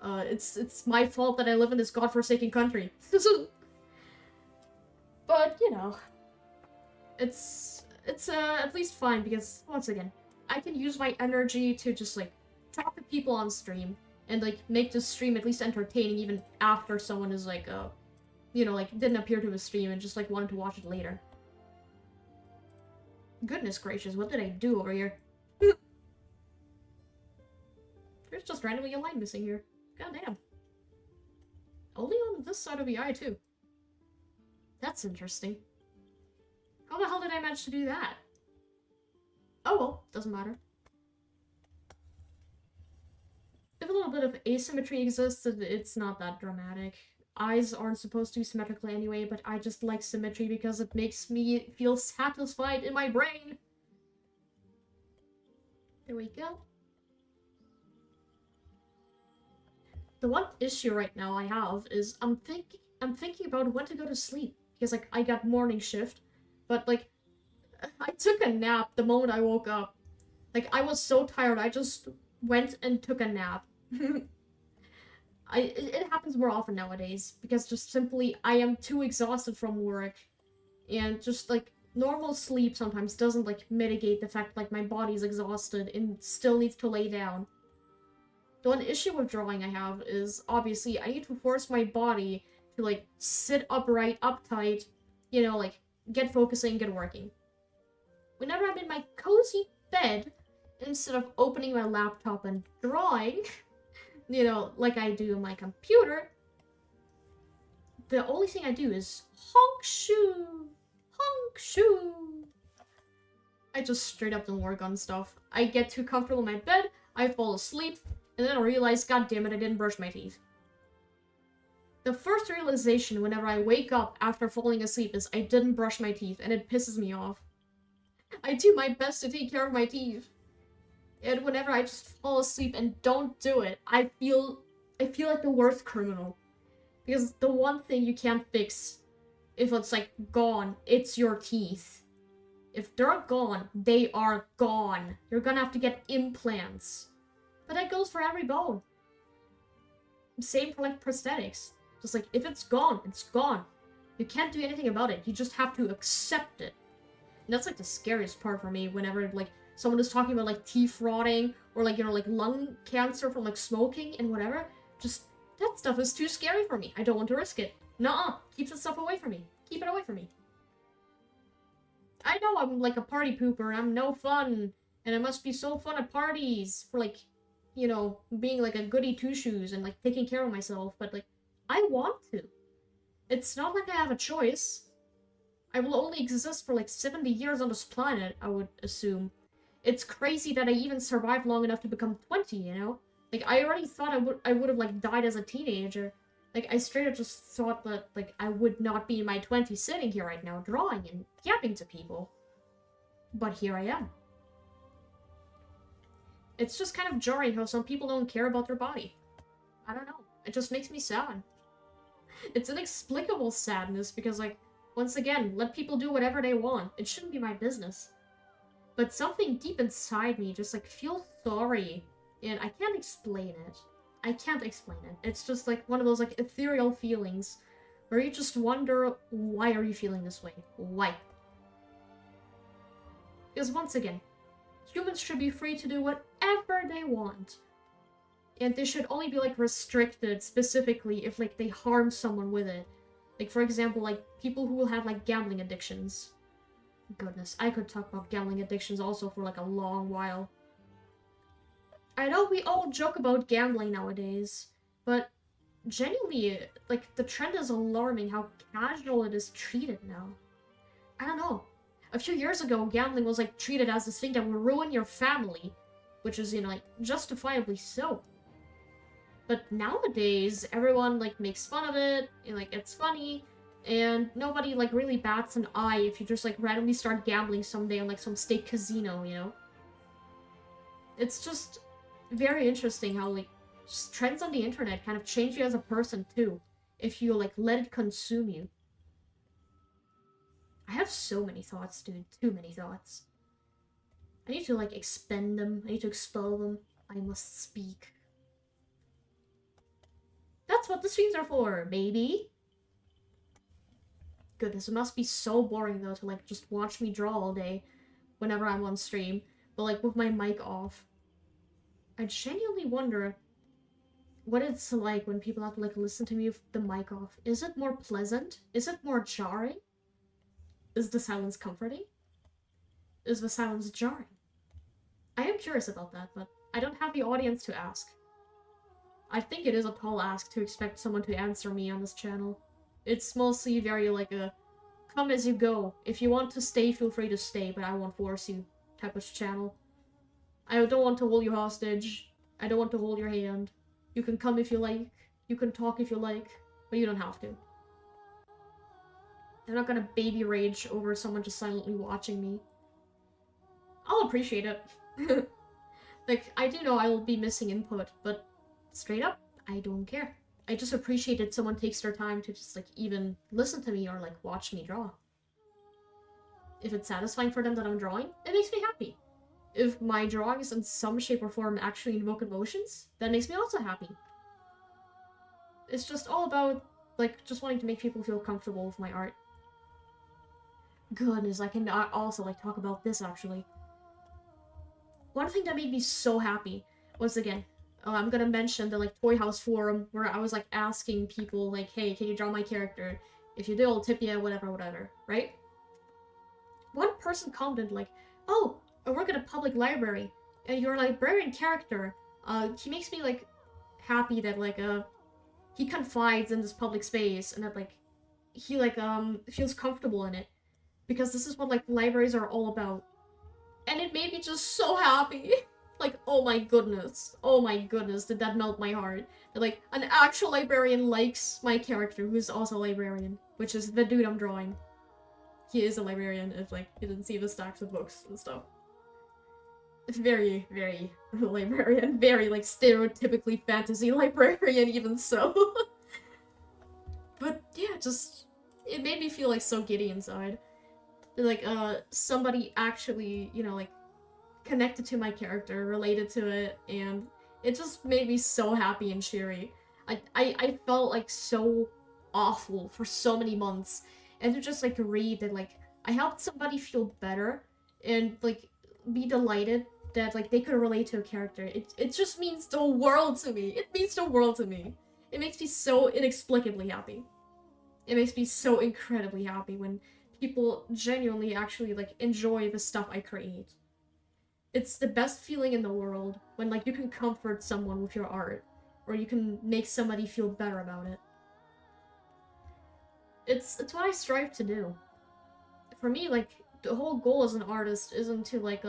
It's my fault that I live in this godforsaken country. But, you know, it's at least fine, because, once again, I can use my energy to just, like, talk to people on stream, and, like, make the stream at least entertaining even after someone is, like, you know, like, didn't appear to a stream and just, like, wanted to watch it later. Goodness gracious, what did I do over here? There's just randomly a line missing here. God damn. Only on this side of the eye, too. That's interesting. How the hell did I manage to do that? Oh well, doesn't matter. If a little bit of asymmetry exists, it's not that dramatic. Eyes aren't supposed to be symmetrical anyway, but I just like symmetry because it makes me feel satisfied in my brain. There we go. The one issue right now I have is I'm thinking about when to go to sleep because like I got morning shift, but like I took a nap the moment I woke up. Like I was so tired, I just went and took a nap. It happens more often nowadays because just simply I am too exhausted from work, and just like normal sleep sometimes doesn't like mitigate the fact like my body's exhausted and still needs to lay down. The one issue with drawing I have is obviously I need to force my body to like sit upright, uptight, like get focusing, get working. Whenever I'm in my cozy bed, instead of opening my laptop and drawing, like I do on my computer, the only thing I do is honk shoo, honk shoo. I just straight up don't work on stuff. I get too comfortable in my bed, I fall asleep, and then I realize, god damn it, I didn't brush my teeth. The first realization whenever I wake up after falling asleep is I didn't brush my teeth, and it pisses me off. I do my best to take care of my teeth. And whenever I just fall asleep and don't do it, I feel like the worst criminal. Because the one thing you can't fix, if it's like gone, it's your teeth. If they're gone, they are gone. You're gonna have to get implants. But that goes for every bone. Same for like prosthetics. Just like, if it's gone, it's gone. You can't do anything about it. You just have to accept it. And that's like the scariest part for me whenever like someone is talking about like teeth rotting or like, like lung cancer from like smoking and whatever. Just, that stuff is too scary for me. I don't want to risk it. Nuh-uh. Keep that stuff away from me. Keep it away from me. I know I'm like a party pooper. I'm no fun. And it must be so fun at parties for like, being like a goody two-shoes and like taking care of myself. But like, I want to. It's not like I have a choice. I will only exist for like 70 years on this planet, I would assume. It's crazy that I even survived long enough to become 20, Like, I already thought I would have like died as a teenager. Like, I straight up just thought that like I would not be in my 20s sitting here right now drawing and yapping to people. But here I am. It's just kind of jarring how some people don't care about their body. I don't know. It just makes me sad. It's inexplicable sadness because, like, once again, let people do whatever they want. It shouldn't be my business. But something deep inside me just, like, feels sorry. And I can't explain it. I can't explain it. It's just, like, one of those, like, ethereal feelings where you just wonder, why are you feeling this way? Why? Because once again, humans should be free to do whatever they want. And they should only be, like, restricted specifically if, like, they harm someone with it. Like, for example, like, people who will have, like, gambling addictions. Goodness, I could talk about gambling addictions also for, like, a long while. I know we all joke about gambling nowadays, but genuinely, like, the trend is alarming how casual it is treated now. I don't know. A few years ago, gambling was, like, treated as this thing that would ruin your family, which is, like, justifiably so. But nowadays, everyone, like, makes fun of it, and, like, it's funny, and nobody, like, really bats an eye if you just, like, randomly start gambling someday on, like, some state casino, It's just very interesting how, like, trends on the internet kind of change you as a person, too, if you, like, let it consume you. I have so many thoughts, dude. Too many thoughts. I need to, like, expend them. I need to expel them. I must speak. That's what the streams are for, baby! Goodness, it must be so boring, though, to, like, just watch me draw all day whenever I'm on stream, but, like, with my mic off. I genuinely wonder what it's like when people have to, like, listen to me with the mic off. Is it more pleasant? Is it more jarring? Is the silence comforting? Is the silence jarring? I am curious about that, but I don't have the audience to ask. I think it is a tall ask to expect someone to answer me on this channel. It's mostly very like a come as you go. If you want to stay, feel free to stay, but I won't force you type of channel. I don't want to hold you hostage. I don't want to hold your hand. You can come if you like. You can talk if you like, but you don't have to. I'm not gonna baby rage over someone just silently watching me. I'll appreciate it. Like, I do know I will be missing input, but straight up, I don't care. I just appreciate that someone takes their time to just like even listen to me or like watch me draw. If it's satisfying for them that I'm drawing, it makes me happy. If my drawings in some shape or form actually invoke emotions, that makes me also happy. It's just all about like just wanting to make people feel comfortable with my art. Goodness, I can also like talk about this actually. One thing that made me so happy was again, I'm gonna mention the like Toy House forum where I was like asking people like, hey, can you draw my character? If you do, I'll tip you, whatever, right? One person commented like, oh, I work at a public library, and your librarian character, he makes me like happy that like he confides in this public space and that like he like feels comfortable in it because this is what like libraries are all about. And it made me just so happy. Like, oh my goodness, did that melt my heart. That, like, an actual librarian likes my character, who's also a librarian, which is the dude I'm drawing. He is a librarian, if, like, you didn't see the stacks of books and stuff. Very, very librarian, very, like, stereotypically fantasy librarian, even so. But, yeah, just, it made me feel, like, so giddy inside. Like, somebody actually, you know, like, connected to my character, related to it, and it just made me so happy and cheery. I felt like so awful for so many months, and to just like read that like I helped somebody feel better and like be delighted that like they could relate to a character. It just means the world to me. It means the world to me. It makes me so inexplicably happy. It makes me so incredibly happy when people genuinely actually like enjoy the stuff I create. It's the best feeling in the world when like you can comfort someone with your art or you can make somebody feel better about it. It's what I strive to do. For me, like the whole goal as an artist isn't to like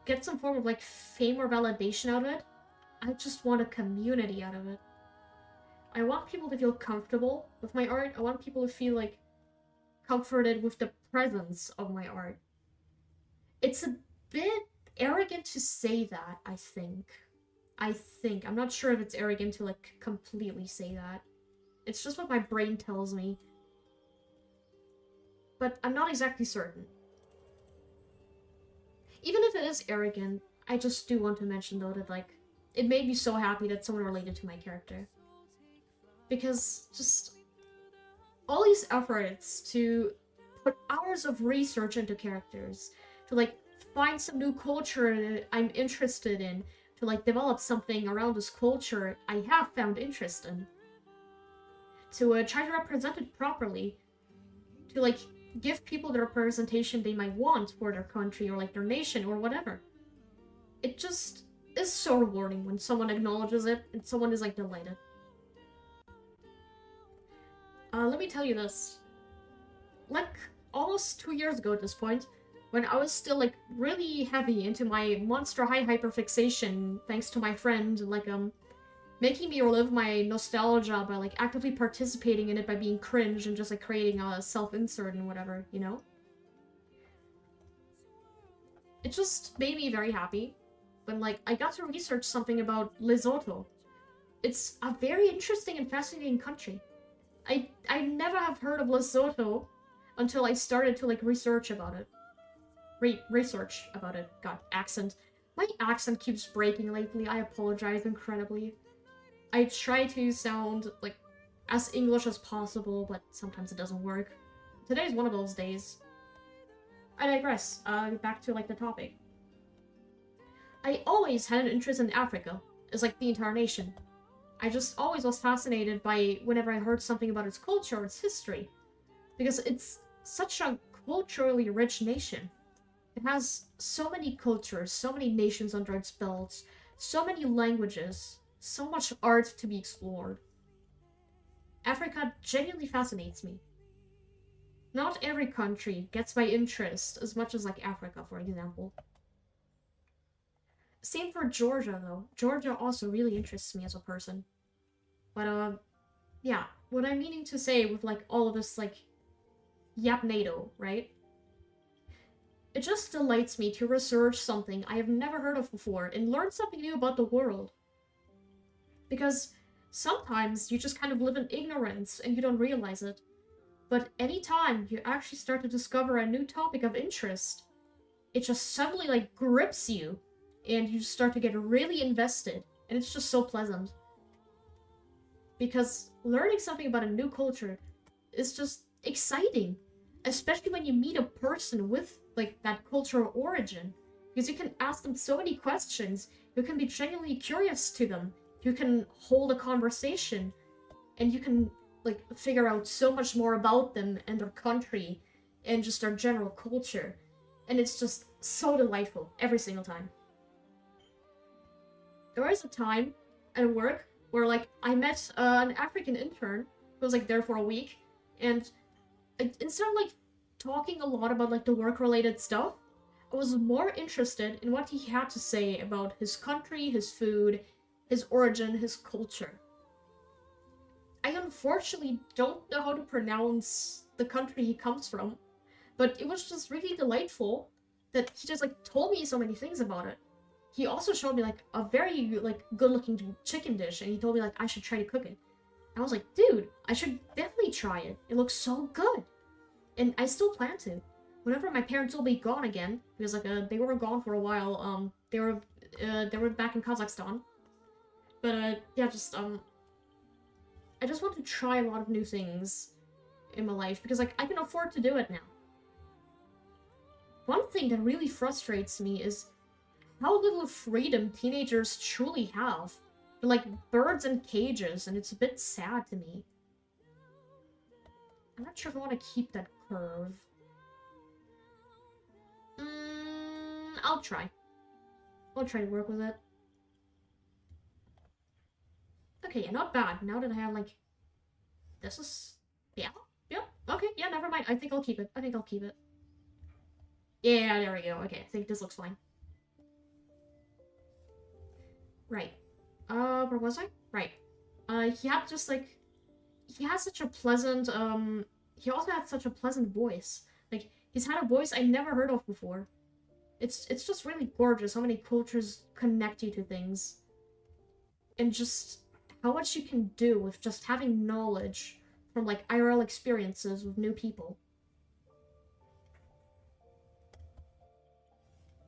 get some form of like fame or validation out of it. I just want a community out of it. I want people to feel comfortable with my art. I want people to feel like comforted with the presence of my art. It's a bit arrogant to say that, I think. I'm not sure if it's arrogant to, like, completely say that. It's just what my brain tells me. But I'm not exactly certain. Even if it is arrogant, I just do want to mention, though, that, like, it made me so happy that someone related to my character. Because just all these efforts to put hours of research into characters, to, like, find some new culture that I'm interested in, to like develop something around this culture I have found interest in, to try to represent it properly, to like give people the representation they might want for their country or like their nation or whatever. It just is so rewarding when someone acknowledges it and someone is like delighted. Let me tell you this. Like almost 2 years ago at this point, when I was still like really heavy into my Monster High hyperfixation, thanks to my friend, like making me relive my nostalgia by like actively participating in it by being cringe and just like creating a self-insert and whatever, you know? It just made me very happy when like I got to research something about Lesotho. It's a very interesting and fascinating country. I never have heard of Lesotho until I started to like research about it. Research about it. God, accent. My accent keeps breaking lately. I apologize incredibly. I try to sound like as English as possible, but sometimes it doesn't work. Today's one of those days. I digress. Back to like the topic. I always had an interest in Africa, as like the entire nation. I just always was fascinated by whenever I heard something about its culture or its history, because it's such a culturally rich nation. It has so many cultures, so many nations under its belt, so many languages, so much art to be explored. Africa genuinely fascinates me. Not every country gets my interest as much as like Africa, for example. Same for Georgia, though. Georgia also really interests me as a person. But, yeah, what I'm meaning to say with like all of this like Yapnado, right? It just delights me to research something I have never heard of before and learn something new about the world. Because sometimes you just kind of live in ignorance and you don't realize it. But anytime you actually start to discover a new topic of interest, it just suddenly like grips you and you start to get really invested, and it's just so pleasant. Because learning something about a new culture is just exciting, especially when you meet a person with like that cultural origin, because you can ask them so many questions, you can be genuinely curious to them, you can hold a conversation, and you can like figure out so much more about them and their country and just their general culture, and it's just so delightful every single time. There was a time at work where like I met an African intern who was like there for a week, and instead of like talking a lot about like the work related stuff, I was more interested in what he had to say about his country, his food, his origin, his culture. I unfortunately don't know how to pronounce the country he comes from, but it was just really delightful that he just like told me so many things about it. He also showed me like a very like good looking chicken dish, and he told me like I should try to cook it. I was like, dude, I should definitely try it. It looks so good. And I still plan to. Whenever my parents will be gone again, because like they were gone for a while. They were back in Kazakhstan. But yeah, just I just want to try a lot of new things in my life because like I can afford to do it now. One thing that really frustrates me is how little freedom teenagers truly have. They're like birds in cages, and it's a bit sad to me. I'm not sure if I want to keep that curve. I'll try. I'll try to work with it. Okay, yeah, not bad. Now that I have, like... This is... Yeah. Yep. Okay, yeah, never mind. I think I'll keep it. I think I'll keep it. Yeah, there we go. Okay, I think this looks fine. Right. Where was I? Right. He had just, like... He has such a pleasant, He also had such a pleasant voice. Like, he's had a voice I never heard of before. It's just really gorgeous how many cultures connect you to things. And just how much you can do with just having knowledge from, like, IRL experiences with new people.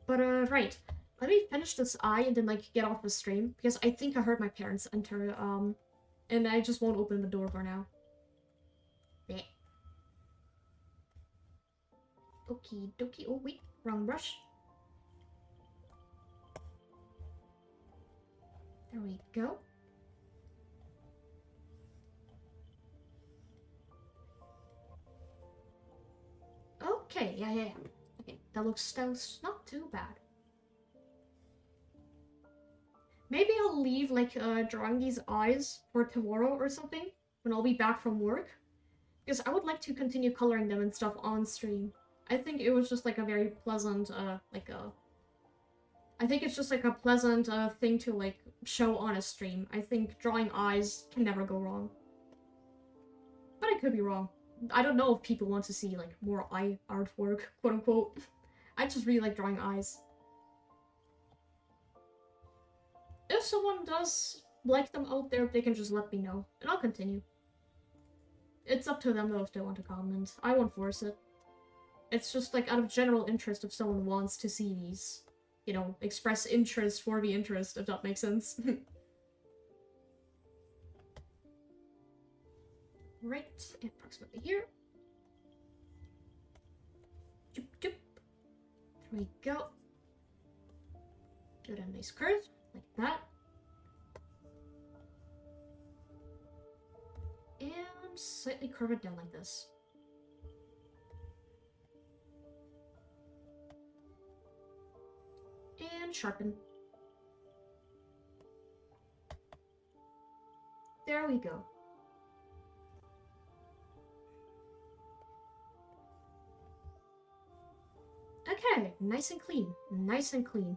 But, right. Let me finish this eye and then, like, get off the stream, because I think I heard my parents enter, and I just won't open the door for now. Blech. Okie dokie. Oh, wait. Wrong brush. There we go. Okay, yeah. Okay, that looks not too bad. Maybe I'll leave, like, drawing these eyes for tomorrow or something, when I'll be back from work. Because I would like to continue coloring them and stuff on stream. I think it was just, like, a very pleasant, I think it's just, like, a pleasant, thing to, like, show on a stream. I think drawing eyes can never go wrong. But I could be wrong. I don't know if people want to see, like, more eye artwork, quote-unquote. I just really like drawing eyes. If someone does like them out there, they can just let me know, and I'll continue. It's up to them, though, if they want to comment. I won't force it. It's just, like, out of general interest if someone wants to see these. You know, express interest for the interest, if that makes sense. Right, approximately here. Doop, doop. There we go. Give it a nice curve, like that. And slightly curve it down like this. And sharpen. There we go. Okay, nice and clean. Nice and clean.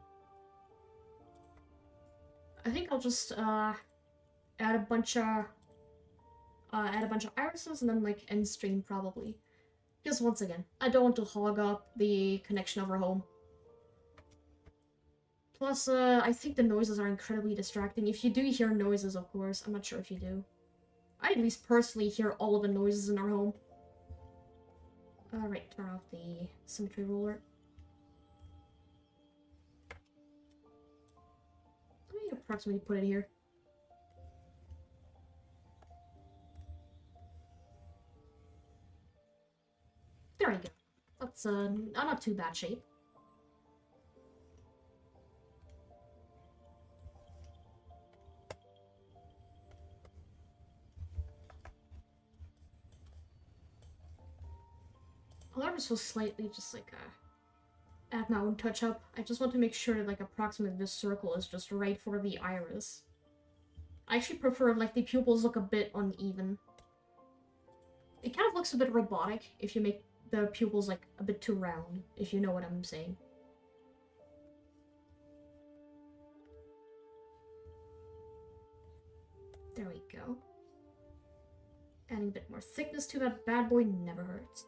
I think I'll just add a bunch of irises and then like end stream probably. Because once again, I don't want to hog up the connection over home. Plus, I think the noises are incredibly distracting. If you do hear noises, of course. I'm not sure if you do. I at least personally hear all of the noises in our home. Alright, turn off the symmetry ruler. Let me approximately put it here. There we go. That's, not too bad shape. Alarm is so slightly just like add my own touch up. I just want to make sure that like approximately this circle is just right for the iris. I actually prefer like the pupils look a bit uneven. It kind of looks a bit robotic if you make the pupils like a bit too round, if you know what I'm saying. There we go. Adding a bit more thickness to that bad boy never hurts.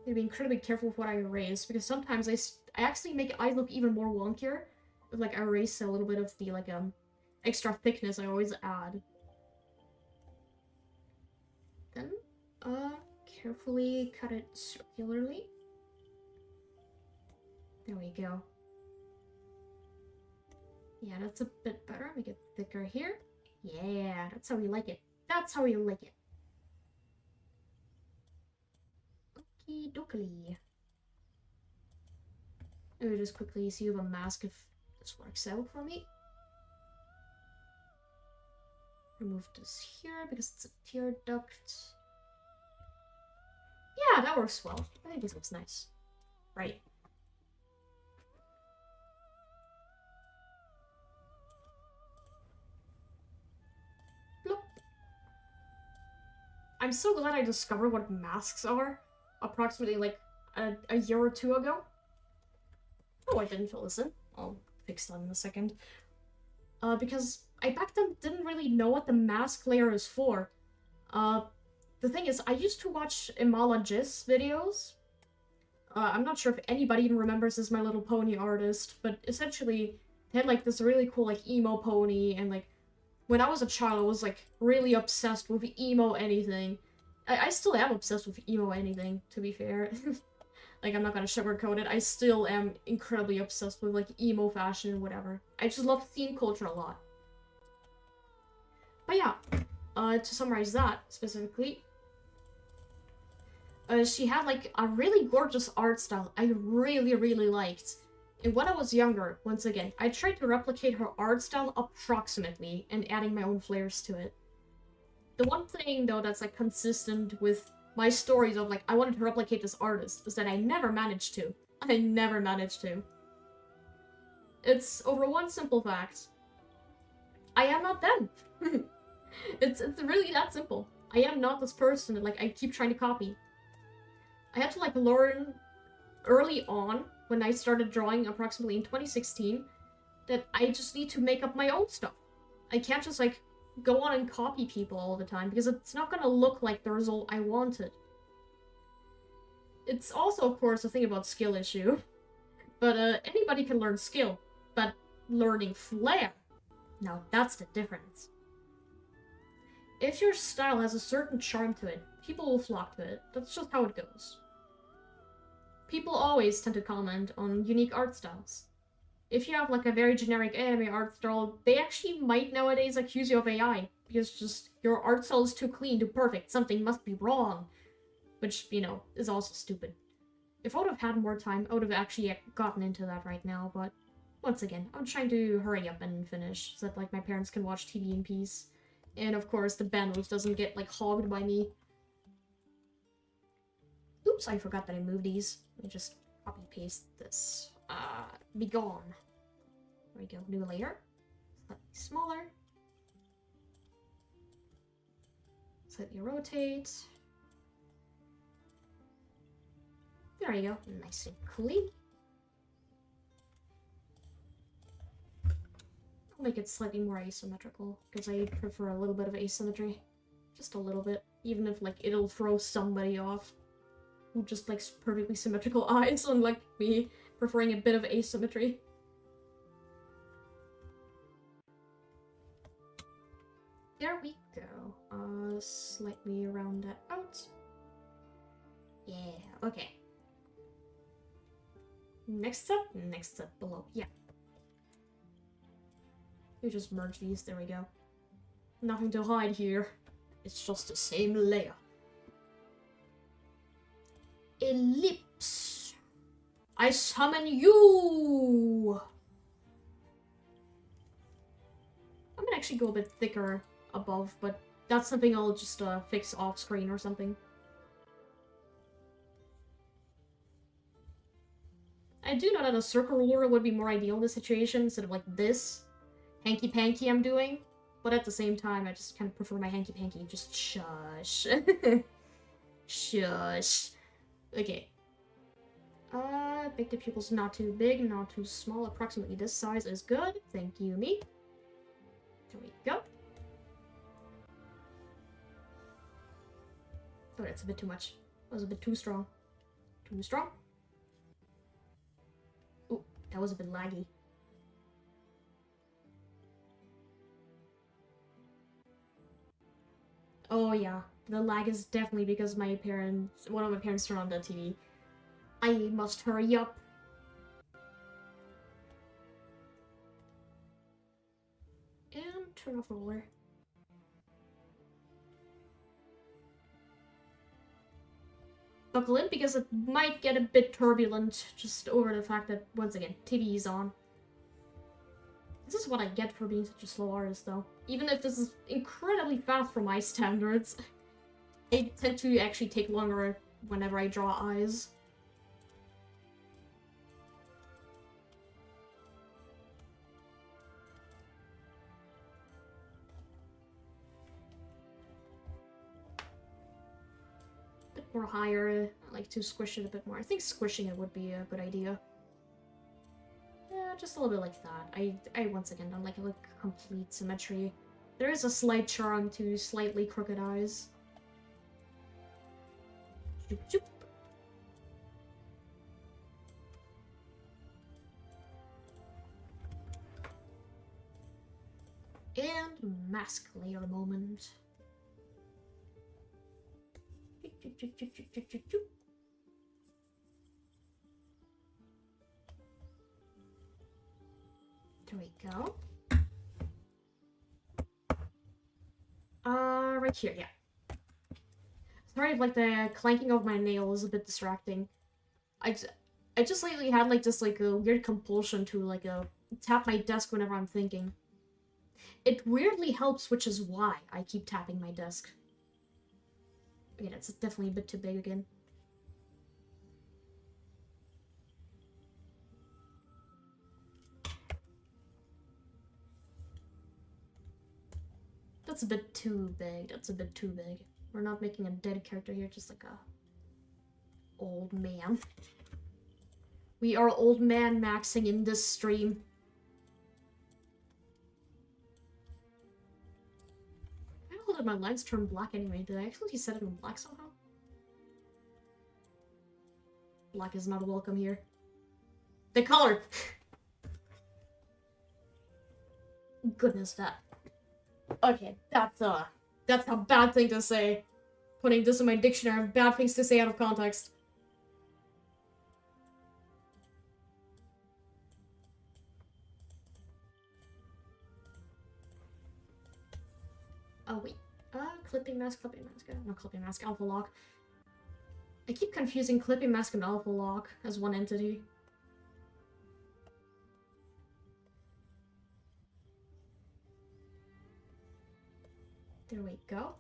Need to be incredibly careful with what I erase, because sometimes I actually make eyes look even more wonkier if like I erase a little bit of the like extra thickness I always add. Then carefully cut it circularly. There we go. Yeah, that's a bit better. Make it thicker here. Yeah, that's how we like it. That's how we like it. Okie dokie. Let me just quickly see if a mask if this works out for me. Remove this here because it's a tear duct. Yeah, that works well. I think this looks nice. Right. Bloop. I'm so glad I discovered what masks are approximately like a year or two ago. Oh, I didn't fill this in. I'll fix that in a second. Because I back then didn't really know what the mask layer is for. The thing is, I used to watch Imala Jis videos. I'm not sure if anybody even remembers this My Little Pony artist, but essentially, they had like this really cool like emo pony, and like, when I was a child, I was like really obsessed with emo anything. I still am obsessed with emo anything, to be fair. Like, I'm not gonna sugarcoat it. I still am incredibly obsessed with, like, emo fashion and whatever. I just love theme culture a lot. But yeah, to summarize that, specifically, she had, like, a really gorgeous art style I really, really liked. And when I was younger, once again, I tried to replicate her art style approximately and adding my own flares to it. The one thing, though, that's, like, consistent with my stories of, like, I wanted to replicate this artist is that I never managed to. I never managed to. It's over one simple fact. I am not them. It's really that simple. I am not this person that, like, I keep trying to copy. I had to, like, learn early on, when I started drawing approximately in 2016, that I just need to make up my own stuff. I can't just, like, go on and copy people all the time, because it's not gonna look like the result I wanted. It's also, of course, a thing about skill issue. But, anybody can learn skill. But learning flair, now that's the difference. If your style has a certain charm to it, people will flock to it. That's just how it goes. People always tend to comment on unique art styles. If you have, like, a very generic anime art style, they actually might nowadays accuse you of AI, because just your art style is too clean, too perfect, something must be wrong. Which, you know, is also stupid. If I would have had more time, I would have actually gotten into that right now, but once again, I'm trying to hurry up and finish, so that, like, my parents can watch TV in peace. And, of course, the bandwidth doesn't get, like, hogged by me. Oops, I forgot that I moved these. Let me just copy-paste this. Be gone. There we go, new layer. Slightly smaller. Slightly rotate. There you go, nice and clean. I'll make it slightly more asymmetrical, because I prefer a little bit of asymmetry. Just a little bit, even if, like, it'll throw somebody off. Who just likes perfectly symmetrical eyes, unlike me. preferring a bit of asymmetry. There we go. Slightly round that out. Yeah, okay. Next step below. Yeah. You just merge these, there we go. Nothing to hide here. It's just the same layer. Ellipse. I summon you! I'm gonna actually go a bit thicker above, but that's something I'll just fix off screen or something. I do know that a circle ruler would be more ideal in this situation instead of like this hanky-panky I'm doing. But at the same time, I just kind of prefer my hanky-panky. Just shush. Shush. Okay. Make the pupils not too big, not too small. Approximately this size is good. Thank you, me. There we go. Oh, that's a bit too much. That was a bit too strong. Too strong. Ooh, that was a bit laggy. Oh yeah, the lag is definitely because one of my parents turned on the TV. I must hurry up. And turn off roller. Buckle in because it might get a bit turbulent just over the fact that, once again, TV is on. This is what I get for being such a slow artist, though. Even if this is incredibly fast for my standards, I tend to actually take longer whenever I draw eyes. Bit more higher. I like to squish it a bit more. I think squishing it would be a good idea. Yeah, just a little bit like that. I once again don't like complete symmetry. There is a slight charm to slightly crooked eyes. Zoop, zoop. And mask layer moment. There we go. Right here, yeah. Sorry if, like, the clanking of my nail is a bit distracting. I just lately had, like, this, like, a weird compulsion to, like, tap my desk whenever I'm thinking. It weirdly helps, which is why I keep tapping my desk. Okay, that's definitely a bit too big again. That's a bit too big. That's a bit too big. We're not making a dead character here, just like a old man. We are old man maxing in this stream. I don't know that my lines turn black anyway. Did I actually set it in black somehow? Black is not welcome here. The color! Goodness, that. Okay, that's a bad thing to say. Putting this in my dictionary of bad things to say out of context. Oh, wait. Clipping mask. Not clipping mask, alpha lock. I keep confusing clipping mask and alpha lock as one entity. There we go.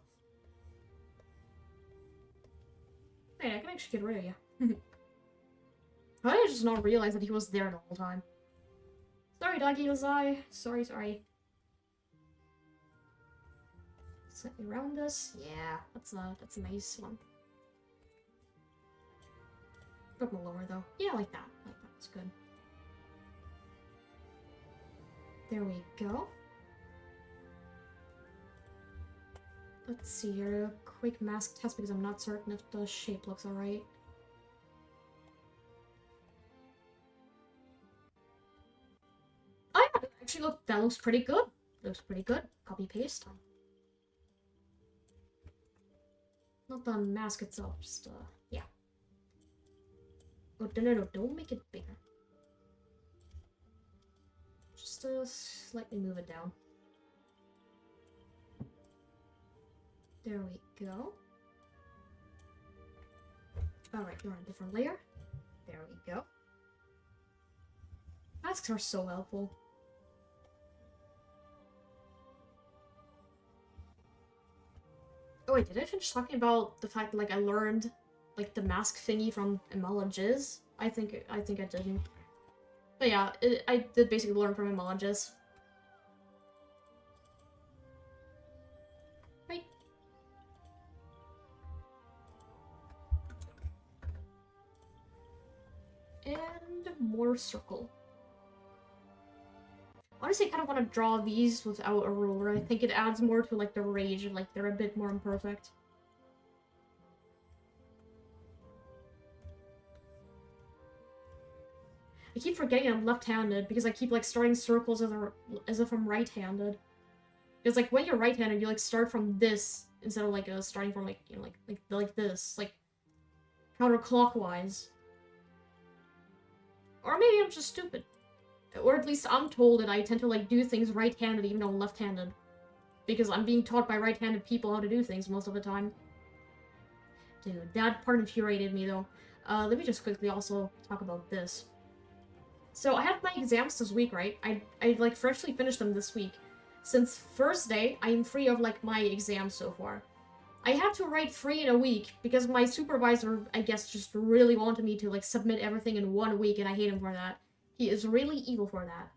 Wait, I can actually get rid of you. How did I just not realize that he was there the whole time? Sorry, doggy Lazai. Sorry. Slightly around us. Yeah, that's a nice one. A bit more lower though. Yeah, like that. It's good. There we go. Let's see here. A quick mask test because I'm not certain if the shape looks alright. Actually, look, that looks pretty good. Looks pretty good. Copy paste. Not the mask itself, just yeah. Oh, no, don't make it bigger. Just slightly move it down. There we go. Alright, you're on a different layer. There we go. Masks are so helpful. Oh wait, did I finish talking about the fact that like I learned like the mask thingy from Imala Jizz? I think I didn't. But yeah, I did basically learn from Imala Jizz. Right. And more circle. Honestly, I kind of want to draw these without a ruler. I think it adds more to like the rage and like they're a bit more imperfect. I keep forgetting I'm left-handed because I keep like starting circles as if I'm right-handed. Because like when you're right-handed, you like start from this instead of like starting from like you know like this, like counterclockwise. Or maybe I'm just stupid. Or at least I'm told that I tend to like do things right-handed even though I'm left-handed. Because I'm being taught by right-handed people how to do things most of the time. Dude, that part infuriated me though. Let me just quickly also talk about this. So I had my exams this week, right? I like freshly finished them this week. Since Thursday, I am free of like my exams so far. I had to write 3 in a week because my supervisor, I guess, just really wanted me to like submit everything in 1 week, and I hate him for that. He is really evil for that.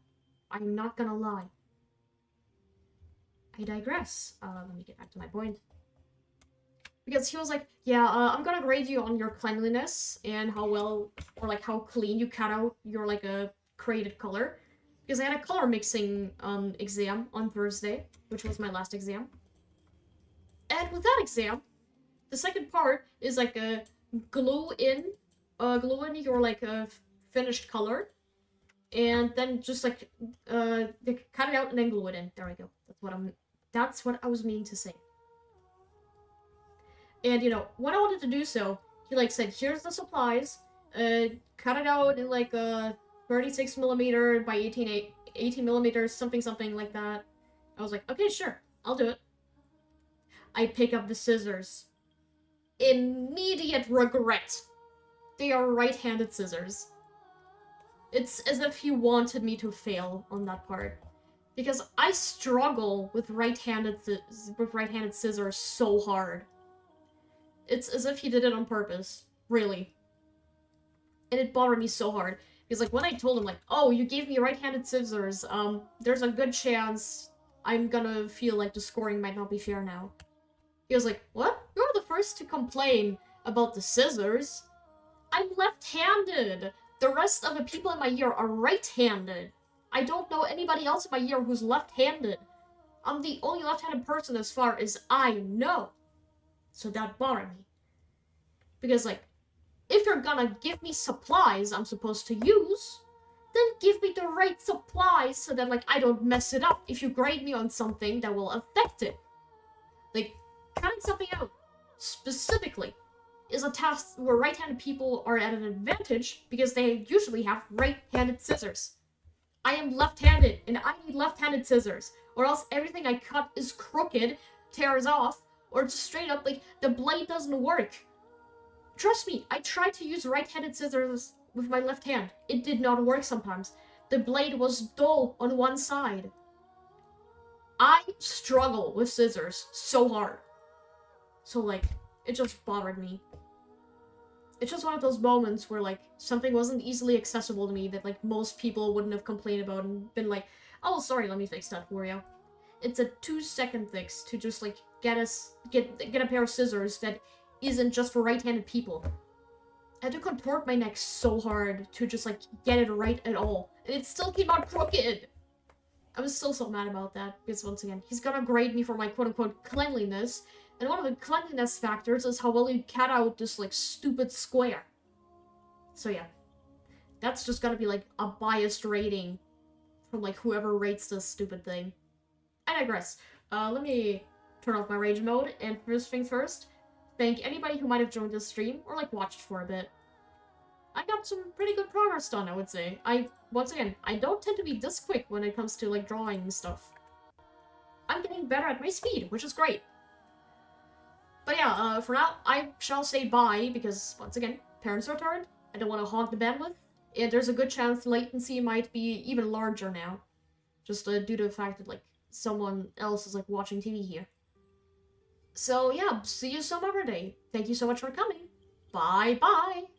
I'm not gonna lie. I digress. Let me get back to my point. Because he was like, yeah, I'm gonna grade you on your cleanliness and how well, or like how clean you cut out your like a created color. Because I had a color mixing exam on Thursday, which was my last exam. And with that exam, the second part is like a glue in your like a finished color. And then just like cut it out and then glue it in. There we go. That's what I was meaning to say. And you know, when I wanted to do so, he like said, here's the supplies, cut it out in like a 36 millimeter by 18 millimeters, something like that. I was like, okay, sure, I'll do it. I pick up the scissors. Immediate regret. They are right-handed scissors. It's as if he wanted me to fail on that part. Because I struggle with right-handed scissors so hard. It's as if he did it on purpose. Really. And it bothered me so hard. Because like when I told him like, oh, you gave me right-handed scissors, there's a good chance I'm gonna feel like the scoring might not be fair now. He was like, what? You're the first to complain about the scissors. I'm left-handed. The rest of the people in my year are right-handed. I don't know anybody else in my year who's left-handed. I'm the only left-handed person as far as I know. So that bothered me. Because, like, if you're gonna give me supplies I'm supposed to use, then give me the right supplies so that, like, I don't mess it up if you grade me on something that will affect it. Like, cutting something out, specifically, is a task where right-handed people are at an advantage because they usually have right-handed scissors. I am left-handed, and I need left-handed scissors, or else everything I cut is crooked, tears off, or just straight up, like, the blade doesn't work. Trust me, I tried to use right-handed scissors with my left hand. It did not work sometimes. The blade was dull on one side. I struggle with scissors so hard. So, like, it just bothered me. It's just one of those moments where, like, something wasn't easily accessible to me that, like, most people wouldn't have complained about and been like, oh, sorry, let me fix that for you. It's a 2-second fix to just, like, get a pair of scissors that isn't just for right-handed people. I had to contort my neck so hard to just, like, get it right at all. And it still came out crooked! I was still so mad about that, because once again, he's gonna grade me for my quote-unquote cleanliness, and one of the cleanliness factors is how well you cut out this, like, stupid square. So yeah. That's just gonna be, like, a biased rating from, like, whoever rates this stupid thing. I digress. Let me turn off my rage mode, and first things first, thank anybody who might have joined this stream, or, like, watched for a bit. I got some pretty good progress done, I would say. Once again, I don't tend to be this quick when it comes to, like, drawing and stuff. I'm getting better at my speed, which is great. But yeah, for now, I shall say bye, because, once again, parents are returned. I don't want to hog the bandwidth, and there's a good chance latency might be even larger now. Just due to the fact that, like, someone else is, like, watching TV here. So yeah, see you some other day. Thank you so much for coming. Bye-bye!